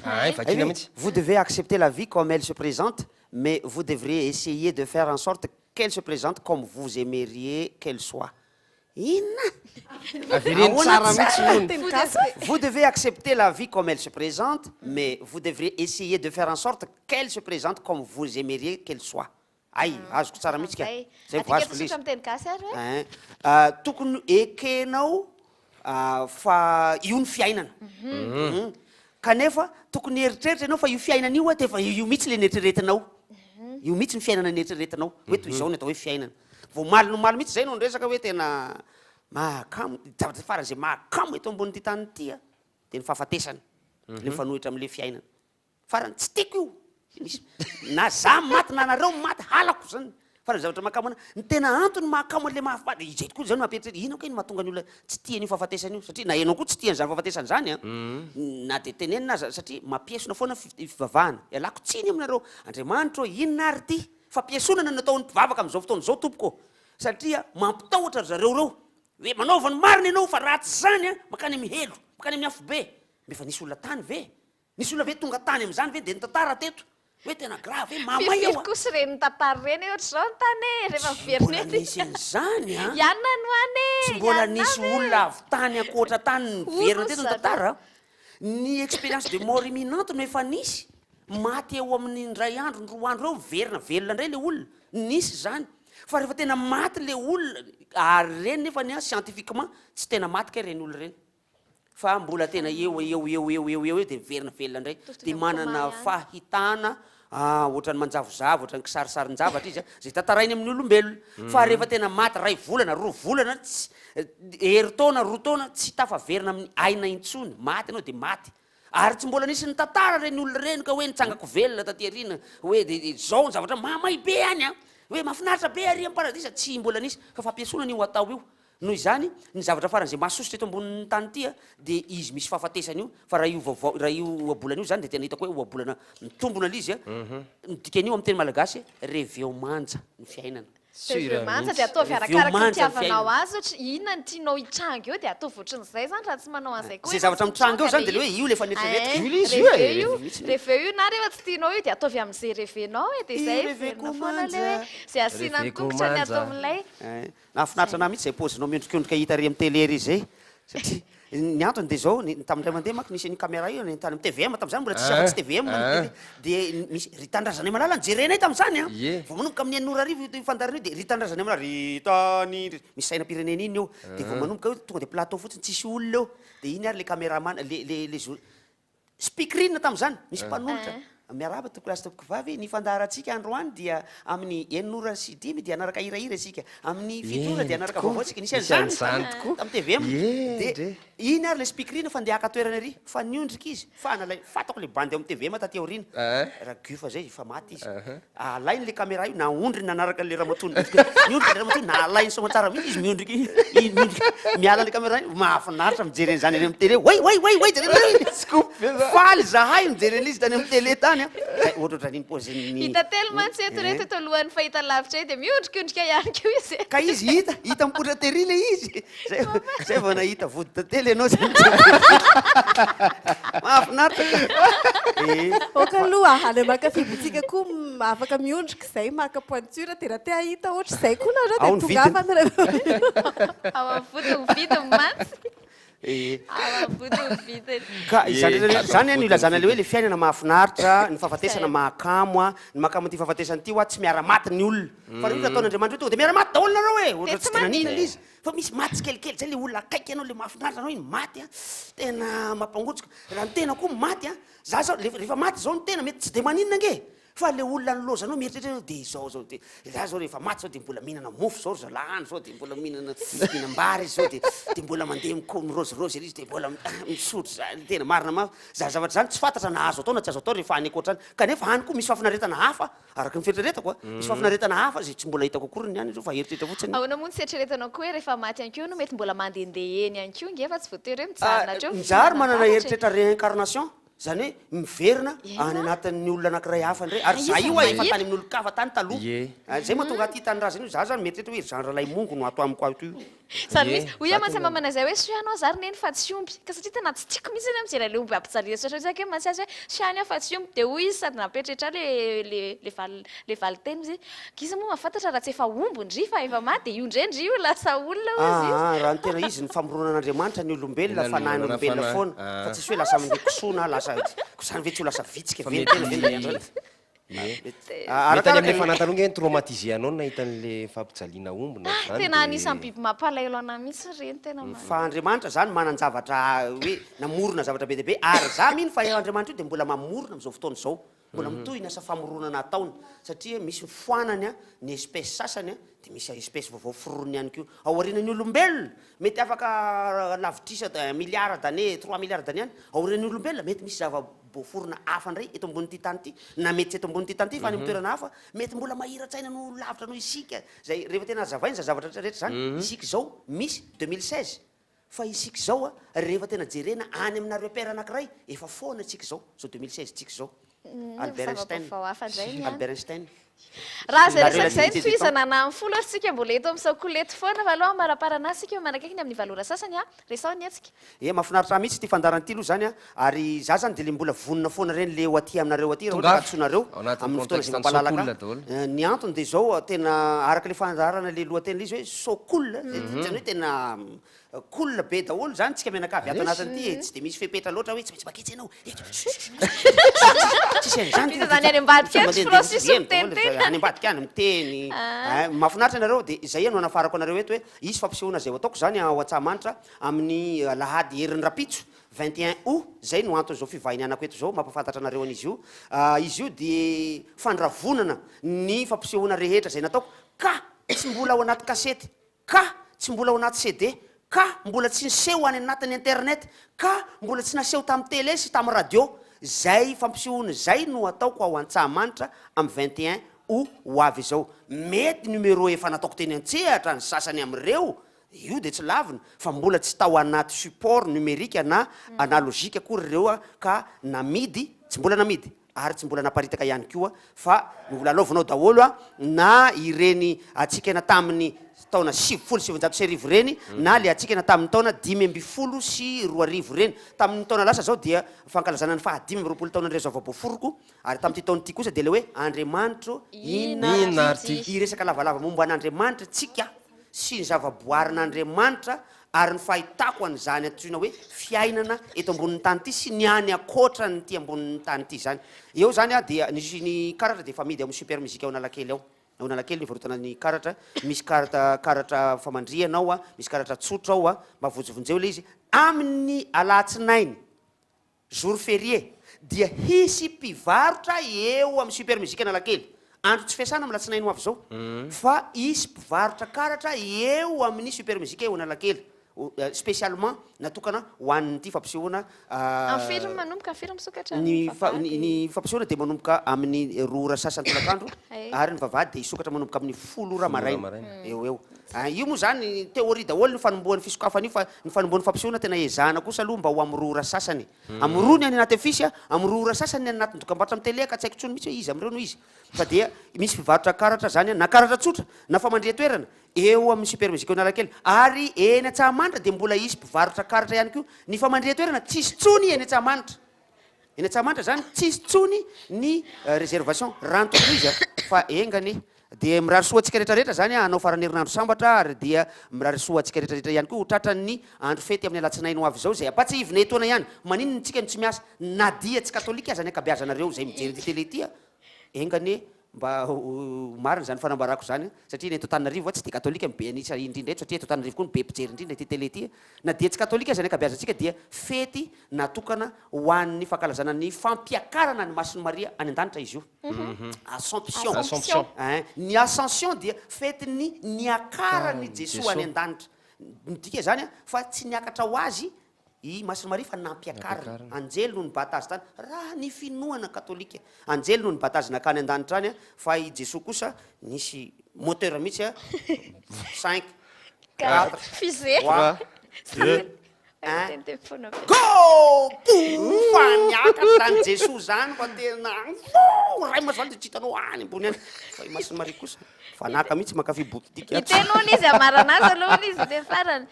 Speaker 6: vous devez accepter la vie comme elle se présente mais vous devriez essayer de faire en sorte qu'elle se présente comme vous aimeriez qu'elle soit vous devez accepter la vie comme elle se présente mais vous devriez essayer de faire en sorte qu'elle se présente comme vous aimeriez qu'elle soit azoko tsara mihitsy ka zay voazoko le tokony ekenao fa io ny fiainana kanefa tokony eritreritra ianao fa io fiainana io tefa io mihitsy le neritreretinao io mihitsy ny fiainana neritreretinao hoe toy izao ny atao hoe fiainana vao maly no maly mihitsy zay no resaka hoe tena mahakamo zavatra farany zay mahakamo eto ambony ty tany ty de ny fahafatesany le fanohitra am'le fiainana farany tsy tiako io na za maty na anareo maty halako zany farany zavatra mahakamo ny tena antony mahakamo an'le mahafaty izay tokoa zany mampieritreritra ino koa iny mahatonga ny olona tsy tian'io fahafatesany io satria na ianao koa tsy tiany zany fahafatesany zany na de tenenina aza satria mampiesona foana fivavahana ialako tsiny aminareo andriamanitra inona ary ty fampiesonana nataon'ny mpivavaka am'izao fotoana zao tompoko satria mampitahotra zareo reo hoe manaova ny marina ianao fa ratsy zany makany mihelo makany amin'ny afo be mefa nisy olona tany ve nisy olona ve tonga tany am'izany ve de nitantara teto hoe tena grave mama eo
Speaker 4: kosa reny tantara reny ohatra zao ny tany rehefa miverina
Speaker 6: nisy an'izany
Speaker 4: ianona no any
Speaker 6: tsy mbola nisy olona avy tany akoatra tany niverina teto ny tantara ny expérience de mort imminente no efa nisy maty eo amin'ny ndray andro ny 2 andro eo verina velona indray le olona nisy zany fa rehefa tena maty le olona ary reny nefa ny scientifiquement tsy tena maty ka reny olona reny fa mbola tena eo de verina velona indray de manana fahitana ohatrany manjavozavo ohatrany kisarisarin-javatra izy zay tantarainy amin'ny olombelona fa rehefa tena maty 2 volana 2 volana heritona 2 taona tsy tafaverina amin'ny aina intsony maty anao de maty ary tsy mbola nisy ny tantara reny olona reny ka hoe nitsangako velona taterina hoe de zao ny zavatra mamay be any hoe mahafinaritra be ary amin'ny paradisa tsy mbola nisy fa fampiasona nio atao io noho izany ny zavatra farany zay mahasosotra eto ambonin'ny tany ity de izy misy fahafatesany io fa raha io vaovao raha io oabolana io zany de tena hitako hoe oabolana mitombona l'izy dikany io amin'ny teny malagasy reveo manja ny fiainana
Speaker 4: manja de ataovy arakaraka itiavanao azy ohatra inona ny tianao hitranga eo de ataovy ohatran'izay zany raha tsy manao an'izay koa
Speaker 6: zay zavatra mitranga eo zany de le hoe io le
Speaker 4: reve io na rehefa tsy tianao io de ataovy amin'izay revenao de zay verina foana le hoe zay asiana ny tongotra ny atao amin'ilay
Speaker 6: nahafinaritra na mihitsy zay pozinao miondrikondrika hita ary amin'ny télé ry zay satria ny antony de zao tamindray mandeha manko nisy ny caméra io ny tany amin'ny TVM tam'izany mbola tsy afatsy TVM de misy ritandrazany malala jerenay tam'izany vao manomboka amin'ny anora arivo fandarina io de ritandrazany malala ritany misy sainam-pirenena iny eo de vao manomboka io tonga de plateau fotsiny tsisy olona eo de iny ary le caméraman le speakerine tam'izany misy mpanolotra miaraba tokolasy tompoko vavy ny fandaratsika androany dia amin'ny 9:05 dia anaraka hirahira isika amin'ny 7 dia anaraka vaovao tsika nisy an'izany amin'ny TVM de iny ary le speakerine fandeaka toerana ary fa niondrika izy fa nalay fatako le bandy amin'ny TVM taty aorina raha gufa zay fa maty izy alainy le caméra io na ondriny nanaraka le ramatony niondrika le ramatony na alainy soma tsara mihitsy izy miondrika miala le caméra io mahafinaritra mijereny zany any amin'ny télé way jereny faly zahay mijereny izy tany amin'ny télé tany ohatrohatran'iny poziny
Speaker 4: hita tellement tsy eto reto eto alohan'ny fahita lavitra de miondrikondrika ihany koa izy
Speaker 6: ka izy hita mipotra tery le izy zay vao nahita vody tantely ianao mahafinaritra
Speaker 18: oka aloha any makafibotsika koa afaka miondrika zay maka pointure de raha te ahita ohatra zay koa nareo de tonga afany
Speaker 4: ao amin'ny vodiny vidiny matsy
Speaker 6: ka zany any ilazana le hoe le fiainana mahafinaritra ny fahafatesana mahakamo ny mahakamo ty fahafatesany ty tsy miaramaty ny olona fa rehefa ataon'Andriamanitra tonga de miaramaty daholo nareo hoe ohatra tsy tena nina izy fa misy maty tsikelikely zay le olona akaiky anao le mahafinaritra anao iny maty tena mampangotsika raha ny tena koa maty za zao rehefa maty zao ny tena mety tsy de maninona nge fa le olona nylozanao mieritreritra de zao de za zao rehefa maty zao de mbola mihinana mofo zao zalahany zao de mbola mihinam-bary izy zao de mbola mandeha mirozirozy izy de mbola misotro zany tena marina mafy za zavatra zany tsy fantatra na azo atao na tsy azo atao rehefa any akoatrany kanefa any koa misy fafinaretana hafa araka ny fieritreretako misy fafinaretana hafa zay tsy mbola hitako akory ny any fa eritreritra fotsiny
Speaker 4: ahoana moa ny sieritreretanao koa hoe rehefa maty any keo no mety mbola mandehandeha eny any keo ngefa tsy voatery hoe mijanona treo
Speaker 6: mizary manana eritreritra réincarnation zany hoe miverina any anatin'ny olona anankiray hafa ndray ary za io efa tany amin'ny olo-kafa tany taloha zay mahatonga aty tanindrazany io za zany mety hoe zandra lay mongo no ato amiko ato io
Speaker 4: zany misy hoy amantsy mamana zay hoe soanao zary neny fa tsy omby ka satria tena tsy tiako mihitsy any mijery le omby ampijaliana sotra zake mantsy azy hoe soany aho fa tsy omby de hoy izy sady napetratra le valiteny izy giza moa mahafantatra raha tsy efa omby ndry fa efa maty de io ndrendry io lasa olona
Speaker 6: raha ny tena izy ny famoronan'Andriamanitra ny olombelona fa na ny olombelona foana fa tsisy hoe lasa mandeha kisoana lasa zany ve tsy ho lasa vitsika
Speaker 5: mety any amin'ny fanantanonga hoe traumatisé anao nahita an'le fampijaliana omby na
Speaker 4: tena anisan'ny biby mampalahelo anahy mihitsy reny tena
Speaker 6: fa Andriamanitra zany manan-javatra hoe namorona zavatra be deabe ary za mihiny fa Andriamanitra io de mbola mamorona am'izao fotoana zao mbola mitohina asa famoronana ataony satria misy foanany ny espèce sasany de misy espèce vaovao foroniny ihany keo aorianany olombelona mety afaka lavitrisa milliard d'années 3 milliards d'années any aorian'ny olombelona mety misy zava-boaforona hafa ndray eto ambony ty tany ty na mety tsy eto ambony ty tany ty fa any amin'ny toerana hafa mety mbola mahira-tsaina no lavitra anao isika zay rehefa tena azavainy za zavatra rehetrarehetra zany isika zao misy 2016 fa isika zao rehefa tena jerena any amina repère anankiray efa foana tsika zao 2016 tsika zao Albert Einstein
Speaker 4: raha zay resaka zay ny toizana na amin'ny folo ary tsika mbola eto amin'ny sakolety foana fa aloha maraparana sika manakaiky ny amin'ny valora sasany a resaony atsika
Speaker 6: mahafinaritra mihitsy ty fandaran'ity aloha zany a ary za zany de le mbola vonona foana reny le ho aty aminareo aty raha ohatra ka atsonareo amin'ny fotoana zay mampalalaka ny antony de zao tena araka le fandarana le lohateny izy hoe sokola zany hoe tena cool be daholo zany tsika mianakavy ato anatiny ty tsy de misy fepetra loatra hoe tsy maintsy maketsy ianao
Speaker 4: zany any ambadika
Speaker 6: any ambadika any miteny mahafinaritra anareo de zay no anafarako anareo eto hoe isy fampisehoana zay ho ataoko zany ao Antsahamanitra amin'ny lahady herin'ny rapitso 21 août zay no antony zao fivahiny anako eto zao mampafantatra anareo an'izy io izy io de fandravonana ny fampisehoana rehetra zay nataoko ka tsy mbola ao anaty kasety ka tsy mbola ao anaty CD ka mbola tsy niseho any anatin'ny internet ka mbola tsy naseho tamin'ny télé sy tamin'ny radio zay fampisehoana zay no ataoko ao Antsahamanitra amin'ny 21 août ho avy zao mety numéro efa nataoko teny antsehatra ny sasany am'ireo io de tsy lavina fa mbola tsy tao anaty support numérique na analogique akory reo ka namidy tsy mbola namidy ary tsy mbola naparitaka ihany koa fa mbola lovanao daholo na ireny atsikana tamin'ny taona 770 reny na le atsikana tamin'ny taona 520 sy 2000 reny tamin'ny taona lasa zao dia fankalazana ny fa 520 taona ndray zavaboaforoko ary tamin'ity taona ity kosa de le hoe Andriamanitro ina iresaka lavalava momba an'Andriamanitra tsika sy ny zavaboarin'Andriamanitra ary ny fahitako an'izany antsoina hoe fiainana eto ambonin'ny tany ity sy ny any akoatra ny ty ambonin'ny tany ity zany eo zany dia nisy ny karatra de famidy amin'ny super musique ao Analakely ao Analakely ny varotana ny karatra misy karatra famandrianao misy karatra tsotra ao mavonjovonjeo le izy amin'ny alatsinainy jour férié dia hisy mpivarotra eo amin'ny super musique Analakely andro tsy fiasana amin'ny latsinainy ho avy zao fa isy mpivarotra karatra eo amin'ny super musique eo Analakely spécialement natokana ho an'ity fampisehoana
Speaker 4: firy manomboka firy misokatra
Speaker 6: ny fampisehoana de manomboka amin'ny 2 ora sasany tolakandro ary ny vavahady de isokatra manomboka amin'ny 10 ora maraina eo io moa zany théorie daholo ny fanomboan'ny fisokafana io fa ny fanomboan'ny fampisehoana tena ezahana kosa aloha mba ho amin'ny 2 ora sasany amin'ny 2 ny any anaty afisy amin'ny 2 ora sasany ny anaty dokam-barotra amin'ny télé ka tsy haiko tsony mihitsy hoe izy amireo no izy fa dia misy mpivarotra karatra zany na karatra tsotra na famandria toerana eo amin'ny super musique Analakely ary eny Antsahamanitra de mbola isy mpivarotra karatra ihany koa ny famandria toerana tsisy tsony eny Antsahamanitra eny Antsahamanitra zany tsisy tsony ny réservation rantoko izy fa engany de mirary soa atsika rehetrarehetra zany anao farany herinandro sambatra ary dia mirary soa atsika rehetrarehetra ihany koa ho tratran'ny andro fety amin'ny alatsinainy ho avy zao zay apatsy ivona etoana ihany maninona tsika no tsy miasa na dia tsy katolika aza ny akabeazanareo zay mijery ty télé ty engany mba marina zany fanambarako zany satria ny eto Antananarivo tsy de katolika mibe anisa indrindra eto satria eto Antananarivo koa mibe mpijery indrindra ty télé ty na dia tsy katolika aza ny akabeazantsika dia fety natokana ho an'ny fankalazana ny fampiakarana ny Masony Maria any an-danitra izy io Assomption ny Ascension dia fety ny niakarany Jesosy any an-danitra midika zany fa tsy niakatra ho azy i Masony Maria fa nampiakarana anjely no nibata azy tany raha ny finoana katolika anjely no nibata azy nakany an-danitra any fa i Jesosy kosa nisy moteur mihitsy 5 4
Speaker 4: fusée
Speaker 6: 3 go fa niakatra zany Jesosy zany fa tena ray ma zany de tsy hitanao any ambony any fa i Masony Maria kosa fanaka mihitsy makafy bokitika
Speaker 4: itenony izy amaranazy alohany izy de farany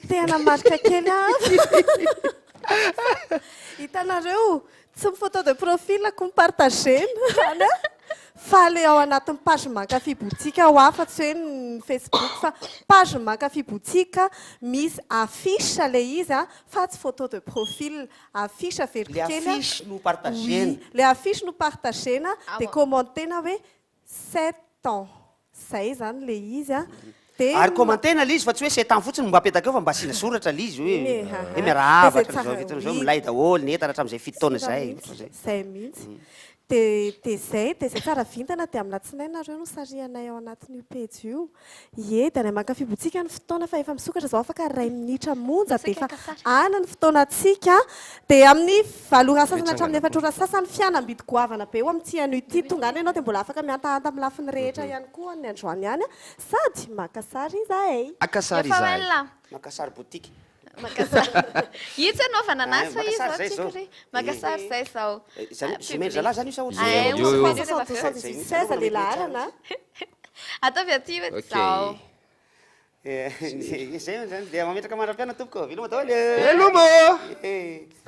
Speaker 18: tena marika kely hitanareo tsy photo de profil ko mipartagena fa le ao anatin'ny page mankafy botika ho afa tsy hoe ny Facebook fa page mankafy botika misy affiche le izy fa tsy photo de profil affiche verikely le affiche no partagena de commentena hoe 7 ans zay zany le izy
Speaker 6: ary komantena le izy fa tsy hoe 7 ans fotsiny mba apetaka eo fa mba asina soratra le izy hoe miarahavatra zao milay daholo ny entana hatramin'izay 7 taona zay
Speaker 18: mihitsy de zay tsara vintana de amin'ny latsinainareo no sarianay ao anatin'io pejy io de any mankafy botsika ny fotoana fa efa misokatra zao afaka 2 minitra monja de efa ana ny fotoanatsika de amin'ny 7 ora sasany hatramin'ny 4 ora sasany fianambidy goavana be eo amin'ty anio ity tonga any ianao de mbola afaka miantahanta amin'ny lafiny rehetra ihany koa ny androany any sady makasary izahay
Speaker 5: akasary izahay
Speaker 6: makasary botika
Speaker 4: io tsy anao fananasy fa
Speaker 6: Maka sary
Speaker 4: izy
Speaker 6: zay
Speaker 4: tsika maka sary zay zao
Speaker 6: Zomely zalahy zany io sa
Speaker 18: ohatry 76 lehilahy arana
Speaker 4: ataovy aty hoe zao
Speaker 6: zay zany dia mametraka mandram-piana tompoko veloma daholo
Speaker 5: veloma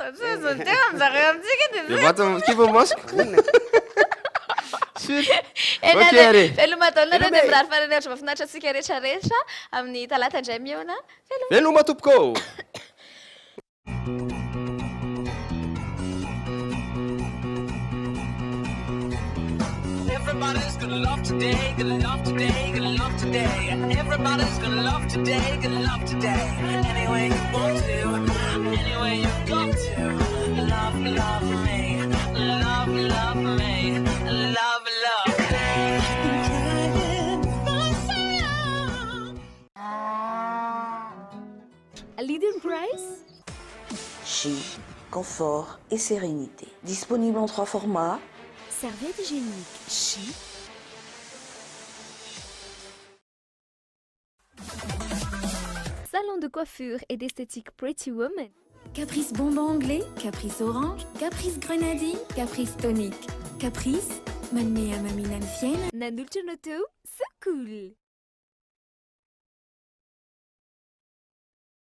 Speaker 4: zao tena amizareo amitsika
Speaker 5: de vata kiva masoko
Speaker 4: veloma ataonareo de mirary farany ohatra mahafinaritra atsika rehetrarehetra amin'ny talata indray miona
Speaker 5: veloma tompoko
Speaker 11: Everybody's gonna love today, gonna love today, gonna love today. Everybody's gonna love today, gonna love today. Any way you want to, any way you got to. Love, love me, love, love me, love, love
Speaker 1: me. Leading Price.
Speaker 2: Chic, confort et sérénité. Disponible en 3 formats.
Speaker 1: Serviette hygiénique chic. Salon de coiffure et d'esthétique Pretty Woman.
Speaker 12: Caprice bonbon anglais, caprice orange, caprice grenadine, caprice tonique. Caprice, manmea maminan fiena.
Speaker 1: Nanulchanoto, c'est cool.